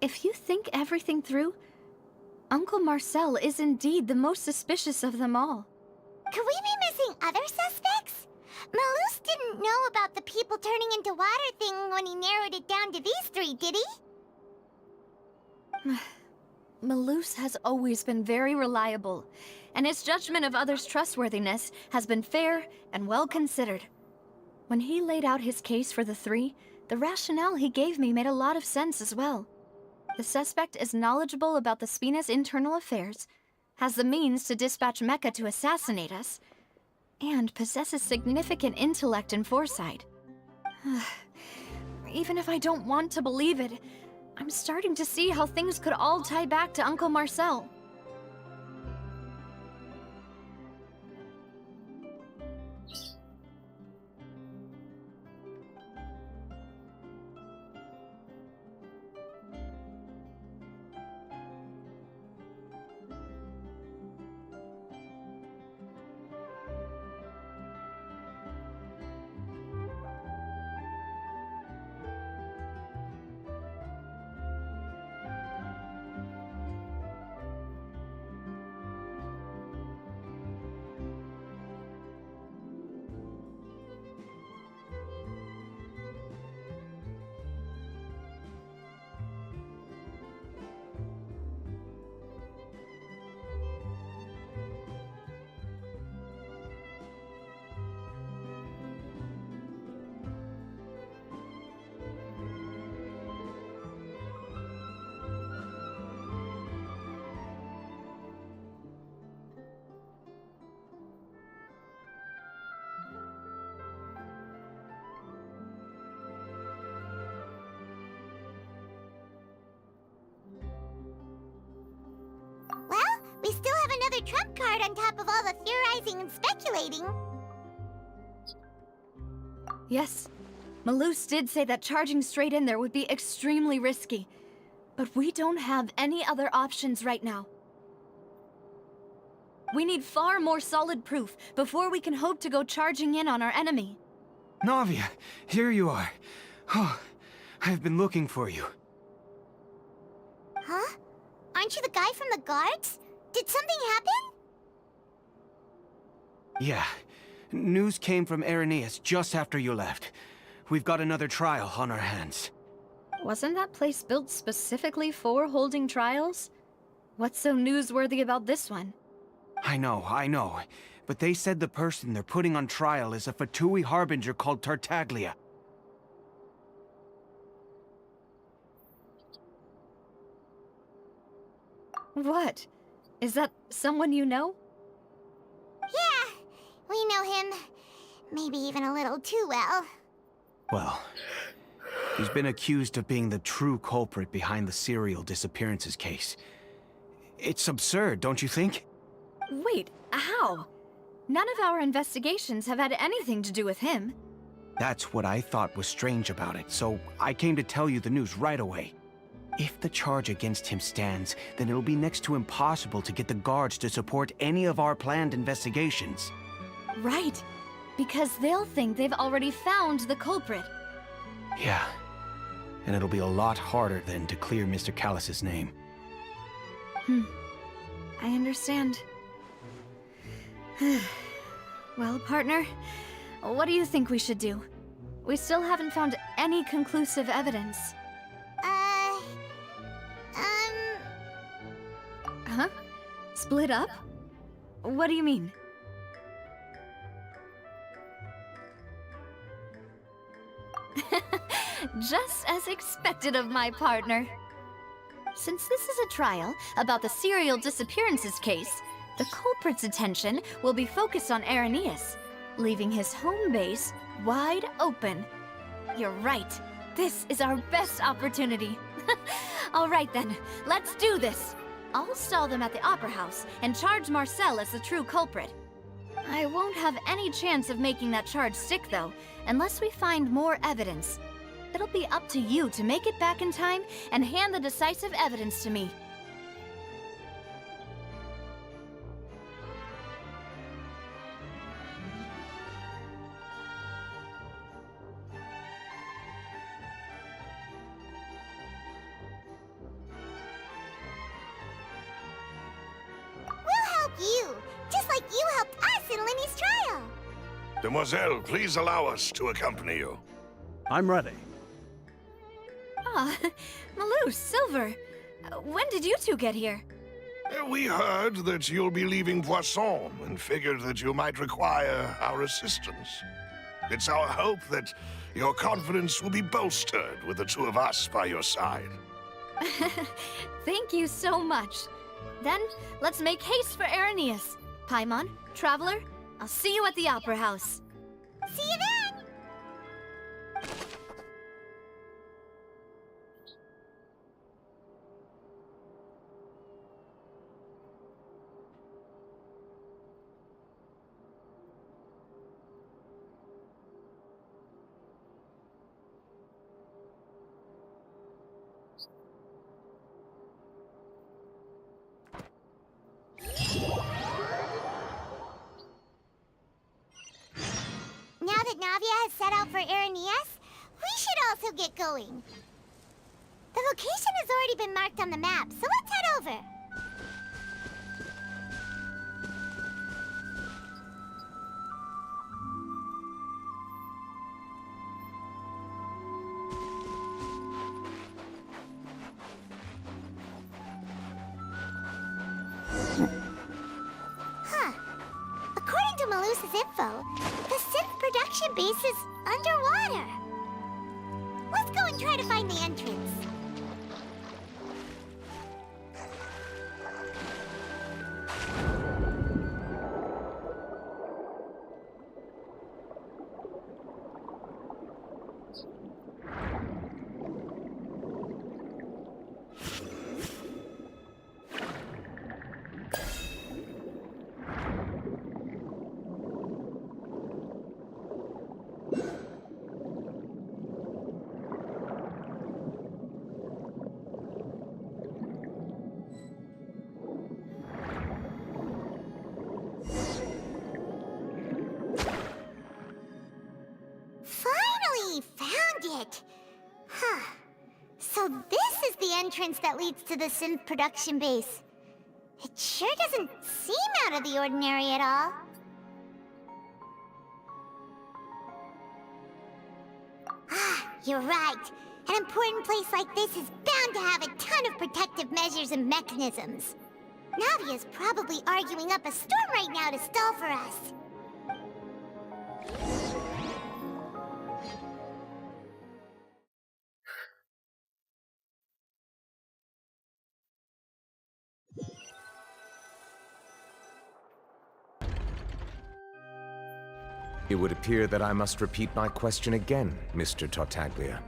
if you think everything through, Uncle Marcel is indeed the most suspicious of them all. Could we be missing other suspects? Malus didn't know about the people turning into water thing when he narrowed it down to these three, did he? Malus has always been very reliable, and his judgment of others' trustworthiness has been fair and well considered. When he laid out his case for the three, the rationale he gave me made a lot of sense as well. The suspect is knowledgeable about the Spina's internal affairs, has the means to dispatch Mecha to assassinate us, and possesses significant intellect and foresight. Even if I don't want to believe it, I'm starting to see how things could all tie back to Uncle Marcel. trump card on top of all the theorizing and speculating. Yes, Malus did say that charging straight in there would be extremely risky. But we don't have any other options right now. We need far more solid proof before we can hope to go charging in on our enemy. Navia, here you are. Oh, I've been looking for you. Huh? Aren't you the guy from the guards? Did something happen? Yeah. News came from Irenaeus just after you left. We've got another trial on our hands. Wasn't that place built specifically for holding trials? What's so newsworthy about this one? I know. But they said the person they're putting on trial is a Fatui harbinger called Tartaglia. What? Is that someone you know? Yeah, we know him. Maybe even a little too well. Well, he's been accused of being the true culprit behind the serial disappearances case. It's absurd, don't you think? Wait, how? None of our investigations have had anything to do with him. That's what I thought was strange about it, so I came to tell you the news right away. If the charge against him stands, then it'll be next to impossible to get the guards to support any of our planned investigations. Right, because they'll think they've already found the culprit. Yeah, and it'll be a lot harder then to clear Mr. Callus's name. I understand. Well, partner, what do you think we should do? We still haven't found any conclusive evidence. Huh? Split up? What do you mean? Just as expected of my partner. Since this is a trial about the serial disappearances case, the culprit's attention will be focused on Irenaeus, leaving his home base wide open. You're right. This is our best opportunity. All right then, let's do this. I'll stall them at the Opera House and charge Marcel as the true culprit. I won't have any chance of making that charge stick, though, unless we find more evidence. It'll be up to you to make it back in time and hand the decisive evidence to me. You, just like you helped us in Linny's trial. Demoiselle, please allow us to accompany you. I'm ready. Ah, Malus, Silver. When did you two get here? We heard that you'll be leaving Poisson and figured that you might require our assistance. It's our hope that your confidence will be bolstered with the two of us by your side. Thank you so much. Then, let's make haste for Irenaeus. Paimon, Traveler, I'll see you at the Opera House. See you then! Now that Navia has set out for Irenaeus, we should also get going. The location has already been marked on the map, so let's head over. Huh. According to Malus's info, the synth production base is underwater. Let's go and try to find the entrance. entrance that leads to the synth production base. It sure doesn't seem out of the ordinary at all. Ah, you're right. An important place like this is bound to have a ton of protective measures and mechanisms. Navia's probably arguing up a storm right now to stall for us. It would appear that I must repeat my question again, Mr. Tartaglia.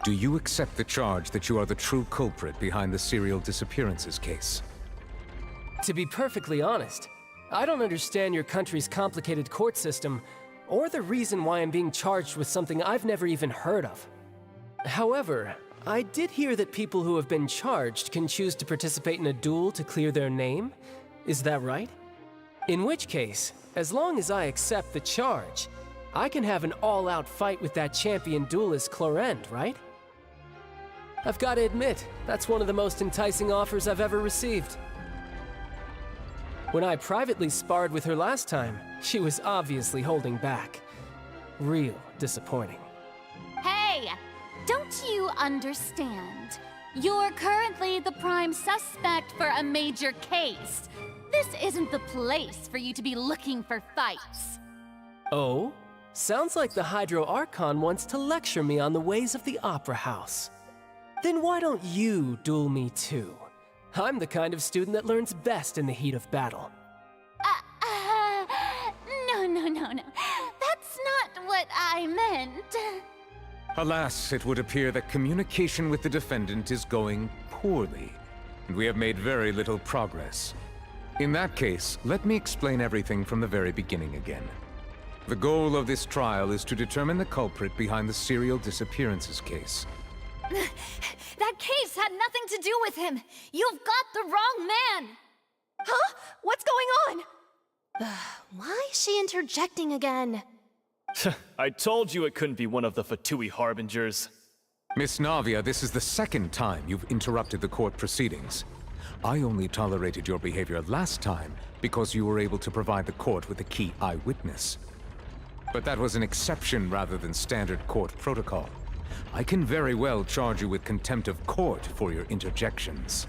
Do you accept the charge that you are the true culprit behind the serial disappearances case? To be perfectly honest, I don't understand your country's complicated court system, or the reason why I'm being charged with something I've never even heard of. However, I did hear that people who have been charged can choose to participate in a duel to clear their name. Is that right? In which case, as long as I accept the charge, I can have an all-out fight with that champion duelist Clorend, right? I've got to admit, that's one of the most enticing offers I've ever received. When I privately sparred with her last time, she was obviously holding back. Real disappointing. Hey! Don't you understand? You're currently the prime suspect for a major case. This isn't the place for you to be looking for fights. Oh? Sounds like the Hydro Archon wants to lecture me on the ways of the Opera House. Then why don't you duel me too? I'm the kind of student that learns best in the heat of battle. No. That's not what I meant. Alas, it would appear that communication with the defendant is going poorly, and we have made very little progress. In that case, let me explain everything from the very beginning again. The goal of this trial is to determine the culprit behind the serial disappearances case. That case had nothing to do with him! You've got the wrong man! Huh? What's going on? Why is she interjecting again? I told you it couldn't be one of the Fatui Harbingers. Miss Navia, this is the second time you've interrupted the court proceedings. I only tolerated your behavior last time because you were able to provide the court with a key eyewitness. But that was an exception rather than standard court protocol. I can very well charge you with contempt of court for your interjections.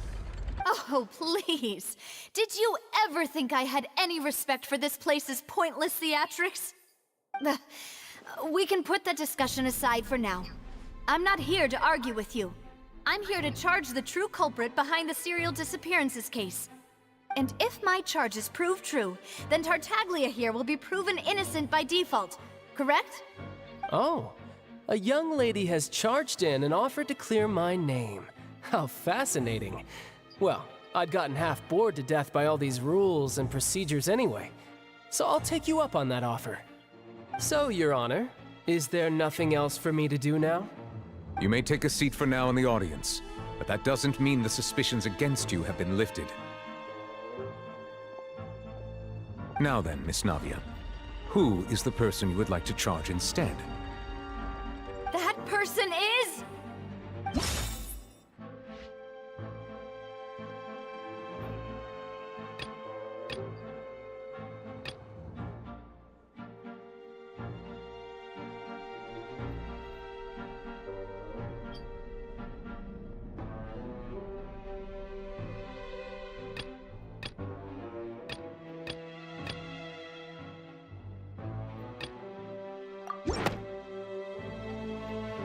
Oh, please. Did you ever think I had any respect for this place's pointless theatrics? We can put that discussion aside for now. I'm not here to argue with you. I'm here to charge the true culprit behind the serial disappearances case. And if my charges prove true, then Tartaglia here will be proven innocent by default, correct? Oh, a young lady has charged in and offered to clear my name. How fascinating. Well, I'd gotten half bored to death by all these rules and procedures anyway, so I'll take you up on that offer. So, Your Honor, is there nothing else for me to do now? You may take a seat for now in the audience, but that doesn't mean the suspicions against you have been lifted. Now then, Miss Navia, who is the person you would like to charge instead? That person is...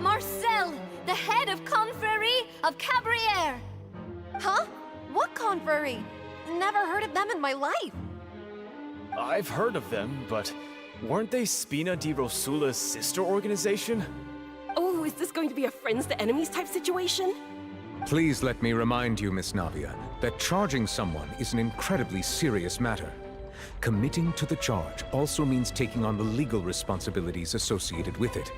Marcel, the head of Confrérie of Cabrières! Huh? What confrérie? Never heard of them in my life. I've heard of them, but weren't they Spina di Rosula's sister organization? Oh, is this going to be a friends to enemies type situation? Please let me remind you, Miss Navia, that charging someone is an incredibly serious matter. Committing to the charge also means taking on the legal responsibilities associated with it.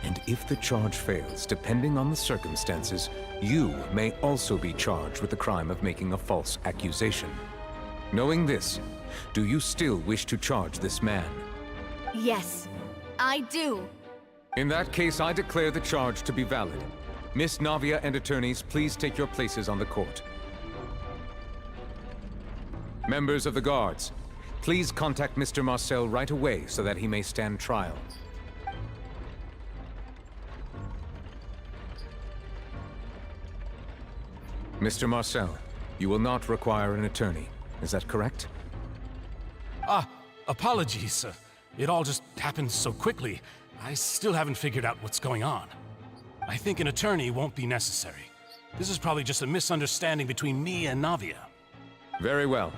And if the charge fails, depending on the circumstances, you may also be charged with the crime of making a false accusation. Knowing this, do you still wish to charge this man? Yes, I do. In that case, I declare the charge to be valid. Miss Navia and attorneys, please take your places on the court. Members of the guards, please contact Mr. Marcel right away so that he may stand trial. Mr. Marcel, you will not require an attorney. Is that correct? Apologies. It all just happened so quickly. I still haven't figured out what's going on. I think an attorney won't be necessary. This is probably just a misunderstanding between me and Navia. Very well.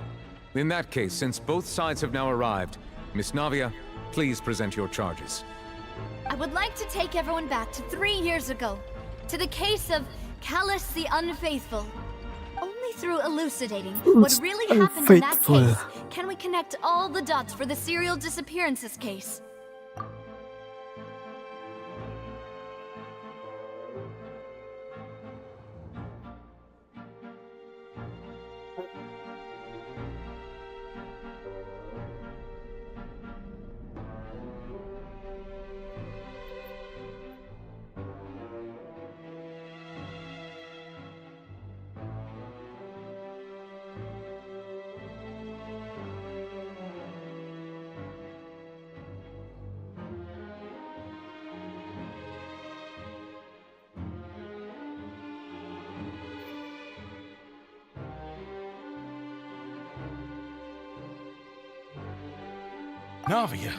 In that case, since both sides have now arrived, Miss Navia, please present your charges. I would like to take everyone back to 3 years ago, to the case of Callus the Unfaithful. Only through elucidating what really happened in that case can we connect all the dots for the serial disappearances case. Navia,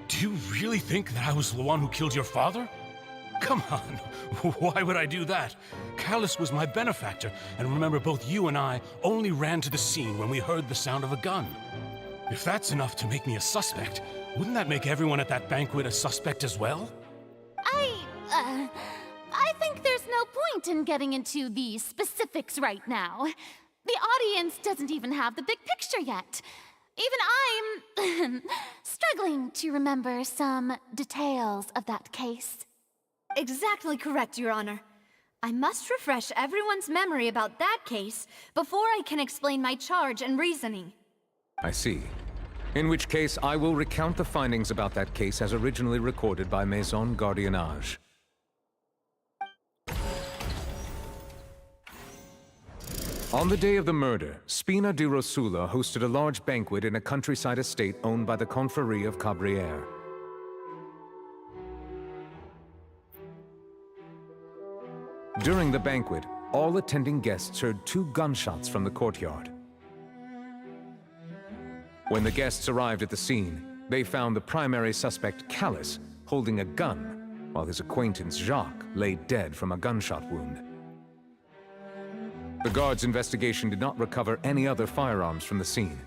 do you really think that I was the one who killed your father? Come on, why would I do that? Callus was my benefactor, and remember both you and I only ran to the scene when we heard the sound of a gun. If that's enough to make me a suspect, wouldn't that make everyone at that banquet a suspect as well? I think there's no point in getting into the specifics right now. The audience doesn't even have the big picture yet. Even I'm struggling to remember some details of that case. Exactly correct, Your Honor. I must refresh everyone's memory about that case before I can explain my charge and reasoning. I see. In which case, I will recount the findings about that case as originally recorded by Maison Gardiennage. On the day of the murder, Spina di Rosula hosted a large banquet in a countryside estate owned by the Confrérie of Cabrières. During the banquet, all attending guests heard 2 gunshots from the courtyard. When the guests arrived at the scene, they found the primary suspect, Callus, holding a gun, while his acquaintance, Jacques, lay dead from a gunshot wound. The guards' investigation did not recover any other firearms from the scene.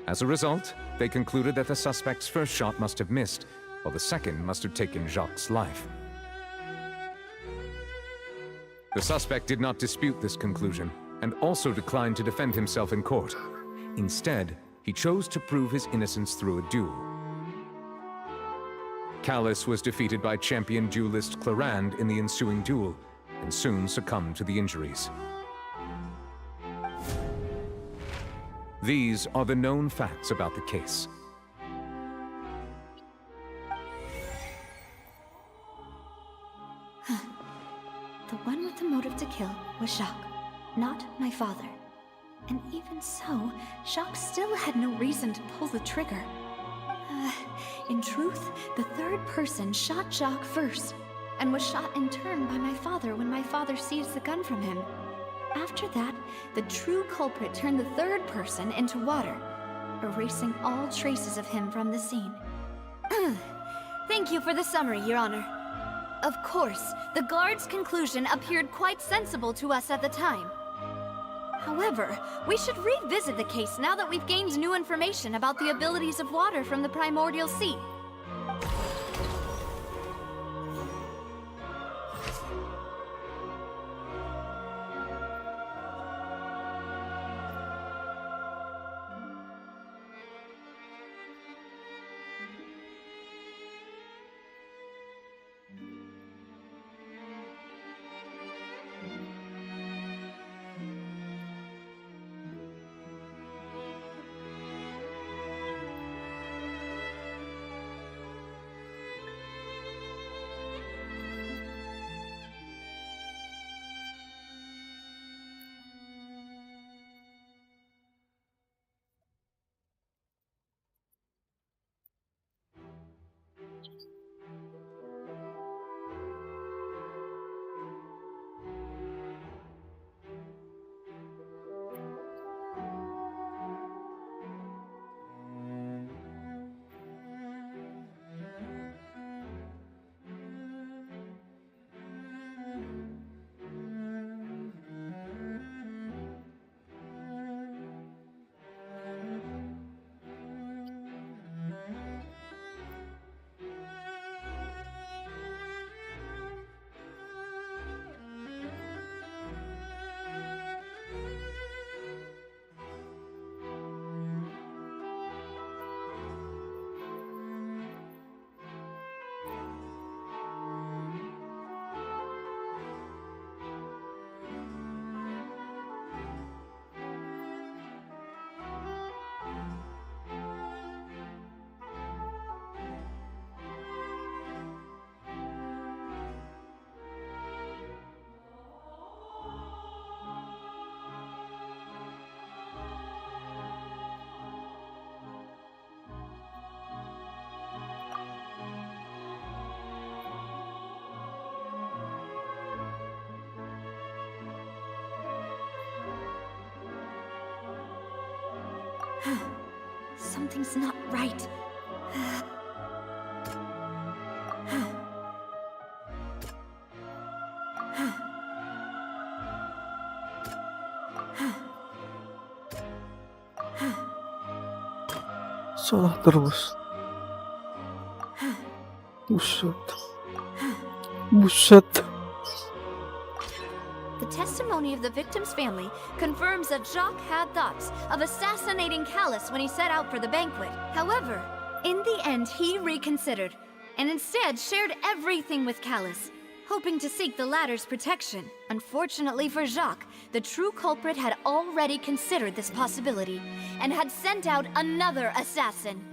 As a result, they concluded that the suspect's first shot must have missed, while the second must have taken Jacques' life. The suspect did not dispute this conclusion, and also declined to defend himself in court. Instead, he chose to prove his innocence through a duel. Callus was defeated by champion duelist Clarand in the ensuing duel, and soon succumbed to the injuries. These are the known facts about the case. The one with the motive to kill was Jacques, not my father. And even so, Jacques still had no reason to pull the trigger. In truth, the third person shot Jacques first, and was shot in turn by my father when my father seized the gun from him. After that, the true culprit turned the third person into water, erasing all traces of him from the scene. Thank you for the summary, Your Honor. Of course, the guard's conclusion appeared quite sensible to us at the time. However, we should revisit the case now that we've gained new information about the abilities of water from the primordial sea. Something's not right. Salah terus. Buset. Buset. The testimony of the victim's family confirms that Jacques had thoughts of assassinating Callus when he set out for the banquet. However, in the end, he reconsidered and instead shared everything with Callus, hoping to seek the latter's protection. Unfortunately for Jacques, the true culprit had already considered this possibility and had sent out another assassin.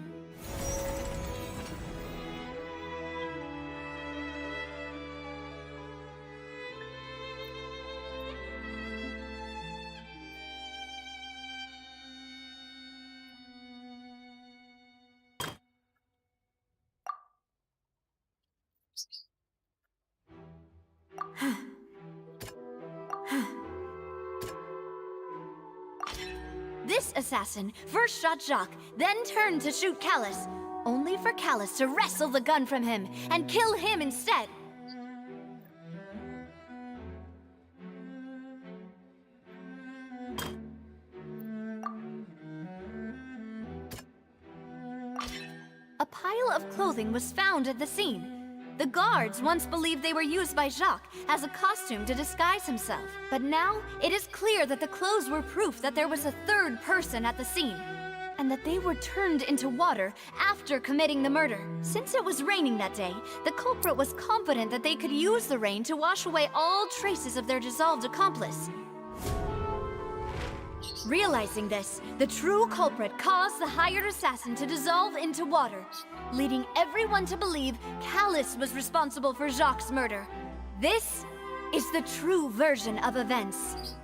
This assassin first shot Jacques, then turned to shoot Callus, only for Callus to wrestle the gun from him and kill him instead. A pile of clothing was found at the scene. The guards once believed they were used by Jacques as a costume to disguise himself. But now, it is clear that the clothes were proof that there was a third person at the scene, and that they were turned into water after committing the murder. Since it was raining that day, the culprit was confident that they could use the rain to wash away all traces of their dissolved accomplice. Realizing this, the true culprit caused the hired assassin to dissolve into water, leading everyone to believe Callus was responsible for Jacques' murder. This is the true version of events.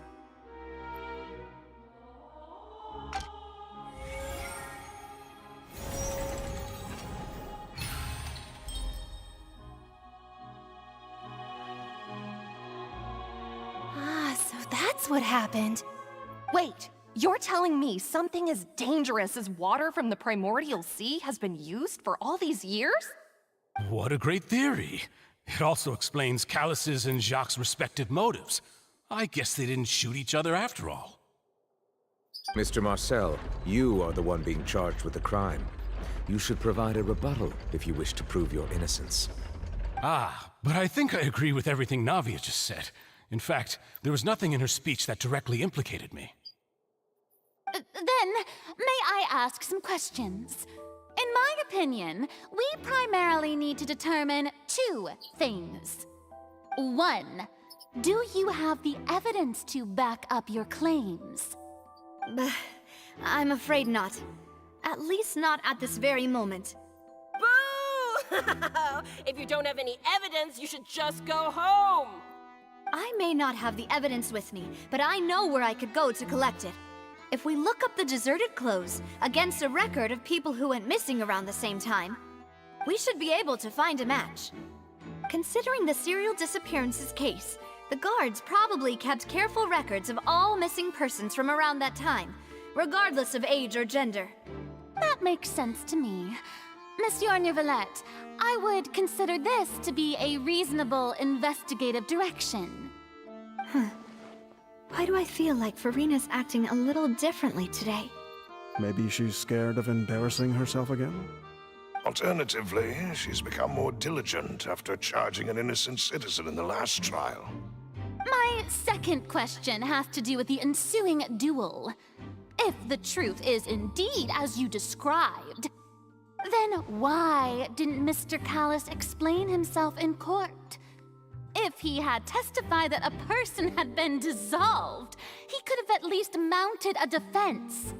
So that's what happened. Wait, you're telling me something as dangerous as water from the primordial sea has been used for all these years? What a great theory. It also explains Callus's and Jacques' respective motives. I guess they didn't shoot each other after all. Mr. Marcel, you are the one being charged with the crime. You should provide a rebuttal if you wish to prove your innocence. Ah, but I think I agree with everything Navia just said. In fact, there was nothing in her speech that directly implicated me. Then, may I ask some questions? In my opinion, we primarily need to determine two things. One, do you have the evidence to back up your claims? I'm afraid not. At least not at this very moment. Boo! If you don't have any evidence, you should just go home! I may not have the evidence with me, but I know where I could go to collect it. If we look up the deserted clothes against a record of people who went missing around the same time, we should be able to find a match. Considering the serial disappearances case, the guards probably kept careful records of all missing persons from around that time, regardless of age or gender. That makes sense to me. Monsieur Neuvillette, I would consider this to be a reasonable investigative direction. Why do I feel like Farina's acting a little differently today? Maybe she's scared of embarrassing herself again? Alternatively, she's become more diligent after charging an innocent citizen in the last trial. My second question has to do with the ensuing duel. If the truth is indeed as you described, then why didn't Mr. Callus explain himself in court? If he had testified that a person had been dissolved, he could have at least mounted a defense.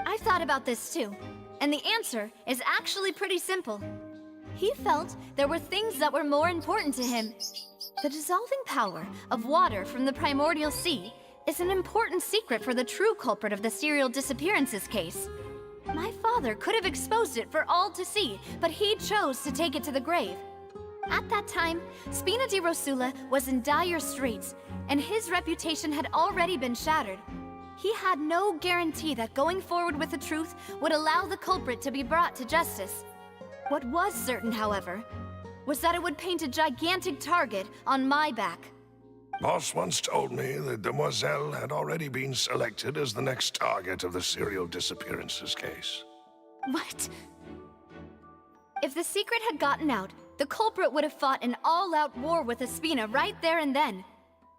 I've thought about this too, and the answer is actually pretty simple. He felt there were things that were more important to him. The dissolving power of water from the primordial sea is an important secret for the true culprit of the serial disappearances case. My father could have exposed it for all to see, but he chose to take it to the grave. At that time, Spina di Rosula was in dire straits, and his reputation had already been shattered. He had no guarantee that going forward with the truth would allow the culprit to be brought to justice. What was certain, however, was that it would paint a gigantic target on my back. Boss once told me that Demoiselle had already been selected as the next target of the serial disappearances case. What? If the secret had gotten out, the culprit would have fought an all-out war with Espina right there and then.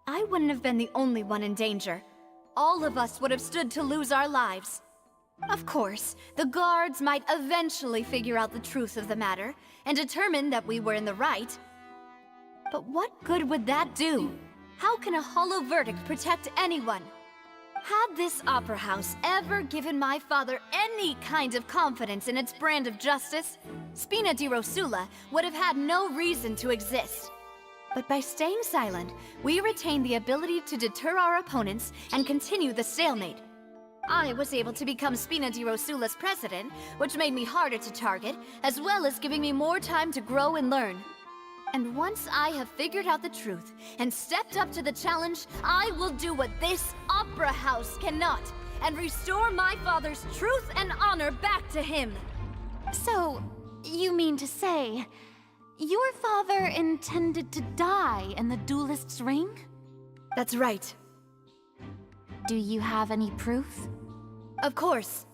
I wouldn't have been the only one in danger. All of us would have stood to lose our lives. Of course, the guards might eventually figure out the truth of the matter and determine that we were in the right. But what good would that do? How can a hollow verdict protect anyone? Had this opera house ever given my father any kind of confidence in its brand of justice, Spina di Rosula would have had no reason to exist. But by staying silent, we retained the ability to deter our opponents and continue the stalemate. I was able to become Spina di Rosula's president, which made me harder to target, as well as giving me more time to grow and learn. And once I have figured out the truth and stepped up to the challenge, I will do what this opera house cannot, and restore my father's truth and honor back to him. So, you mean to say, your father intended to die in the duelist's ring? That's right. Do you have any proof? Of course.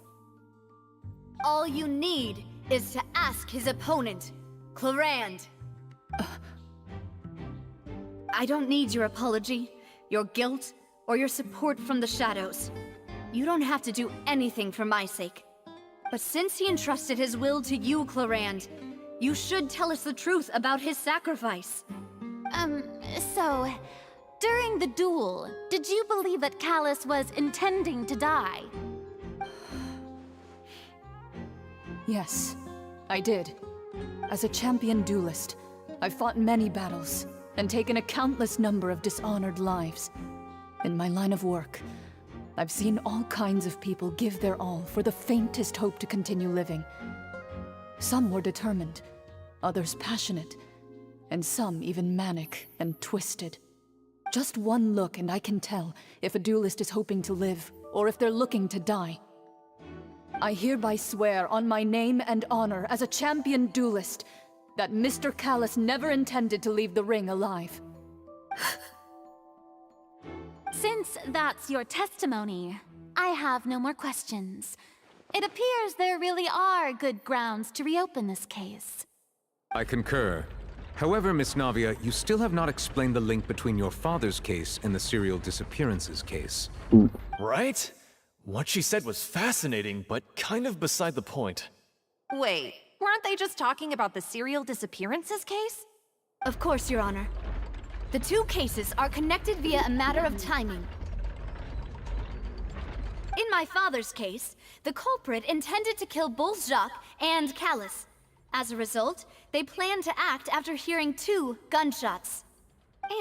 All you need is to ask his opponent, Clarand. I don't need your apology, your guilt, or your support from the shadows. You don't have to do anything for my sake. But since he entrusted his will to you, Clarand, you should tell us the truth about his sacrifice. So, during the duel, did you believe that Callus was intending to die? Yes, I did. As a champion duelist, I've fought many battles and taken a countless number of dishonored lives. In my line of work, I've seen all kinds of people give their all for the faintest hope to continue living. Some were determined, others passionate, and some even manic and twisted. Just one look and I can tell if a duelist is hoping to live or if they're looking to die. I hereby swear on my name and honor as a champion duelist that Mr. Callus never intended to leave the ring alive. Since that's your testimony, I have no more questions. It appears there really are good grounds to reopen this case. I concur. However, Miss Navia, you still have not explained the link between your father's case and the serial disappearances case. Right? What she said was fascinating, but kind of beside the point. Wait, weren't they just talking about the serial disappearances case? Of course, Your Honor. The two cases are connected via a matter of timing. In my father's case, the culprit intended to kill both Jacques and Callus. As a result, they planned to act after hearing 2 gunshots.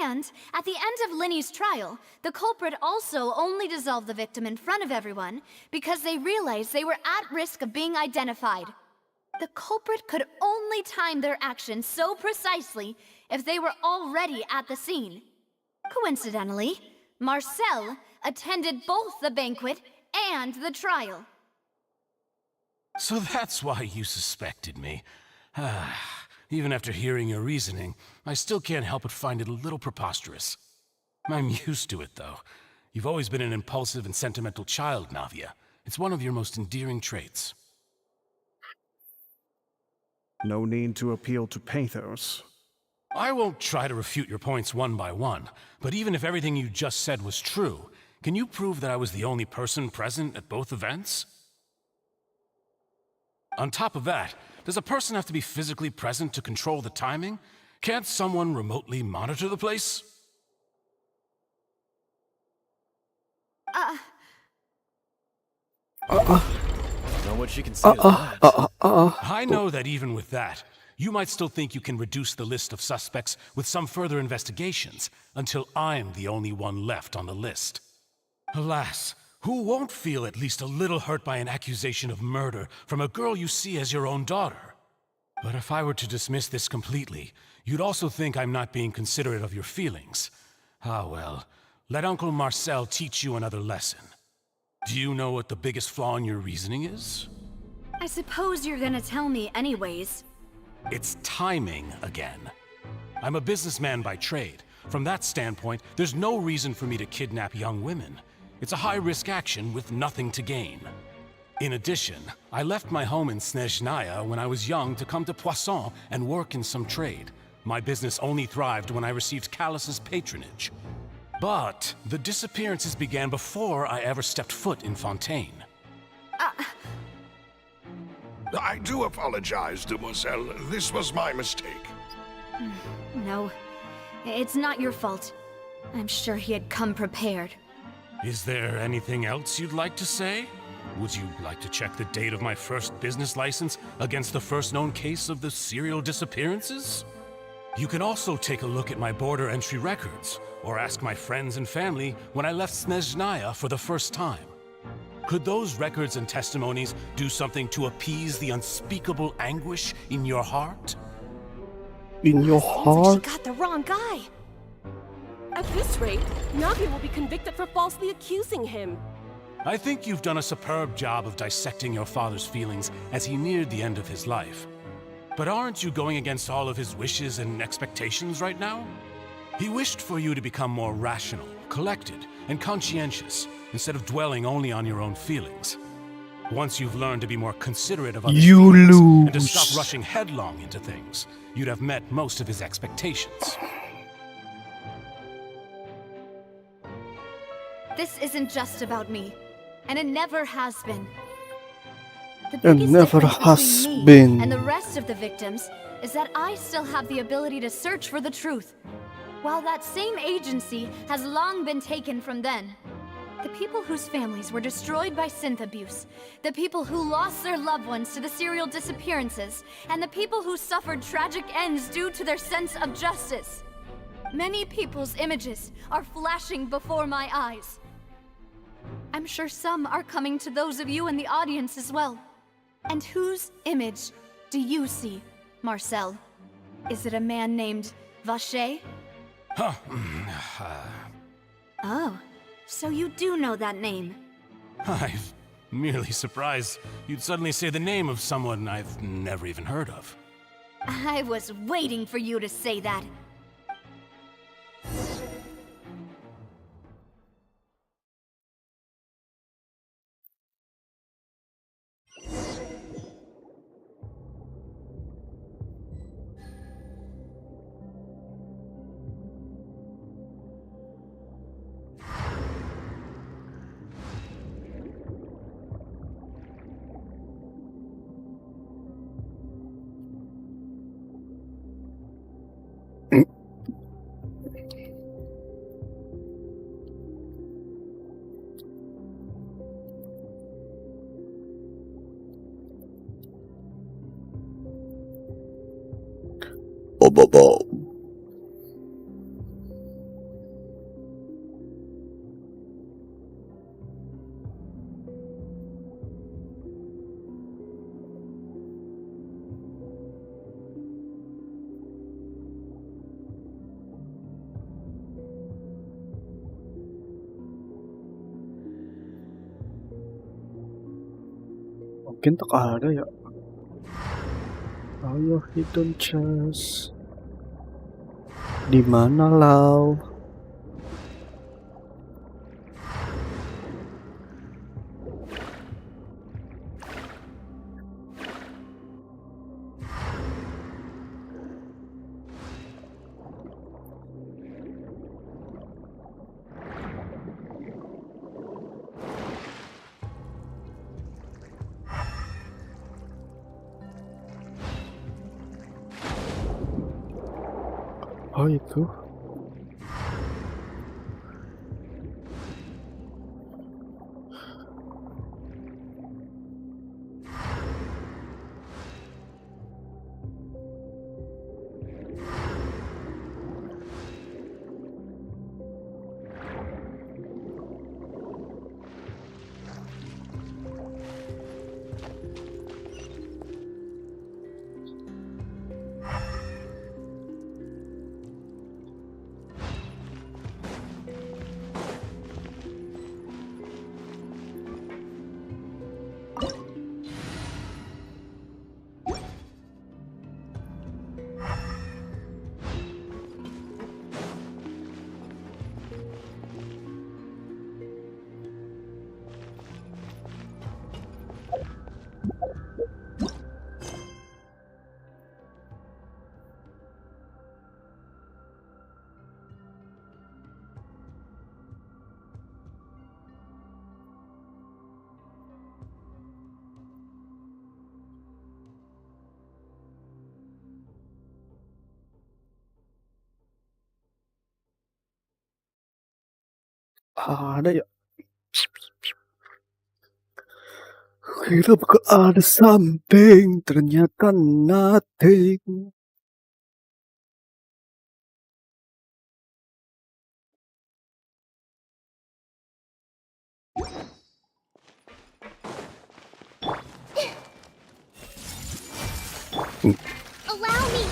And, at the end of Linny's trial, the culprit also only dissolved the victim in front of everyone because they realized they were at risk of being identified. The culprit could only time their actions so precisely if they were already at the scene. Coincidentally, Marcel attended both the banquet and the trial. So that's why you suspected me. Even after hearing your reasoning, I still can't help but find it a little preposterous. I'm used to it, though. You've always been an impulsive and sentimental child, Navia. It's one of your most endearing traits. No need to appeal to pathos. I won't try to refute your points one by one, but even if everything you just said was true, can you prove that I was the only person present at both events? On top of that, does a person have to be physically present to control the timing? Can't someone remotely monitor the place? Know what she can say to that. I know that even with that, you might still think you can reduce the list of suspects with some further investigations until I'm the only one left on the list. Alas, who won't feel at least a little hurt by an accusation of murder from a girl you see as your own daughter? But if I were to dismiss this completely, you'd also think I'm not being considerate of your feelings. Ah well, let Uncle Marcel teach you another lesson. Do you know what the biggest flaw in your reasoning is? I suppose you're gonna tell me anyways. It's timing again. I'm a businessman by trade. From that standpoint, there's no reason for me to kidnap young women. It's a high-risk action with nothing to gain. In addition, I left my home in Snezhnaya when I was young to come to Poisson and work in some trade. My business only thrived when I received Callus's patronage. But the disappearances began before I ever stepped foot in Fontaine. I do apologize, demoiselle. This was my mistake. No, it's not your fault. I'm sure he had come prepared. Is there anything else you'd like to say? Would you like to check the date of my first business license against the first known case of the serial disappearances? You can also take a look at my border entry records, or ask my friends and family when I left Snezhnaya for the first time. Could those records and testimonies do something to appease the unspeakable anguish in your heart? In your heart? She got the wrong guy. At this rate, Navia will be convicted for falsely accusing him. I think you've done a superb job of dissecting your father's feelings as he neared the end of his life. But aren't you going against all of his wishes and expectations right now? He wished for you to become more rational, collected, and conscientious, instead of dwelling only on your own feelings. Once you've learned to be more considerate of others' feelings and to stop rushing headlong into things, you'd have met most of his expectations. This isn't just about me, and it never has been. The It biggest never difference has between me been. and the rest of the victims is that I still have the ability to search for the truth, while that same agency has long been taken from them. The people whose families were destroyed by synth abuse, the people who lost their loved ones to the serial disappearances, and the people who suffered tragic ends due to their sense of justice. Many people's images are flashing before my eyes. I'm sure some are coming to those of you in the audience as well. And whose image do you see, Marcel? Is it a man named Vacher? Oh, so you do know that name. I'm merely surprised you'd suddenly say the name of someone I've never even heard of. I was waiting for you to say that. Bobo. Mungkin tak ada ya. Ayo hidden chest. Di mana lau? Oh itu. Ada ya. Kira bakal ada something, ternyata nothing. Allow me!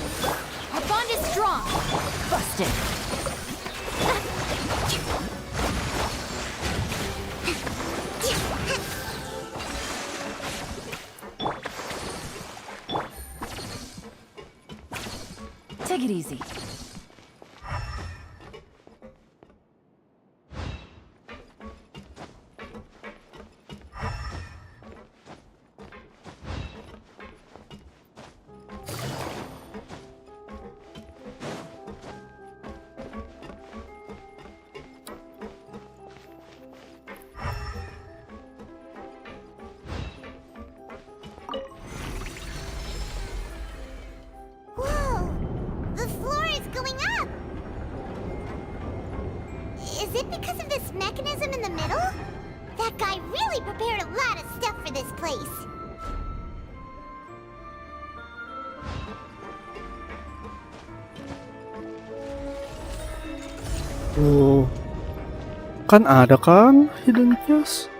Our bond is strong! Busted. Take it easy. Whoa! The floor is going up! Is it because of this mechanism in the middle? That guy really prepared a lot of stuff for this place. Oh, kan ada kan hidden chest?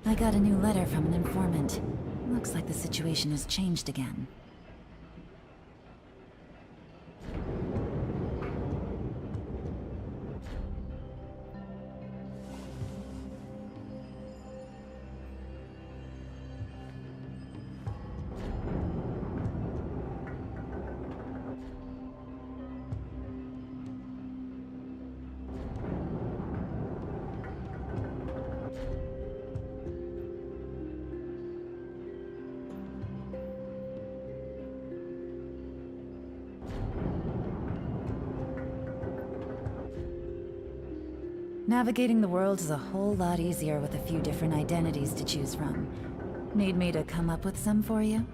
I got a new letter from an informant. Looks like the situation has changed again. Navigating the world is a whole lot easier with a few different identities to choose from. Need me to come up with some for you?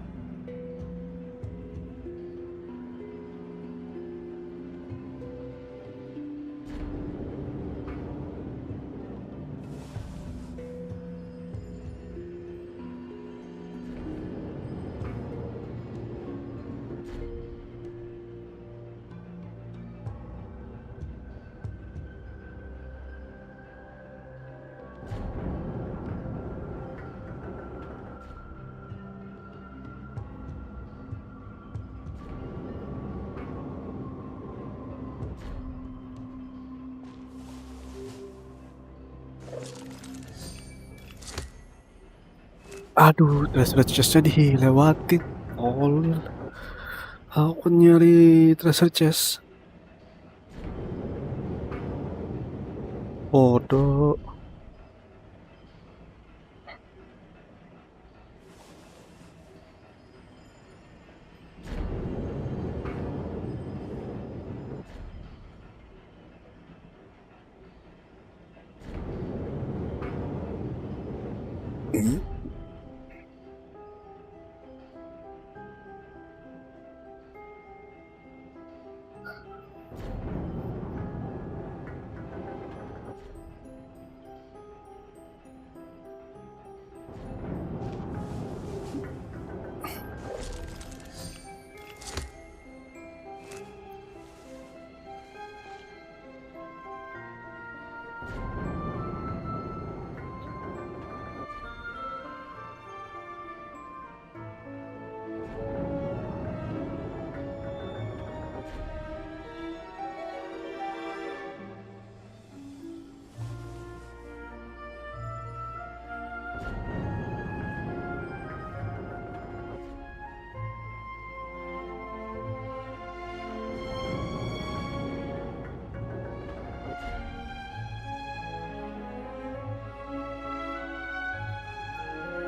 Aduh, treasure chest-nya dilewatin. Tolol. Aku nyari treasure chest. Bodoh.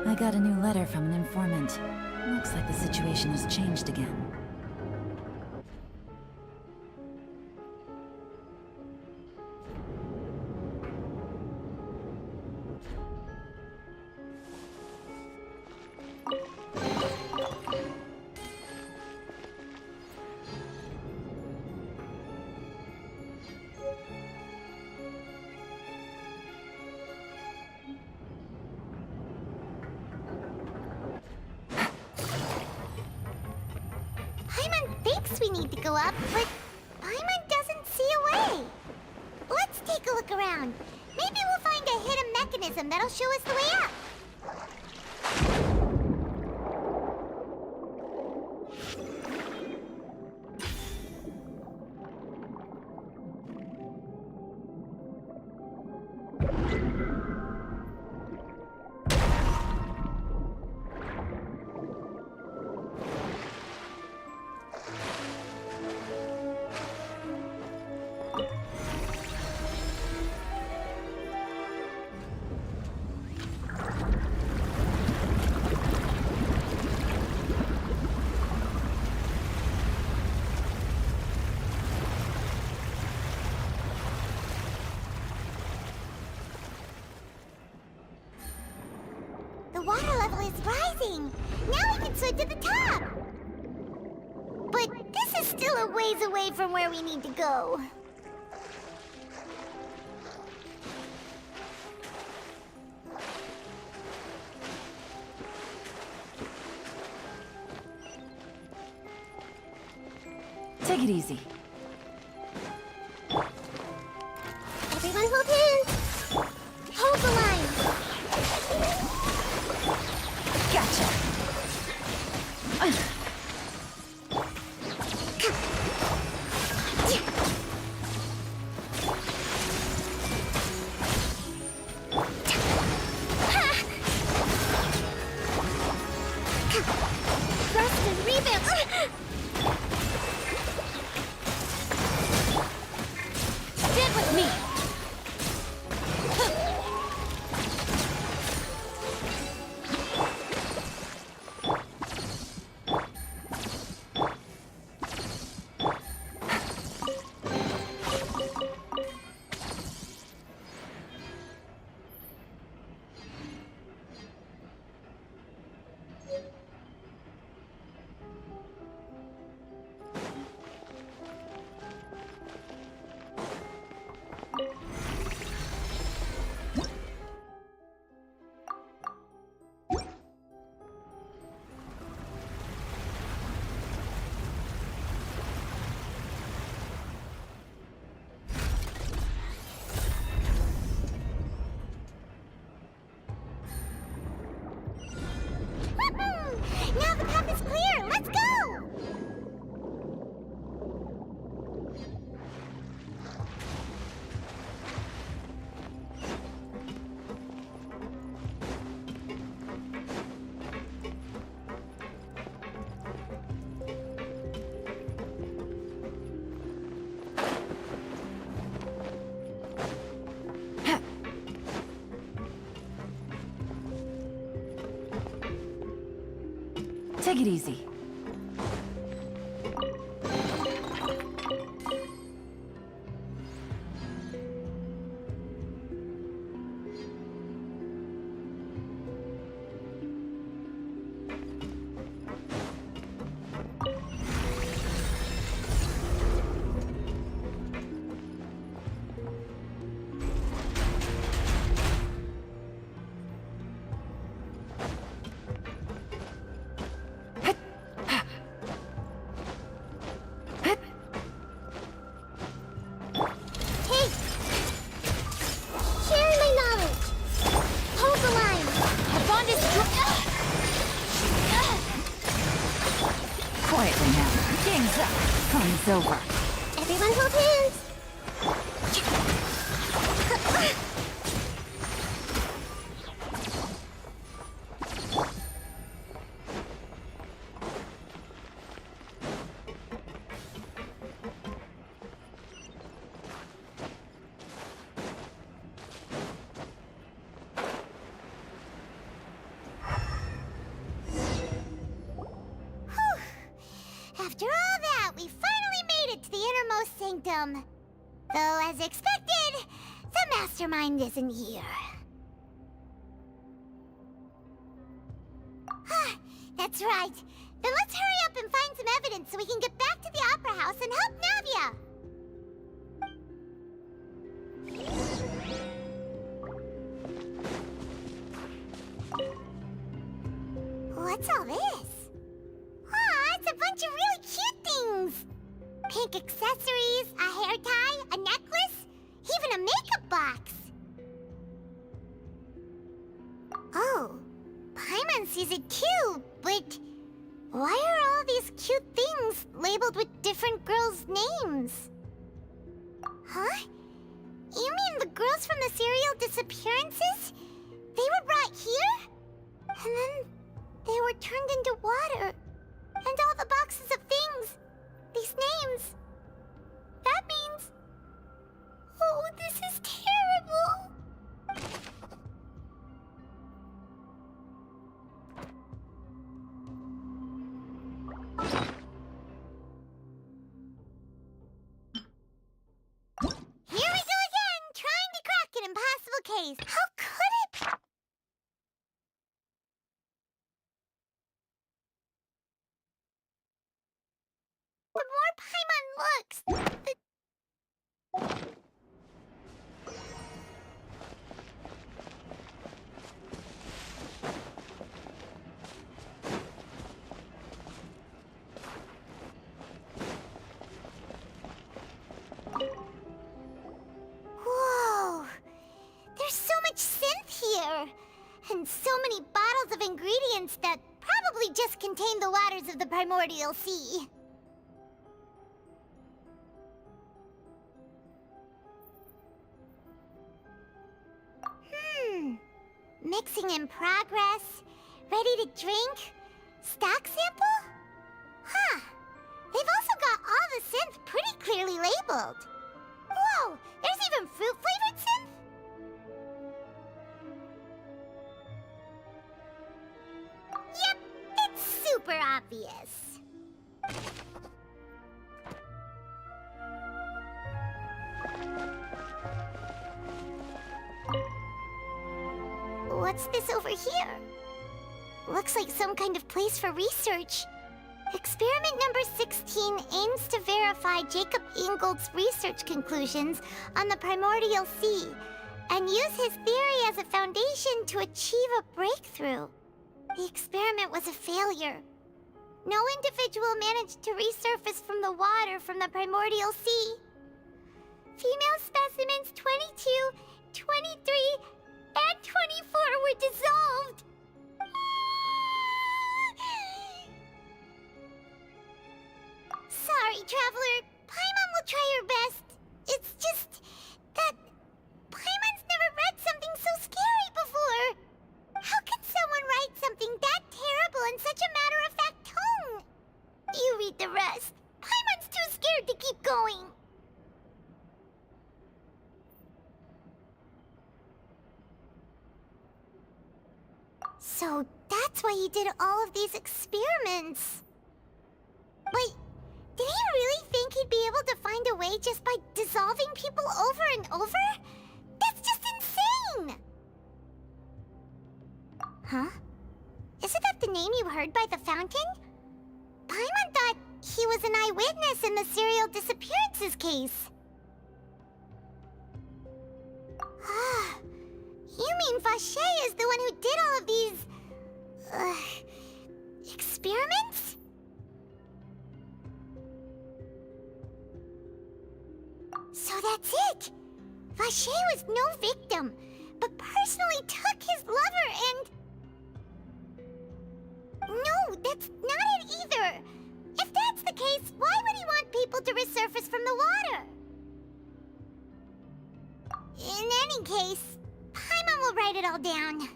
I got a new letter from an informant. Looks like the situation has changed again. We need to go up, but Paimon doesn't see a way. Let's take a look around. Maybe we'll find a hidden mechanism that'll show us the way up. The water level is rising. Now we can swim to the top. But this is still a ways away from where we need to go. Take it easy. Everyone hold hands. Hold the line. Gotcha. Thrust and revamp. Stand with me! Now the path is clear. Let's go. Take it easy. Quietly now. Game's up. Fun's over. Everyone hold hands. After all that, we finally made it to the innermost sanctum. Though, as expected, the mastermind isn't here. That's right. Then let's hurry up and find some evidence so we can get back to the Opera House and help Navia. What's all this? It's a bunch of really cute things! Pink accessories, a hair tie, a necklace, even a makeup box! Oh, Paimon sees it too, but why are all these cute things labeled with different girls' names? Huh? You mean the girls from the serial disappearances? They were brought here? And then they were turned into water. And all the boxes of things. These names. That means... Oh, this is terrible. Here we go again, trying to crack an impossible case. How could it... The more Paimon looks, the... And so many bottles of ingredients that probably just contain the waters of the primordial sea. Mixing in progress. Ready to drink? Stock sample? Huh. They've also got all the synth pretty clearly labeled. Whoa, there's even fruit-flavored synth? Yep, it's super obvious. What's this over here? Looks like some kind of place for research. Experiment number 16 aims to verify Jacob Ingold's research conclusions on the primordial sea and use his theory as a foundation to achieve a breakthrough. The experiment was a failure. No individual managed to resurface from the water from the primordial sea. Female specimens 22, 23, and 24 were dissolved. Sorry, Traveler. Paimon will try her best. It's just that Paimon's never read something so scary before. How can someone write something that terrible in such a matter-of-fact tone? You read the rest. Paimon's too scared to keep going. So that's why he did all of these experiments. Wait, did he really think he'd be able to find a way just by dissolving people over and over? That's just insane! Huh? Isn't that the name you heard by the fountain? Paimon thought he was an eyewitness in the serial disappearances case. You mean Vache is the one who did all of these... experiments? So that's it! Vache was no victim, but personally took his lover and... No, that's not it either! If that's the case, why would he want people to resurface from the water? In any case, Paimon will write it all down.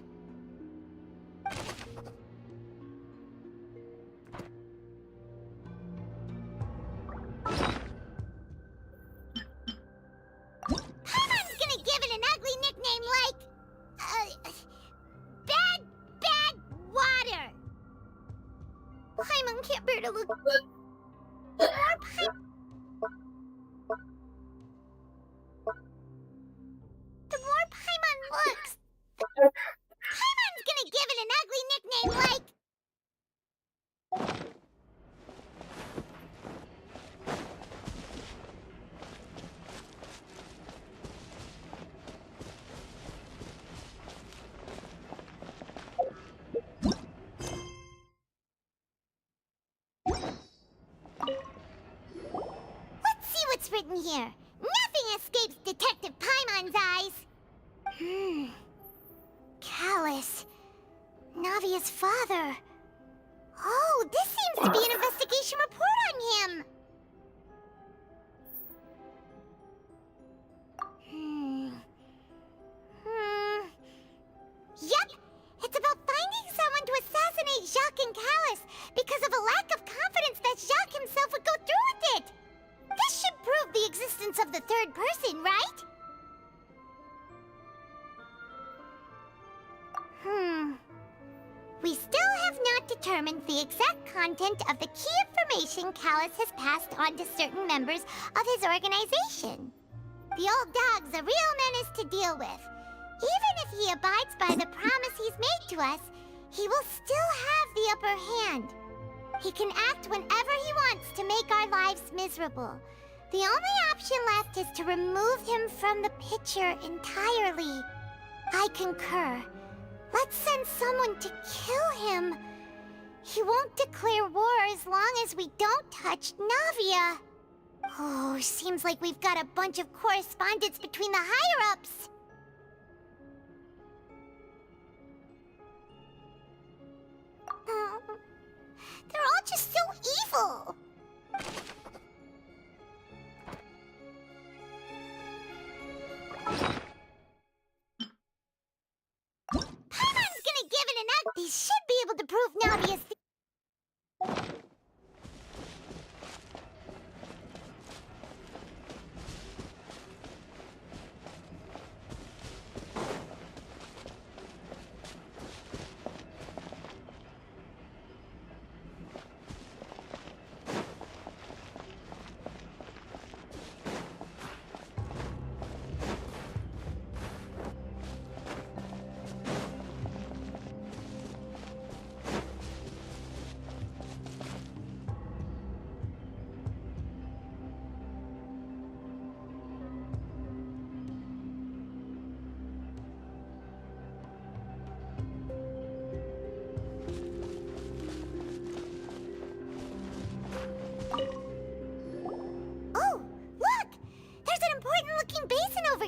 Paimon's gonna give it an ugly nickname like... Bad Water. Paimon can't bear to look... The more Paimon looks, Paimon's gonna give it an ugly nickname like... Let's see what's written here. Nothing escapes Detective Paimon's eyes. Callus. Navia's father. Oh, this seems to be an investigation report on him. Yep, it's about finding someone to assassinate Jacques and Callus because of a lack of confidence that Jacques himself would go through with it. This should prove the existence of the third person, right? We still have not determined the exact content of the key information Callus has passed on to certain members of his organization. The old dog's a real menace to deal with. Even if he abides by the promise he's made to us, he will still have the upper hand. He can act whenever he wants to make our lives miserable. The only option left is to remove him from the picture entirely. I concur. Let's send someone to kill him. He won't declare war as long as we don't touch Navia. Oh, seems like we've got a bunch of correspondence between the higher-ups. awful! Paimon's gonna give it an out. They should be able to prove Navia's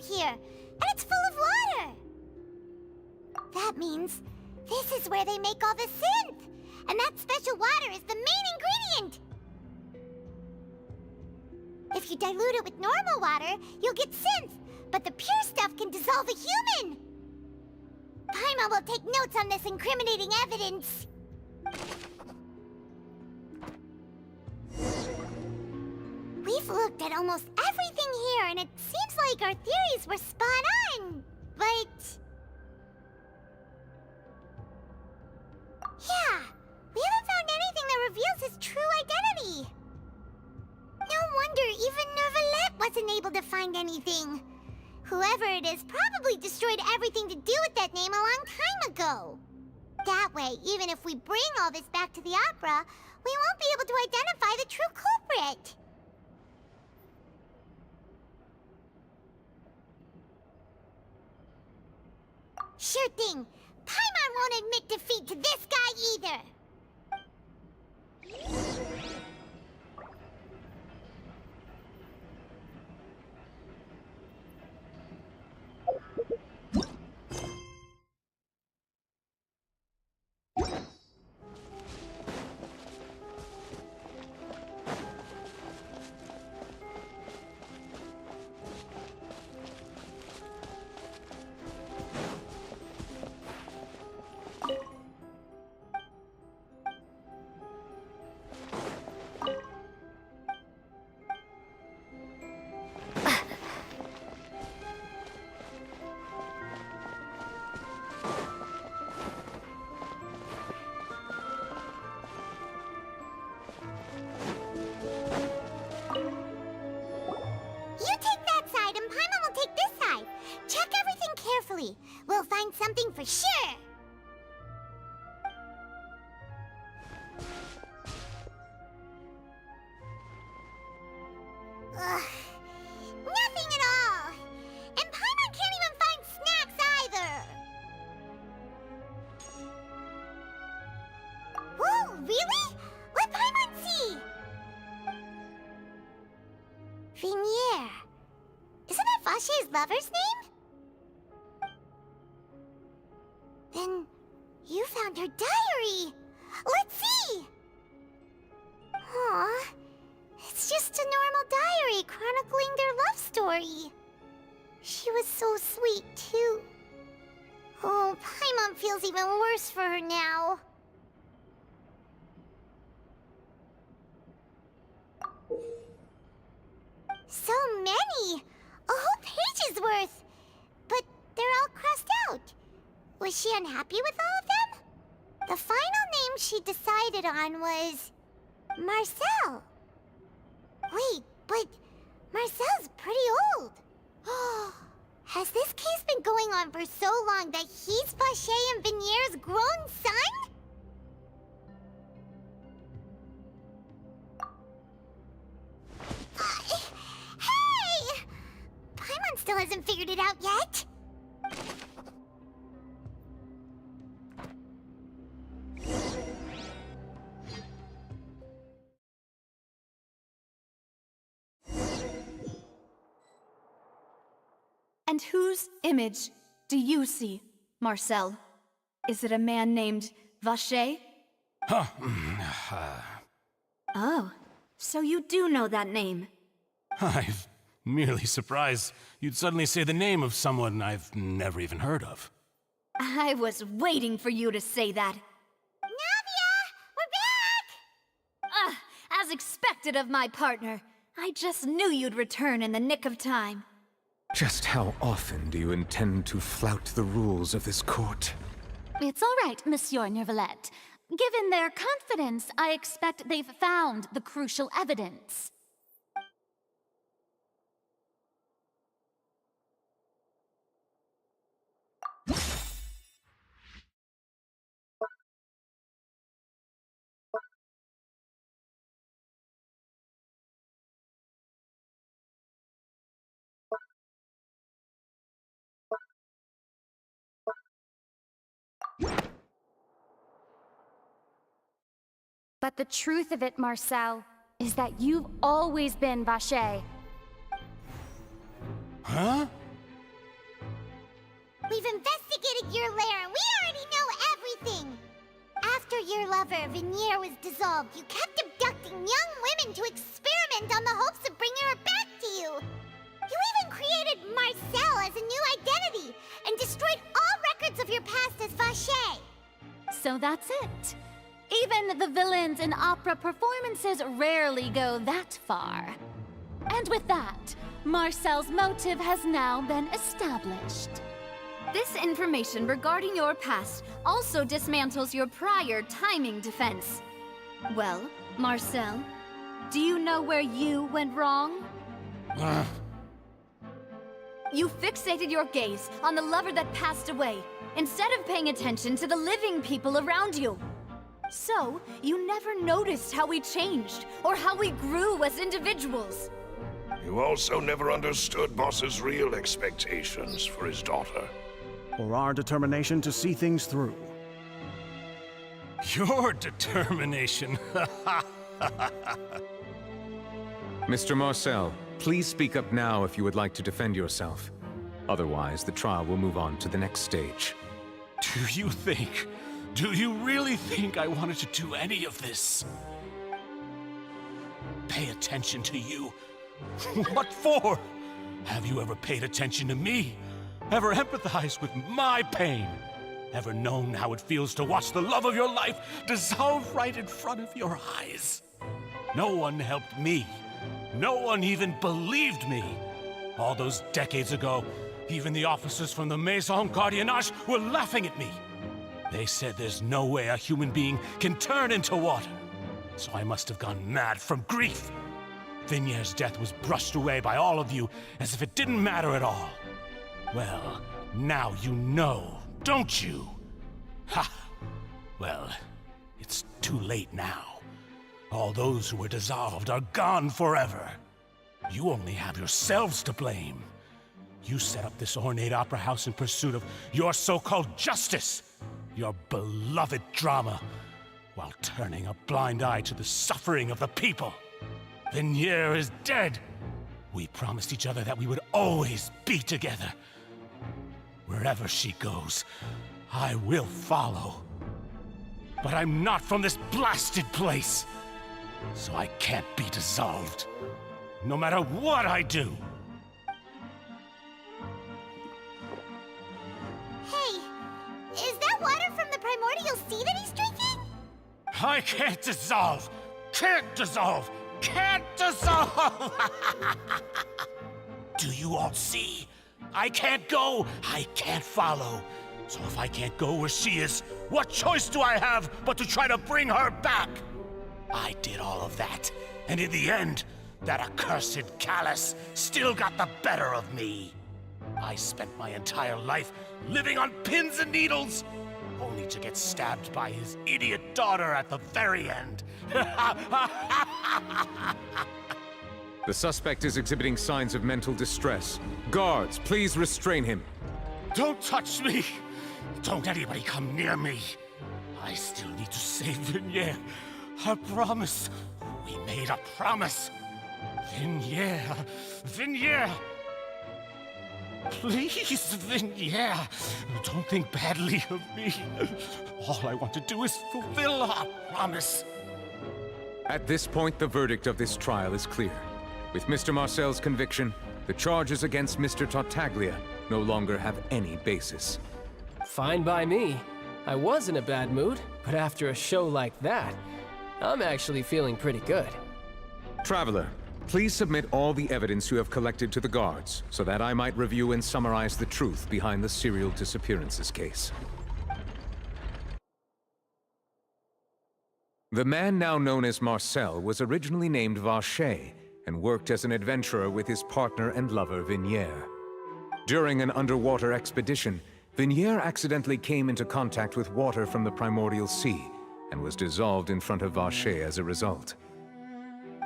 here, and it's full of water. That means this is where they make all the synth, and that special water is the main ingredient. If you dilute it with normal water, you'll get synth, but the pure stuff can dissolve a human. Paimon will take notes on this incriminating evidence. We've looked at almost everything here, and it seems like our theories were spot on. But... yeah, we haven't found anything that reveals his true identity. No wonder even Nervalet wasn't able to find anything. Whoever it is probably destroyed everything to do with that name a long time ago. That way, even if we bring all this back to the opera, we won't be able to identify the true culprit. Sure thing. Paimon won't admit defeat to this guy either. We'll find something for sure. Ugh, nothing at all. And Paimon can't even find snacks either. Whoa, really? Let Paimon see. Vinier. Isn't that Vache's lover's name? Then you found her diary. Let's see. Aw, it's just a normal diary chronicling their love story. She was so sweet, too. Oh, Paimon feels even worse for her now. So many! A whole page's worth! But they're all crossed out. Was she unhappy with all of them? The final name she decided on was... Marcel. Wait, but Marcel's pretty old. Has this case been going on for so long that he's Vache and Vinier's grown son? Hey! Paimon still hasn't figured it out yet. And whose image do you see, Marcel? Is it a man named Vache? Oh, so you do know that name. I'm merely surprised you'd suddenly say the name of someone I've never even heard of. I was waiting for you to say that. Navia! We're back! As expected of my partner. I just knew you'd return in the nick of time. Just how often do you intend to flout the rules of this court? It's all right, Monsieur Neuvillette. Given their confidence, I expect they've found the crucial evidence. But the truth of it, Marcel, is that you've always been Vache. Huh? We've investigated your lair and we already know everything! After your lover, Vignier, was dissolved, you kept abducting young women to experiment on the hopes of bringing her back to you! You even created Marcel as a new identity and destroyed all records of your past as Vache! So that's it. Even the villains in opera performances rarely go that far. And with that, Marcel's motive has now been established. This information regarding your past also dismantles your prior timing defense. Well, Marcel, do you know where you went wrong? You fixated your gaze on the lover that passed away, instead of paying attention to the living people around you. So, you never noticed how we changed, or how we grew as individuals. You also never understood Boss's real expectations for his daughter. Or our determination to see things through. Your determination. Mr. Marcel, please speak up now if you would like to defend yourself. Otherwise, the trial will move on to the next stage. Do you really think I wanted to do any of this? Pay attention to you? What for? Have you ever paid attention to me? Ever empathized with my pain? Ever known how it feels to watch the love of your life dissolve right in front of your eyes? No one helped me. No one even believed me. All those decades ago, even the officers from the Maison Gardiennage were laughing at me. They said there's no way a human being can turn into water. So I must have gone mad from grief. Vignier's death was brushed away by all of you as if it didn't matter at all. Well, now you know, don't you? Ha! Well, it's too late now. All those who were dissolved are gone forever. You only have yourselves to blame. You set up this ornate opera house in pursuit of your so-called justice, your beloved drama, while turning a blind eye to the suffering of the people. Vignier is dead. We promised each other that we would always be together. Wherever she goes, I will follow. But I'm not from this blasted place, so I can't be dissolved, no matter what I do. Hey, is that water from the primordial sea that he's drinking? I can't dissolve! Can't dissolve! Can't dissolve! Do you all see? I can't go! I can't follow! So if I can't go where she is, what choice do I have but to try to bring her back? I did all of that, and in the end, that accursed Callus still got the better of me. I spent my entire life living on pins and needles, only to get stabbed by his idiot daughter at the very end. The suspect is exhibiting signs of mental distress. Guards, please restrain him. Don't touch me! Don't anybody come near me! I still need to save Vignier. I promise. We made a promise. Vignier. Vignier! Please, Vignier, don't think badly of me. All I want to do is fulfill our promise. At this point, the verdict of this trial is clear. With Mr. Marcel's conviction, the charges against Mr. Tartaglia no longer have any basis. Fine by me. I was in a bad mood, but after a show like that, I'm actually feeling pretty good. Traveler, please submit all the evidence you have collected to the guards, so that I might review and summarize the truth behind the serial disappearances case. The man now known as Marcel was originally named Vacher and worked as an adventurer with his partner and lover Vignier. During an underwater expedition, Vignier accidentally came into contact with water from the primordial sea and was dissolved in front of Vacher as a result.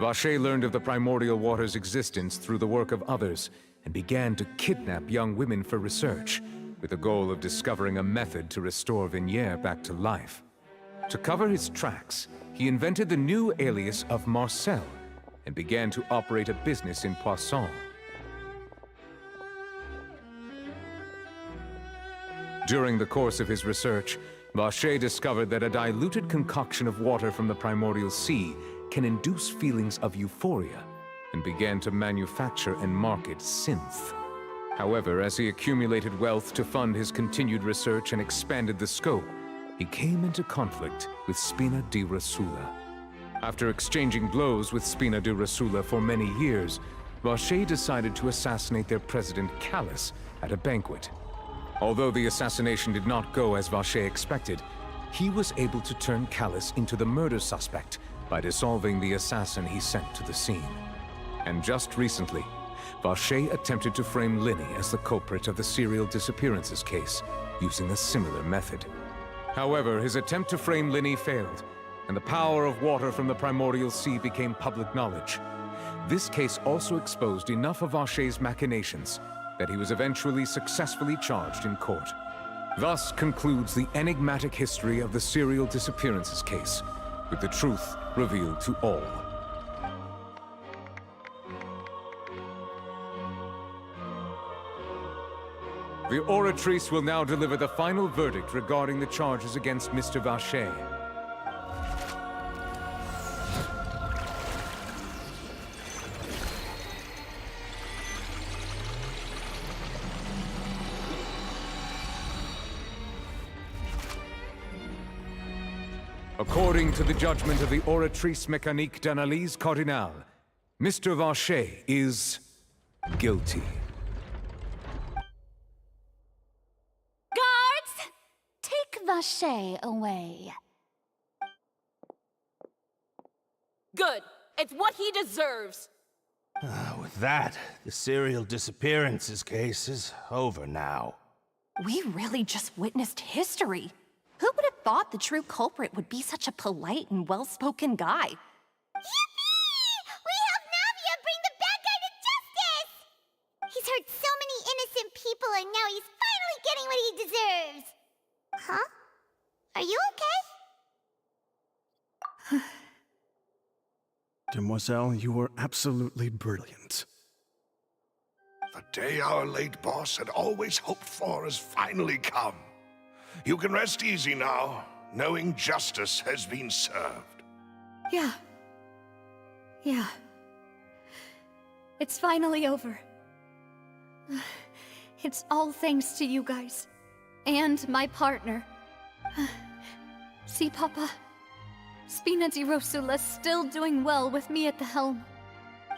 Vacher learned of the primordial water's existence through the work of others and began to kidnap young women for research, with the goal of discovering a method to restore Vignier back to life. To cover his tracks, he invented the new alias of Marcel and began to operate a business in Poisson. During the course of his research, Vacher discovered that a diluted concoction of water from the primordial sea can induce feelings of euphoria, and began to manufacture and market synth. However, as he accumulated wealth to fund his continued research and expanded the scope, he came into conflict with Spina di Rosula. After exchanging blows with Spina di Rosula for many years, Vacher decided to assassinate their president Callus at a banquet. Although the assassination did not go as Vacher expected, he was able to turn Callus into the murder suspect by dissolving the assassin he sent to the scene. And just recently, Vacher attempted to frame Linny as the culprit of the serial disappearances case, using a similar method. However, his attempt to frame Linny failed, and the power of water from the primordial sea became public knowledge. This case also exposed enough of Vacher's machinations that he was eventually successfully charged in court. Thus concludes the enigmatic history of the serial disappearances case, with the truth revealed to all. The oratrice will now deliver the final verdict regarding the charges against Mr. Vacher. According to the judgment of the oratrice mécanique d'analyse cardinale, Mr. Vacher is guilty. Guards! Take Vacher away. Good. It's what he deserves. With that, the serial disappearances case is over now. We really just witnessed history. Who would have thought the true culprit would be such a polite and well-spoken guy? Yippee! We helped Navia bring the bad guy to justice! He's hurt so many innocent people, and now he's finally getting what he deserves. Huh? Are you okay? Demoiselle, you were absolutely brilliant. The day our late boss had always hoped for has finally come. You can rest easy now, knowing justice has been served. Yeah. It's finally over. It's all thanks to you guys. And my partner. See, Papa? Spina di Rosula's still doing well with me at the helm.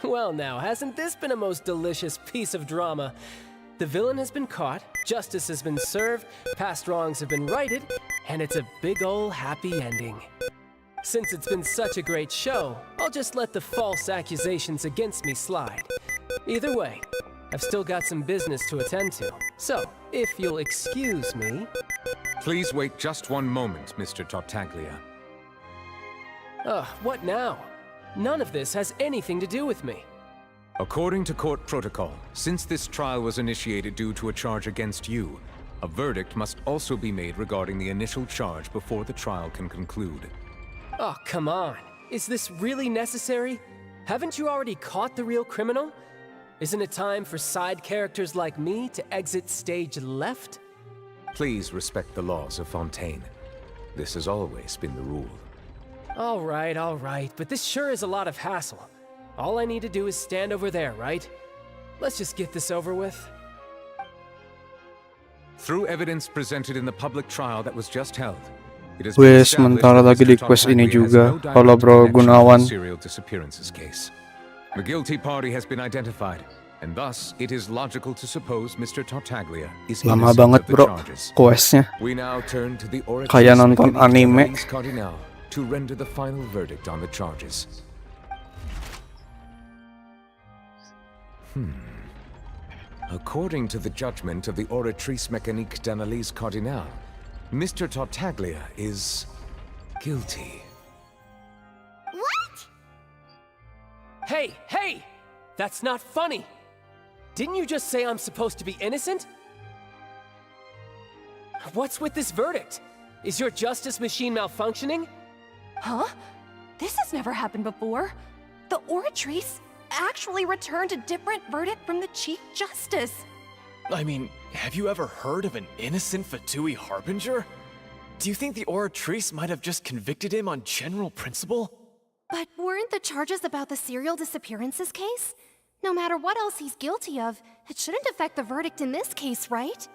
Well now, hasn't this been a most delicious piece of drama? The villain has been caught, justice has been served, past wrongs have been righted, and it's a big ol' happy ending. Since it's been such a great show, I'll just let the false accusations against me slide. Either way, I've still got some business to attend to. So, if you'll excuse me... Please wait just one moment, Mr. Tartaglia. What now? None of this has anything to do with me. According to court protocol, since this trial was initiated due to a charge against you, a verdict must also be made regarding the initial charge before the trial can conclude. Oh, come on. Is this really necessary? Haven't you already caught the real criminal? Isn't it time for side characters like me to exit stage left? Please respect the laws of Fontaine. This has always been the rule. All right, but this sure is a lot of hassle. All I need to do is stand over there, right? Let's just get this over with. Through evidence presented in the public trial that was just held, it has Gue sementara lagi di quest ini juga. Kalau Bro Gunawan. Serial disappearances case. The guilty party has been identified, and thus it is logical to suppose Mr. Tartaglia is Lama innocent banget of the bro charges. questnya. We now turn to the Kayak nonton anime. to render the final verdict on the charges. According to the judgment of the Oratrice Mécanique d'Analyse Cardinale, Mr. Tartaglia is guilty. What? Hey! That's not funny! Didn't you just say I'm supposed to be innocent? What's with this verdict? Is your justice machine malfunctioning? Huh? This has never happened before. The Oratrice actually returned a different verdict from the Chief Justice. I mean, have you ever heard of an innocent Fatui Harbinger? Do you think the Oratrice might have just convicted him on general principle? But weren't the charges about the serial disappearances case? No matter what else he's guilty of, it shouldn't affect the verdict in this case, right?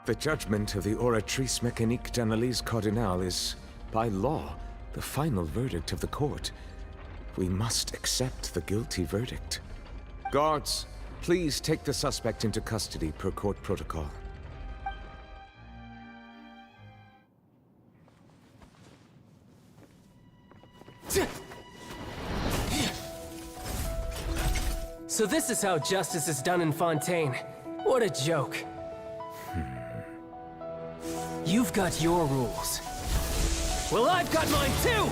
The judgment of the Oratrice Mécanique d'Analyse Cardinale is, by law, the final verdict of the court. We must accept the guilty verdict. Guards, please take the suspect into custody per court protocol. So this is how justice is done in Fontaine. What a joke. You've got your rules. Well, I've got mine too!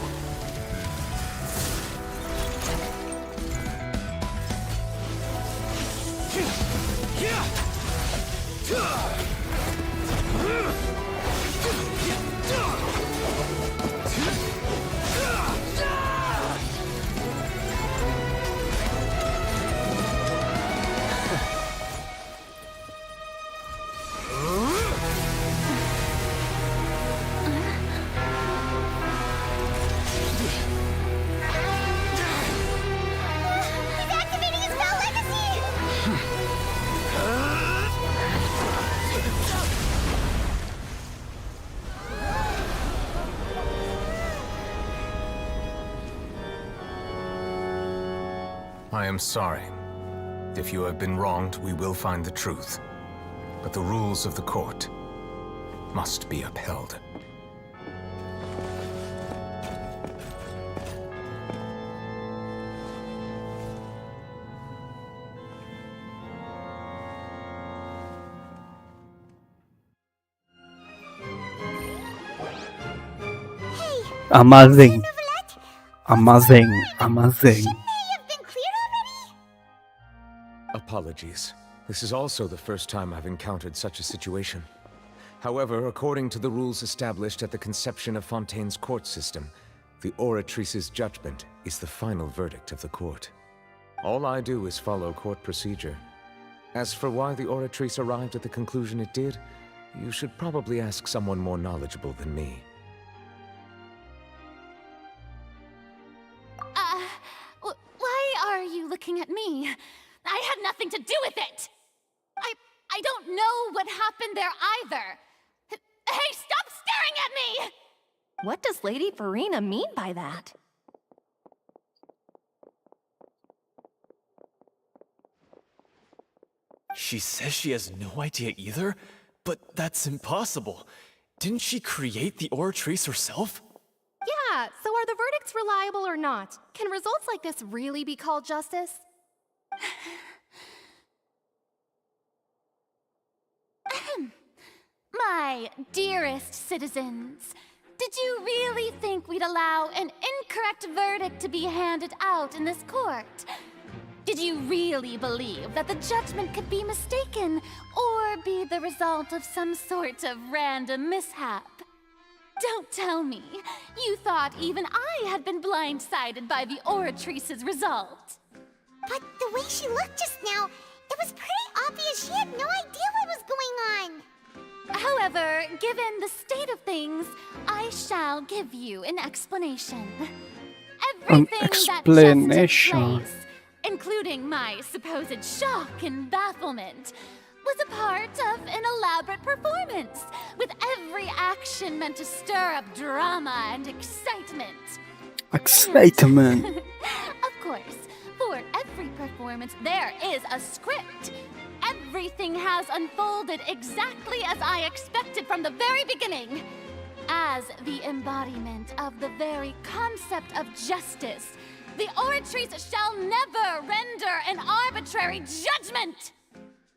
I am sorry. If you have been wronged, we will find the truth. But the rules of the court must be upheld. Amazing. Amazing. Apologies. This is also the first time I've encountered such a situation. However, according to the rules established at the conception of Fontaine's court system, the Oratrice's judgment is the final verdict of the court. All I do is follow court procedure. As for why the Oratrice arrived at the conclusion it did, you should probably ask someone more knowledgeable than me. Why are you looking at me? I had nothing to do with it! I don't know what happened there either! Hey, stop staring at me! What does Lady Farina mean by that? She says she has no idea either? But that's impossible. Didn't she create the Oratrice herself? Yeah, so are the verdicts reliable or not? Can results like this really be called justice? My dearest citizens, did you really think we'd allow an incorrect verdict to be handed out in this court? Did you really believe that the judgment could be mistaken or be the result of some sort of random mishap? Don't tell me you thought even I had been blindsided by the Oratrice's result. But the way she looked just now, it was pretty obvious she had no idea what was going on. However, given the state of things, I shall give you an explanation. An Everything that just took explanation. place, including my supposed shock and bafflement, was a part of an elaborate performance, with every action meant to stir up drama and excitement. Excitement. Of course, for every performance there is a script. Everything has unfolded exactly as I expected from the very beginning. As the embodiment of the very concept of justice, the Oratrice shall never render an arbitrary judgment!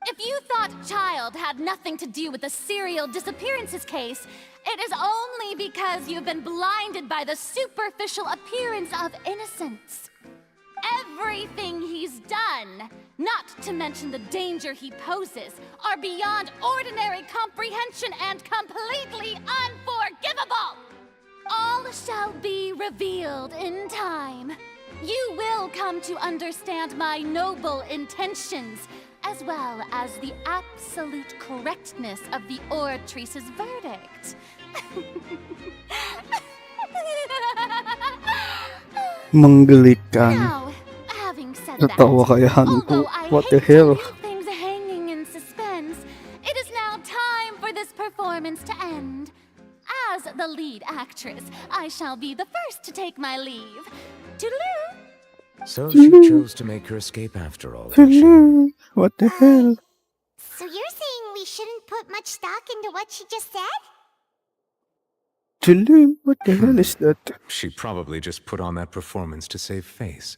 If you thought Child had nothing to do with the serial disappearances case, it is only because you've been blinded by the superficial appearance of innocence. Everything he's done, not to mention the danger he poses, are beyond ordinary comprehension and completely unforgivable! All shall be revealed in time. You will come to understand my noble intentions, as well as the absolute correctness of the Oratrice's verdict. Menggelikan. Now, having said Ketawa that, kayak hantu. although I What the hate to hell? leave things hanging in suspense, it is now time for this performance to end. As the lead actress, I shall be the first to take my leave. Toodaloo! So she chose to make her escape after all, did she? What the hell? So you're saying we shouldn't put much stock into what she just said? Tulu, what the hell is that? She probably just put on that performance to save face.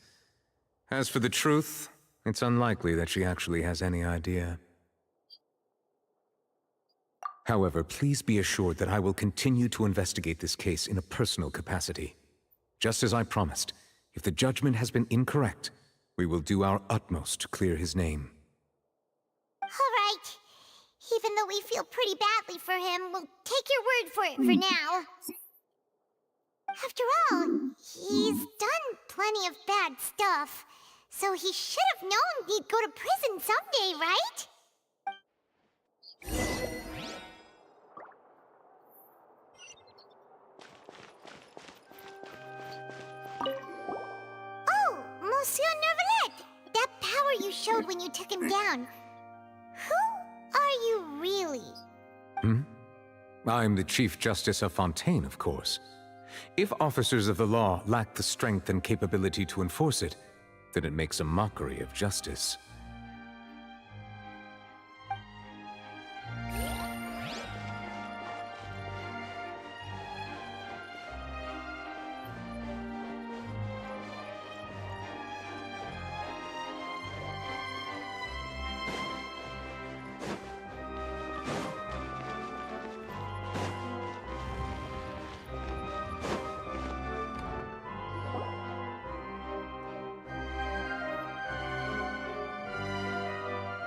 As for the truth, it's unlikely that she actually has any idea. However, please be assured that I will continue to investigate this case in a personal capacity. Just as I promised, if the judgment has been incorrect, we will do our utmost to clear his name. All right. Even though we feel pretty badly for him, we'll take your word for it for now. After all, he's done plenty of bad stuff, so he should have known he'd go to prison someday, right? Oh, Monsieur Nervalet! That power you showed when you took him down. Who are you really? I'm the Chief Justice of Fontaine, of course. If officers of the law lack the strength and capability to enforce it, then it makes a mockery of justice.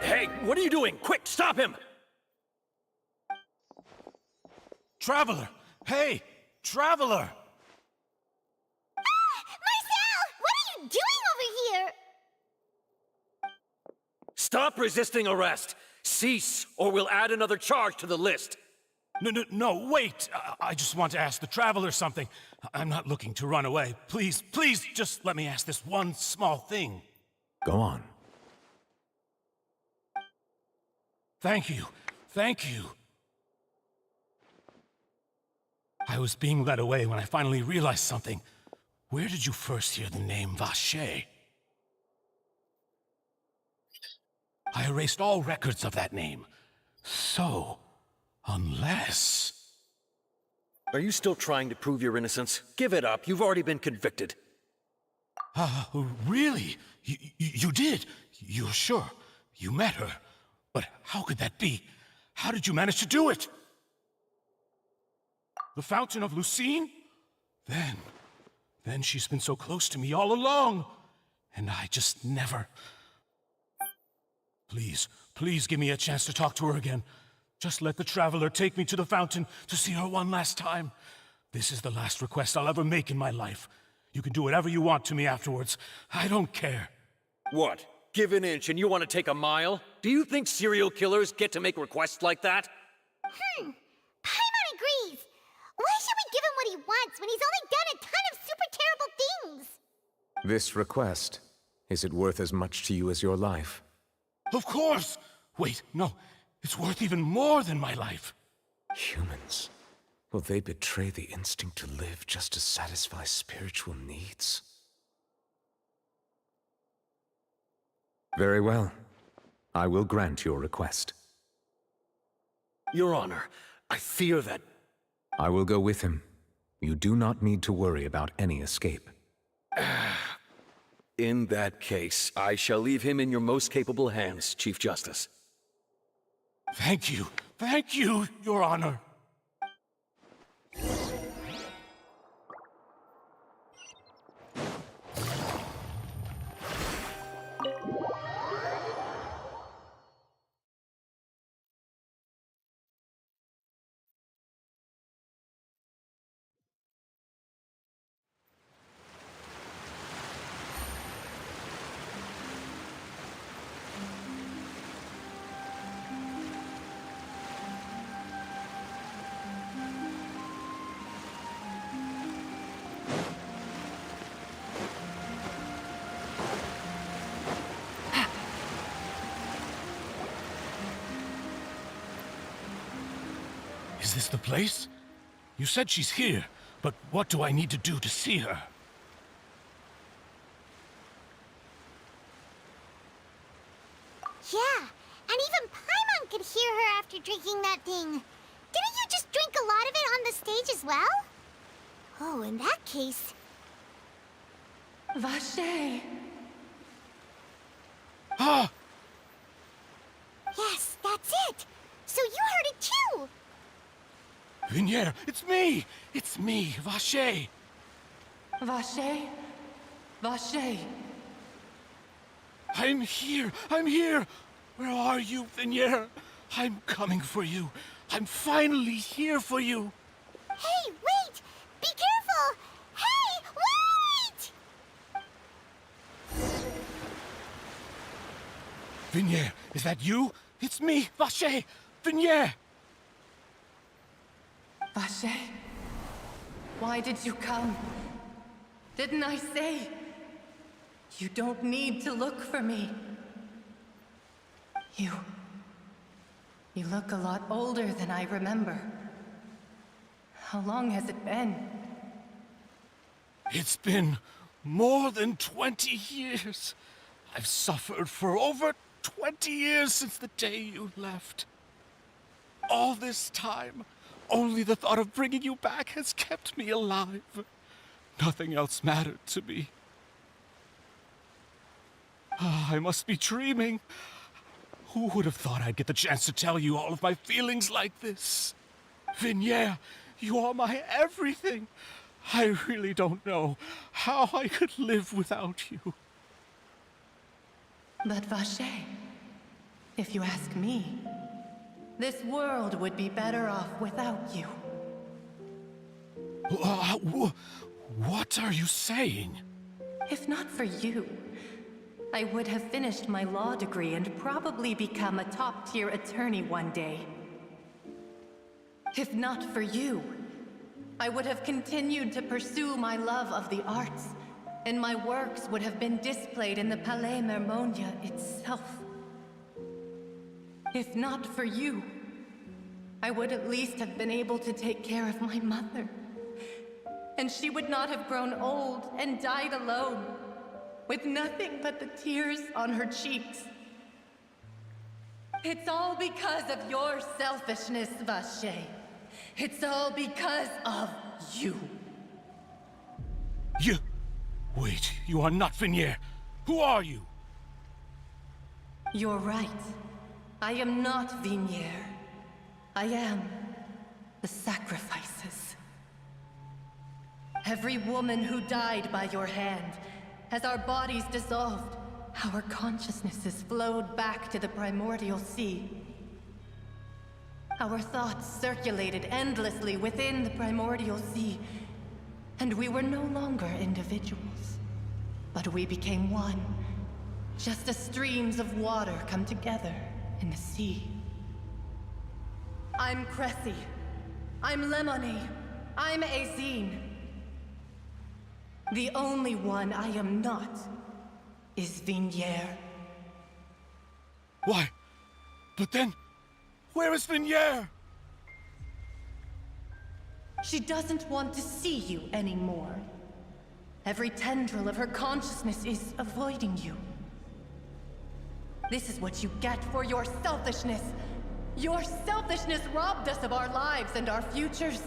Hey, what are you doing? Quick, stop him! Traveler! Hey! Traveler! Marcel! What are you doing over here? Stop resisting arrest! Cease, or we'll add another charge to the list. No, wait! I just want to ask the Traveler something. I'm not looking to run away. Please, just let me ask this one small thing. Go on. Thank you. I was being led away when I finally realized something. Where did you first hear the name Vache? I erased all records of that name. So, unless... Are you still trying to prove your innocence? Give it up. You've already been convicted. Really? You did? You're sure? You met her? But how could that be? How did you manage to do it? The Fountain of Lucine? Then she's been so close to me all along. And I just never... Please give me a chance to talk to her again. Just let the Traveler take me to the fountain to see her one last time. This is the last request I'll ever make in my life. You can do whatever you want to me afterwards. I don't care. What? Give an inch and you want to take a mile? Do you think serial killers get to make requests like that? wants when he's only done a ton of super terrible things? This request, is it worth as much to you as your life? Of course! Wait, no. It's worth even more than my life. Humans. Will they betray the instinct to live just to satisfy spiritual needs? Very well. I will grant your request. Your Honor, I fear that... I will go with him. You do not need to worry about any escape. In that case, I shall leave him in your most capable hands, Chief Justice. Thank you, Your Honor. Is this the place? You said she's here, but what do I need to do to see her? Yeah, and even Paimon could hear her after drinking that thing. Didn't you just drink a lot of it on the stage as well? Oh, in that case... Vache! Ah! Yes, that's it! So you heard it too! Vignere, it's me! It's me, Vache! Vache? Vache! I'm here! Where are you, Vignere? I'm coming for you. I'm finally here for you. Hey, wait! Be careful! Hey, wait! Vignere, is that you? It's me, Vache! Vignere! Vache? Why did you come? Didn't I say? You don't need to look for me. You look a lot older than I remember. How long has it been? It's been more than 20 years. I've suffered for over 20 years since the day you left. All this time, only the thought of bringing you back has kept me alive. Nothing else mattered to me. I must be dreaming. Who would have thought I'd get the chance to tell you all of my feelings like this? Vignere, you are my everything. I really don't know how I could live without you. But Vache, if you ask me, this world would be better off without you. What are you saying? If not for you, I would have finished my law degree and probably become a top-tier attorney one day. If not for you, I would have continued to pursue my love of the arts, and my works would have been displayed in the Palais Mermonia itself. If not for you, I would at least have been able to take care of my mother. And she would not have grown old and died alone, with nothing but the tears on her cheeks. It's all because of your selfishness, Vache. It's all because of you. You... Wait, you are not Vignere. Who are you? You're right. I am not Vignere. I am the sacrifices. Every woman who died by your hand, as our bodies dissolved, our consciousnesses flowed back to the primordial sea. Our thoughts circulated endlessly within the primordial sea, and we were no longer individuals, but we became one, just as streams of water come together in the sea. I'm Cressy. I'm Lemony. I'm Azine. The only one I am not is Vignier. Why? But then, where is Vignier? She doesn't want to see you anymore. Every tendril of her consciousness is avoiding you. This is what you get for your selfishness. Your selfishness robbed us of our lives and our futures.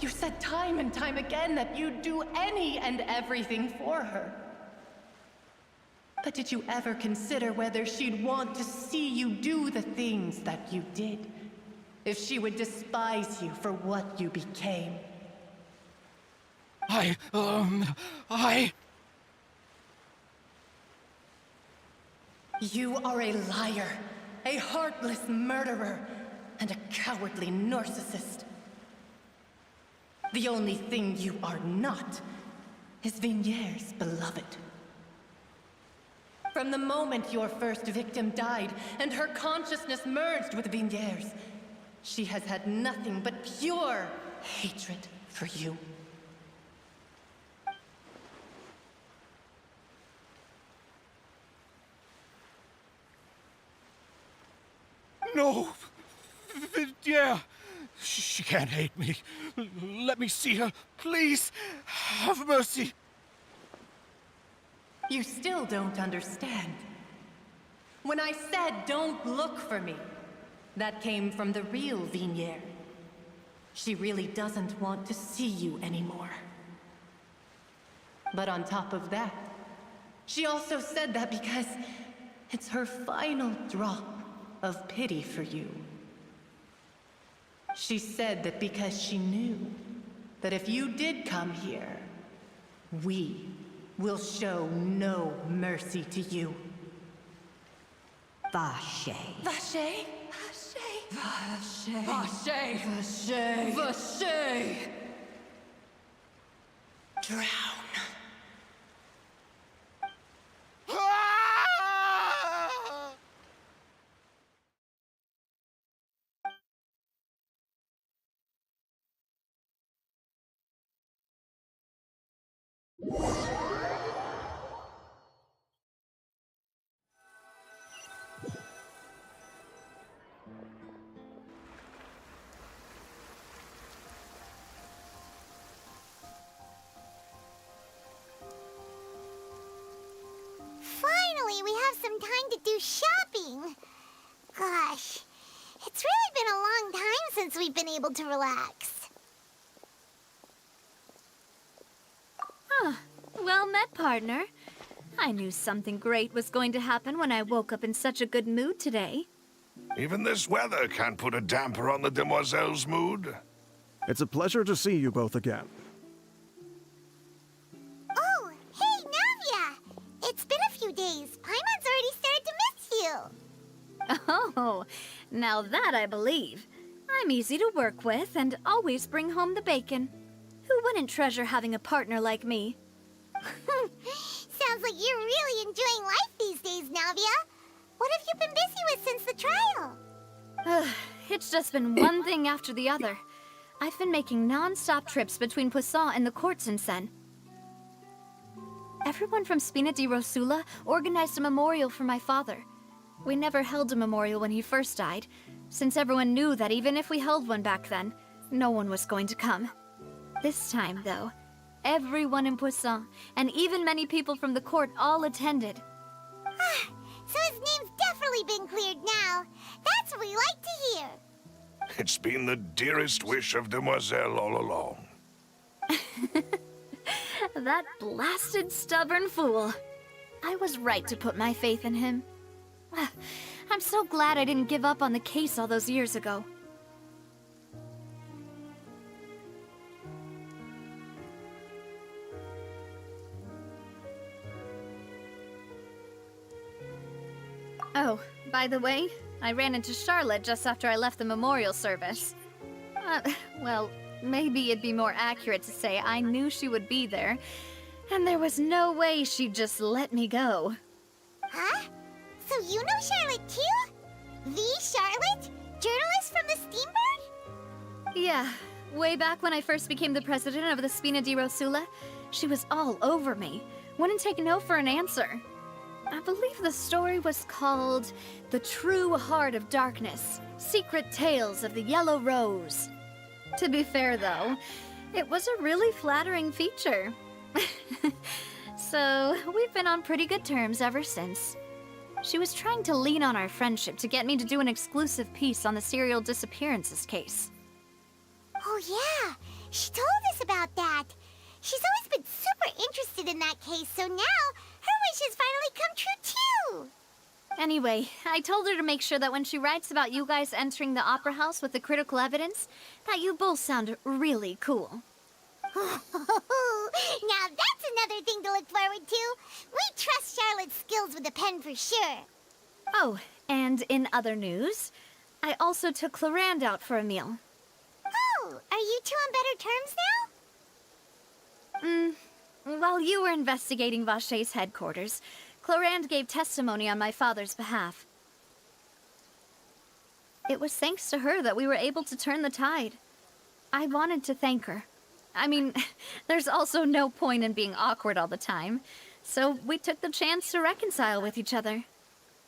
You said time and time again that you'd do any and everything for her. But did you ever consider whether she'd want to see you do the things that you did? If she would despise you for what you became? You are a liar, a heartless murderer, and a cowardly narcissist. The only thing you are not is Vignier's beloved. From the moment your first victim died and her consciousness merged with Vignier's, she has had nothing but pure hatred for you. No! Yeah! She can't hate me. Let me see her, please. Have mercy. You still don't understand. When I said don't look for me, that came from the real Vignier. She really doesn't want to see you anymore. But on top of that, she also said that because it's her final drop of pity for you. She said that because she knew that if you did come here, we will show no mercy to you. Vache. Vache? Vache. Vache. Vache. Vache. Drown. Finally, we have some time to do shopping. Gosh, it's really been a long time since we've been able to relax. Well met, partner. I knew something great was going to happen when I woke up in such a good mood today. Even this weather can't put a damper on the demoiselle's mood. It's a pleasure to see you both again. Oh, hey, Navia! It's been a few days. Paimon's already started to miss you. Oh, now that I believe. I'm easy to work with and always bring home the bacon. Who wouldn't treasure having a partner like me? Sounds like you're really enjoying life these days, Navia. What have you been busy with since the trial? It's just been one thing after the other. I've been making non-stop trips between Poisson and the courts in Sen. Everyone from Spina di Rosula organized a memorial for my father. We never held a memorial when he first died, since everyone knew that even if we held one back then, no one was going to come. This time, though, everyone in Poisson, and even many people from the court, all attended. So his name's definitely been cleared now. That's what we like to hear. It's been the dearest wish of Demoiselle all along. That blasted stubborn fool. I was right to put my faith in him. I'm so glad I didn't give up on the case all those years ago. Oh, by the way, I ran into Charlotte just after I left the memorial service. Well, maybe it'd be more accurate to say I knew she would be there, and there was no way she'd just let me go. Huh? So you know Charlotte too? The Charlotte? Journalist from the Steambird? Yeah, Way back when I first became the president of the Spina di Rosula, she was all over me. Wouldn't take no for an answer. I believe the story was called The True Heart of Darkness, Secret Tales of the Yellow Rose. To be fair, though, it was a really flattering feature. So, we've been on pretty good terms ever since. She was trying to lean on our friendship to get me to do an exclusive piece on the serial disappearances case. Oh yeah, she told us about that. She's always been super interested in that case, so now her wishes finally come true too. Anyway, I told her to make sure that when she writes about you guys entering the opera house with the critical evidence, that you both sound really cool. Now that's another thing to look forward to. We trust Charlotte's skills with a pen for sure. Oh, and in other news, I also took Clorand out for a meal. Oh, are you two on better terms now? While you were investigating Vache's headquarters, Clorand gave testimony on my father's behalf. It was thanks to her that we were able to turn the tide. I wanted to thank her. I mean, there's also no point in being awkward all the time, so we took the chance to reconcile with each other.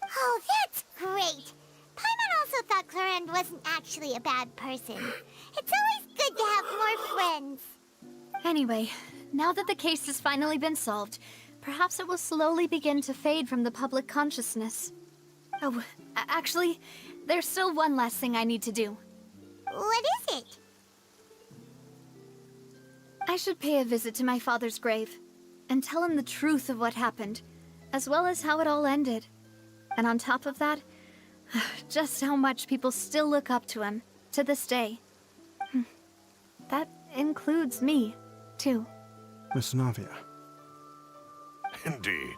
Oh, that's great. Paimon also thought Clorand wasn't actually a bad person. It's always good to have more friends. Anyway, now that the case has finally been solved, perhaps it will slowly begin to fade from the public consciousness. Oh, actually, there's still one last thing I need to do. What is it? I should pay a visit to my father's grave, and tell him the truth of what happened, as well as how it all ended. And on top of that, just how much people still look up to him, to this day. That includes me, too. Miss Navia. Indeed.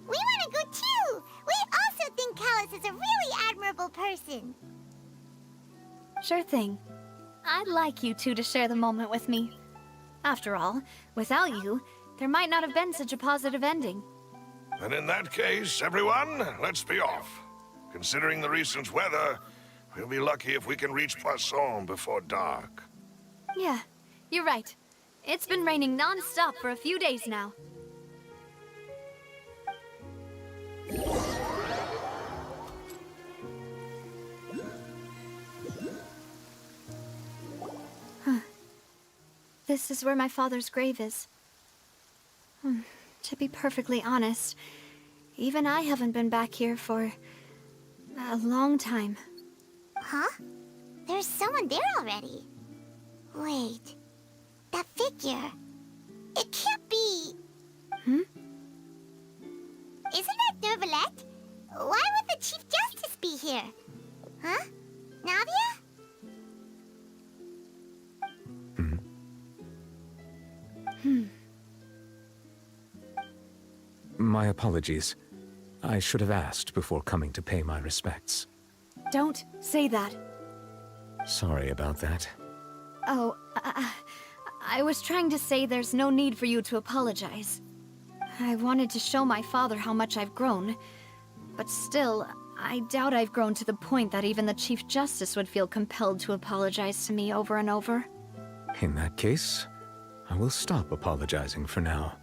We want to go too! We also think Callus is a really admirable person. Sure thing. I'd like you two to share the moment with me. After all, without you, there might not have been such a positive ending. And in that case, everyone, let's be off. Considering the recent weather, we'll be lucky if we can reach Poisson before dark. Yeah, you're right. It's been raining non-stop for a few days now. This is where my father's grave is. To be perfectly honest, even I haven't been back here for a long time. Huh? There's someone there already. Wait. That figure. It can't be... Isn't that Neuvillette? Why would the Chief Justice be here? Huh? Navia? My apologies. I should have asked before coming to pay my respects. Don't say that. Sorry about that. Oh, I was trying to say there's no need for you to apologize. I wanted to show my father how much I've grown, but still, I doubt I've grown to the point that even the Chief Justice would feel compelled to apologize to me over and over. In that case, I will stop apologizing for now.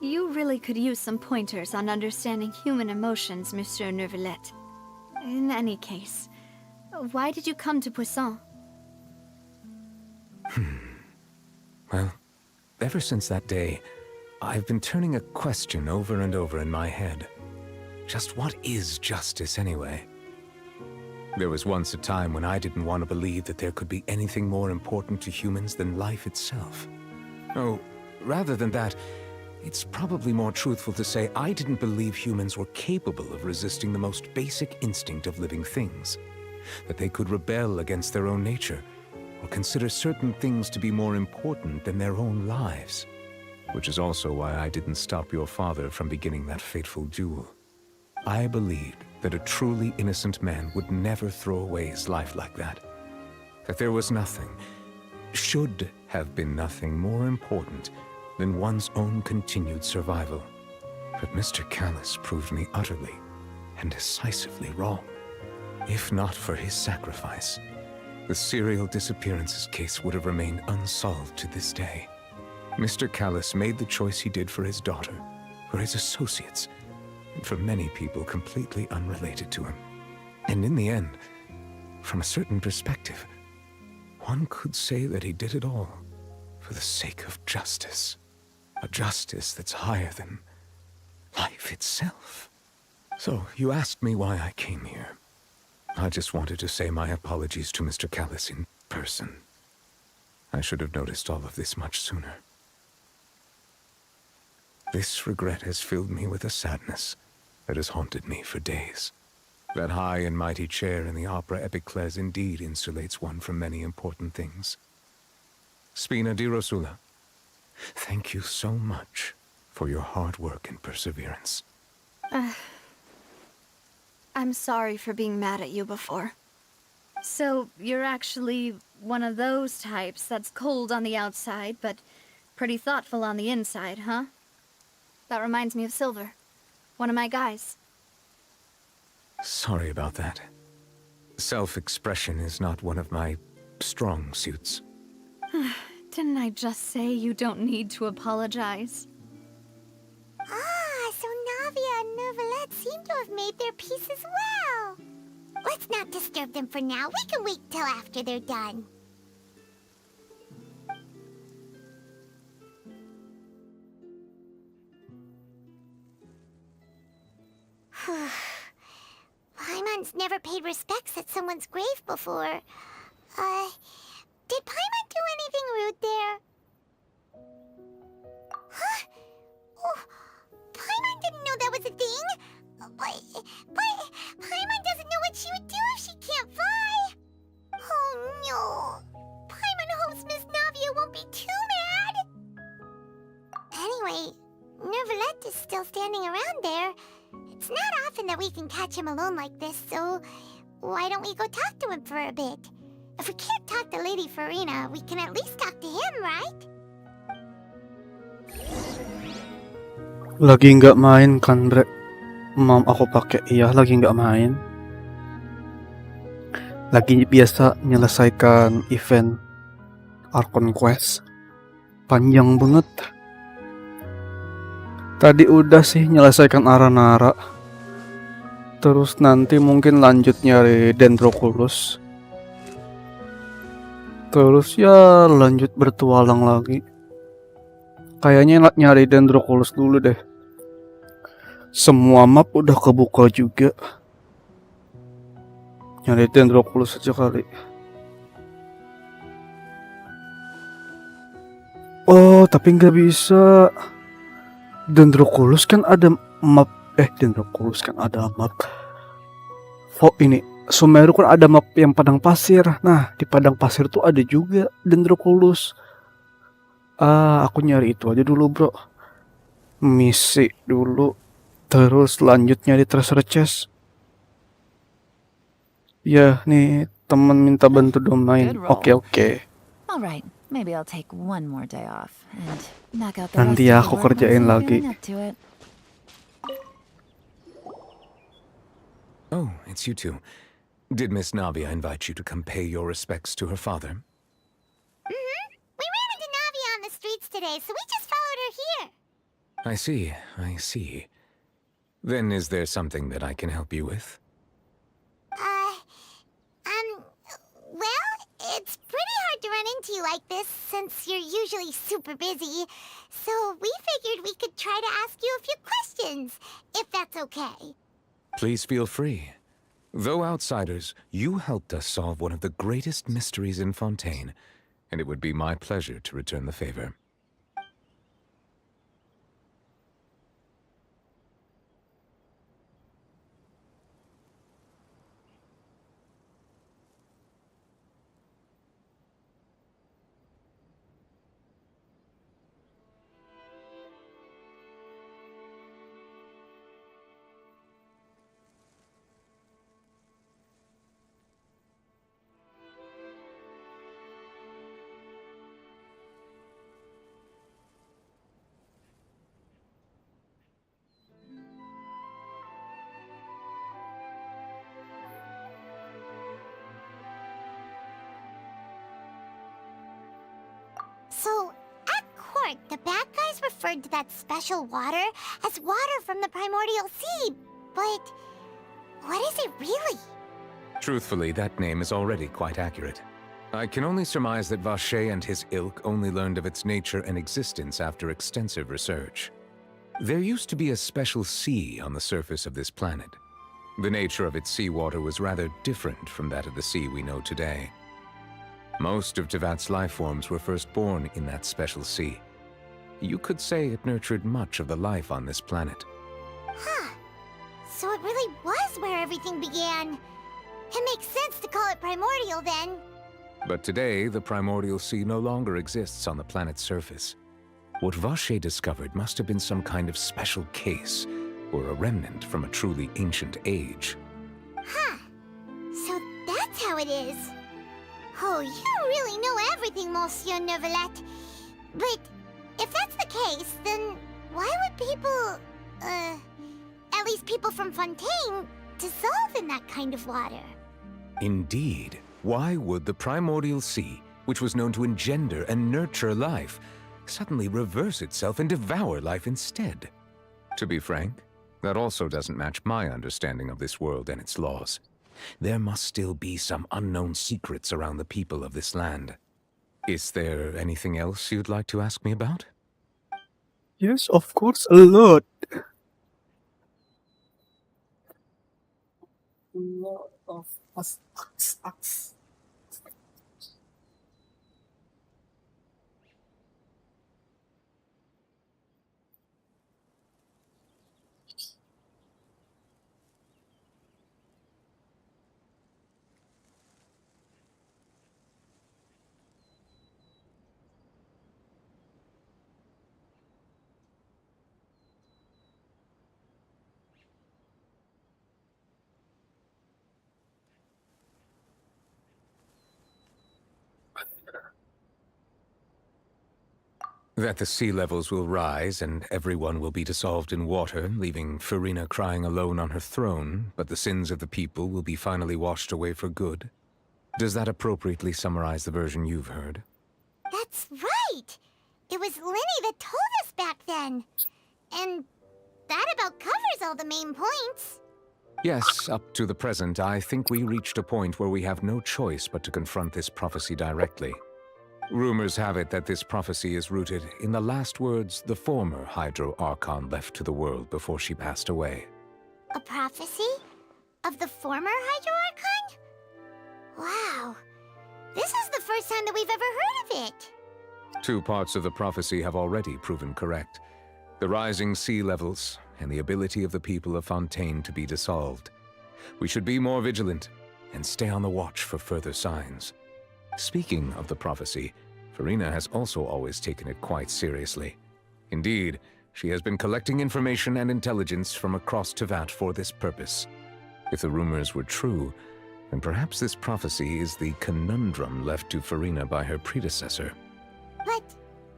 You really could use some pointers on understanding human emotions, Monsieur Neuvillette. In any case, why did you come to Poisson? Well, ever since that day, I've been turning a question over and over in my head. Just what is justice anyway? There was once a time when I didn't want to believe that there could be anything more important to humans than life itself. Oh, rather than that, it's probably more truthful to say I didn't believe humans were capable of resisting the most basic instinct of living things. That they could rebel against their own nature, or consider certain things to be more important than their own lives. Which is also why I didn't stop your father from beginning that fateful duel. I believed that a truly innocent man would never throw away his life like that. That there was nothing, should have been nothing more important than one's own continued survival. But Mr. Callus proved me utterly and decisively wrong. If not for his sacrifice, the serial disappearances case would have remained unsolved to this day. Mr. Callus made the choice he did for his daughter, for his associates, and for many people completely unrelated to him. And in the end, from a certain perspective, one could say that he did it all for the sake of justice. A justice that's higher than life itself. So, you asked me why I came here. I just wanted to say my apologies to Mr. Callus in person. I should have noticed all of this much sooner. This regret has filled me with a sadness that has haunted me for days. That high and mighty chair in the opera Epiclese indeed insulates one from many important things. Spina di Rosula, thank you so much for your hard work and perseverance. I'm sorry for being mad at you before. So, you're actually one of those types that's cold on the outside, but pretty thoughtful on the inside, huh? That reminds me of Silver, one of my guys. Sorry about that. Self-expression is not one of my strong suits. Didn't I just say you don't need to apologize? Ah, so Navia and Neuvillette seem to have made their peace as well. Let's not disturb them for now. We can wait till after they're done. Paimon's never paid respects at someone's grave before. Did Paimon do anything rude there? Huh? Oh, Paimon didn't know that was a thing. But Paimon doesn't know what she would do if she can't fly. Oh no. Paimon hopes Miss Navia won't be too mad. Anyway, Neuvillette is still standing around there. It's not often that we can catch him alone like this, so why don't we go talk to him for a bit? If we can't talk to Lady Farina, we can at least talk to him, right? Lagi nggak main kan, Bre? Mam aku pakai. Iya, lagi nggak main. Lagi biasa menyelesaikan event Archon Quest. Panjang banget. Tadi udah sih menyelesaikan Aranara. Terus nanti mungkin lanjut nyari Dendroculus. Terus ya lanjut bertualang lagi. Kayaknya nyari Dendroculus dulu deh. Semua map udah kebuka juga. Nyari Dendroculus aja kali. Oh, tapi nggak bisa. Dendroculus kan ada map. Dendroculus kan ada map. Ini Sumeru kan ada map yang padang pasir. Nah, di padang pasir tuh ada juga Dendroculus. Aku nyari itu aja dulu, bro. Misi dulu. Terus lanjut nyari treasure chest. Ya, nih teman minta bantu domain. Oke. Alright, maybe I'll take one more day off and knock out the Nanti rest of aku the work kerjain once I'm lagi. feeling up to it. Oh, it's you two. Did Miss Navia invite you to come pay your respects to her father? Mm-hmm. We ran into Navia on the streets today, so we just followed her here. I see. Then is there something that I can help you with? Well, it's pretty hard to run into you like this since you're usually super busy. So we figured we could try to ask you a few questions, if that's okay. Please feel free. Though outsiders, you helped us solve one of the greatest mysteries in Fontaine, and it would be my pleasure to return the favor. So, at court, the bad guys referred to that special water as water from the primordial sea. But what is it really? Truthfully, that name is already quite accurate. I can only surmise that Vache and his ilk only learned of its nature and existence after extensive research. There used to be a special sea on the surface of this planet. The nature of its seawater was rather different from that of the sea we know today. Most of Tevat's life forms were first born in that special sea. You could say it nurtured much of the life on this planet. Huh. So it really was where everything began. It makes sense to call it primordial then. But today, the primordial sea no longer exists on the planet's surface. What Vache discovered must have been some kind of special case, or a remnant from a truly ancient age. Huh. So that's how it is. Oh, you really know everything, Monsieur Neuvillette. But if that's the case, then why would people, at least people from Fontaine, dissolve in that kind of water? Indeed. Why would the primordial sea, which was known to engender and nurture life, suddenly reverse itself and devour life instead? To be frank, that also doesn't match my understanding of this world and its laws. There must still be some unknown secrets around the people of this land. Is there anything else you'd like to ask me about? Yes, of course, a lot. A lot of us. That the sea levels will rise and everyone will be dissolved in water, leaving Furina crying alone on her throne, but the sins of the people will be finally washed away for good. Does that appropriately summarize the version you've heard? That's right! It was Linny that told us back then. And that about covers all the main points. Yes, up to the present, I think we reached a point where we have no choice but to confront this prophecy directly. Rumors have it that this prophecy is rooted in the last words the former Hydro Archon left to the world before she passed away. A prophecy? Of the former Hydro Archon? Wow. This is the first time that we've ever heard of it. Two parts of the prophecy have already proven correct. The rising sea levels and the ability of the people of Fontaine to be dissolved. We should be more vigilant and stay on the watch for further signs. Speaking of the prophecy, Furina has also always taken it quite seriously. Indeed, she has been collecting information and intelligence from across Tevat for this purpose. If the rumors were true, then perhaps this prophecy is the conundrum left to Furina by her predecessor. But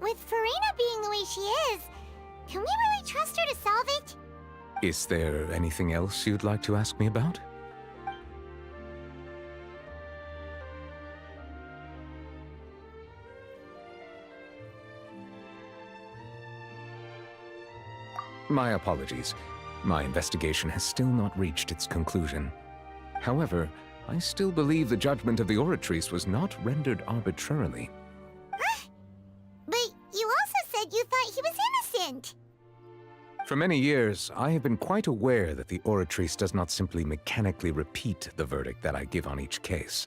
with Furina being the way she is, can we really trust her to solve it? Is there anything else you'd like to ask me about? My apologies. My investigation has still not reached its conclusion. However, I still believe the judgment of the Oratrice was not rendered arbitrarily. Huh? But you also said you thought he was innocent. For many years, I have been quite aware that the Oratrice does not simply mechanically repeat the verdict that I give on each case.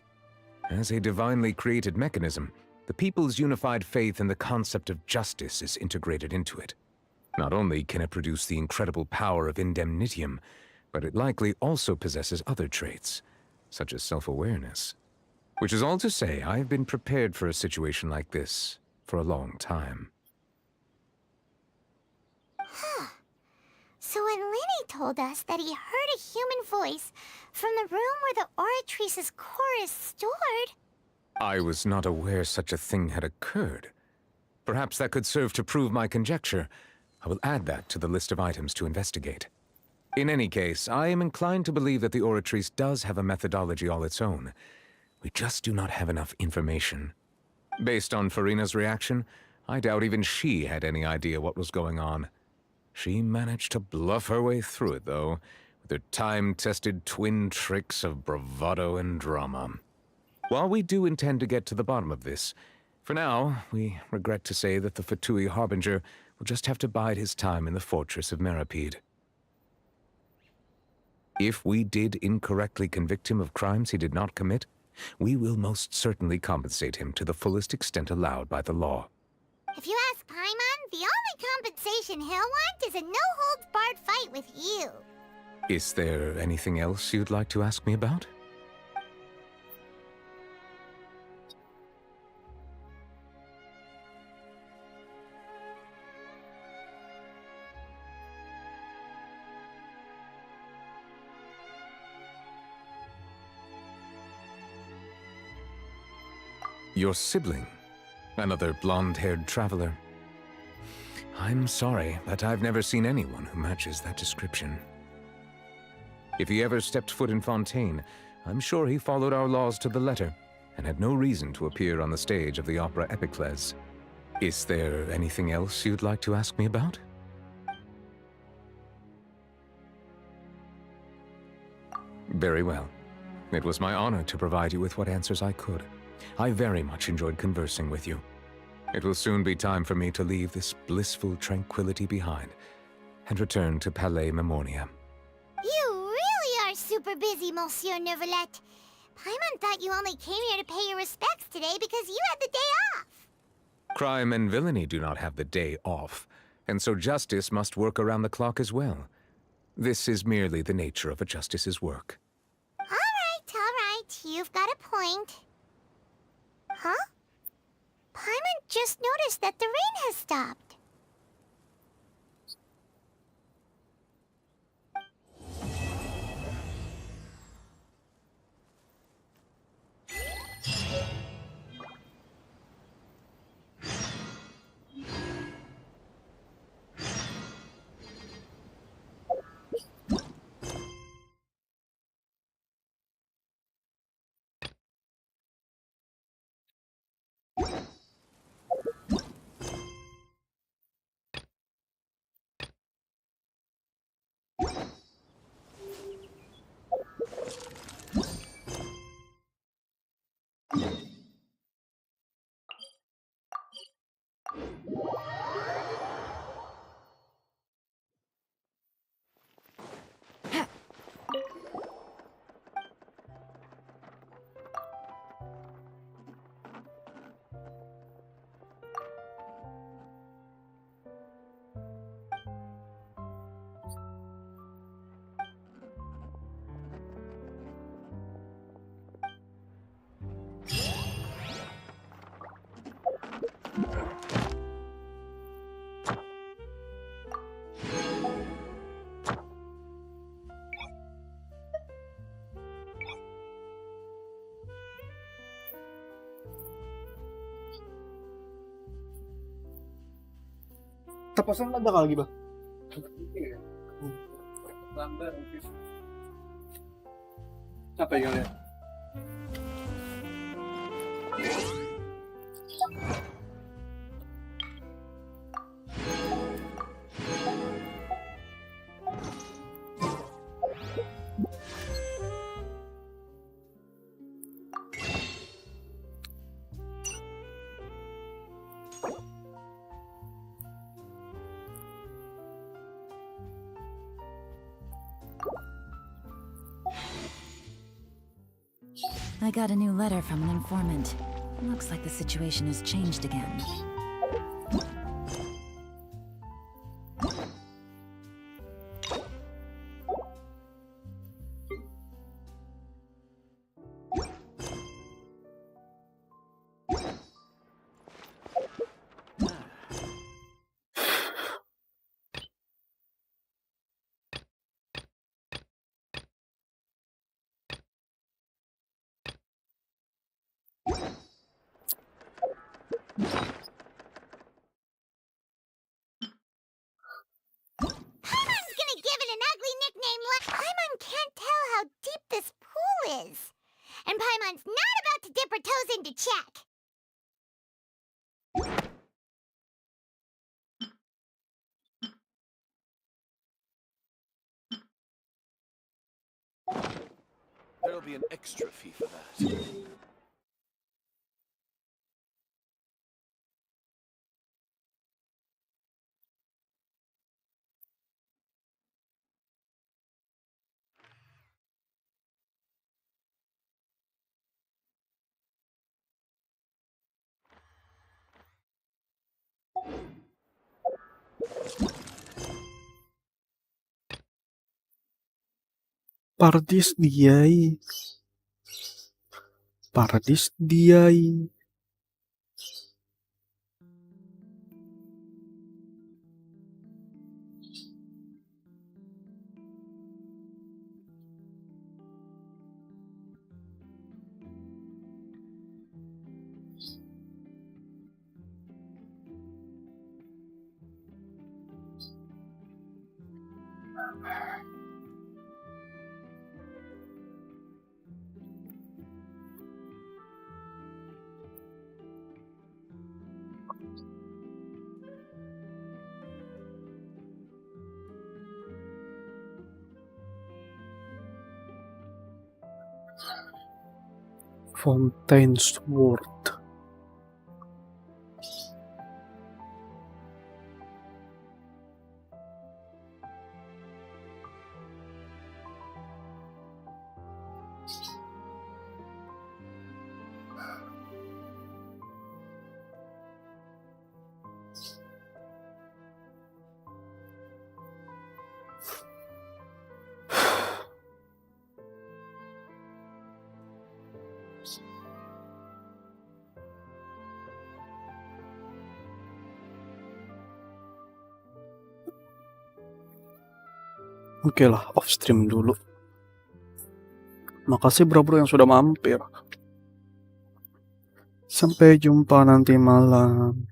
As a divinely created mechanism, the people's unified faith in the concept of justice is integrated into it. Not only can it produce the incredible power of indemnitium, but it likely also possesses other traits, such as self-awareness. Which is all to say, I have been prepared for a situation like this for a long time. Huh. So when Linny told us that he heard a human voice from the room where the Oratrice's core is stored... I was not aware such a thing had occurred. Perhaps that could serve to prove my conjecture. I will add that to the list of items to investigate. In any case, I am inclined to believe that the Oratrice does have a methodology all its own. We just do not have enough information. Based on Furina's reaction, I doubt even she had any idea what was going on. She managed to bluff her way through it, though, with her time-tested twin tricks of bravado and drama. While we do intend to get to the bottom of this, for now, we regret to say that the Fatui Harbinger will just have to bide his time in the fortress of Meripede. If we did incorrectly convict him of crimes he did not commit, we will most certainly compensate him to the fullest extent allowed by the law. If you ask Paimon, the only compensation he'll want is a no-holds-barred fight with you. Is there anything else you'd like to ask me about? Your sibling, another blonde-haired traveler. I'm sorry, but I've never seen anyone who matches that description. If he ever stepped foot in Fontaine, I'm sure he followed our laws to the letter and had no reason to appear on the stage of the opera Epicles. Is there anything else you'd like to ask me about? Very well. It was my honor to provide you with what answers I could. I very much enjoyed conversing with you. It will soon be time for me to leave this blissful tranquility behind and return to Palais Memoria. You really are super busy, Monsieur Neuvillette. Paimon thought you only came here to pay your respects today because you had the day off. Crime and villainy do not have the day off, and so justice must work around the clock as well. This is merely the nature of a justice's work. All right. You've got a point. Huh? Paimon just noticed that the rain has stopped. Tapos ada ka lagi ba? Apa yang lihat? I got a new letter from an informant. Looks like the situation has changed again. Paimon can't tell how deep this pool is. And Paimon's not about to dip her toes into check. There'll be an extra fee for that. Paradis diai. Paradis diai. Fontaine's Word. Oke lah, off stream dulu. Makasih bro-bro yang sudah mampir. Sampai jumpa nanti malam.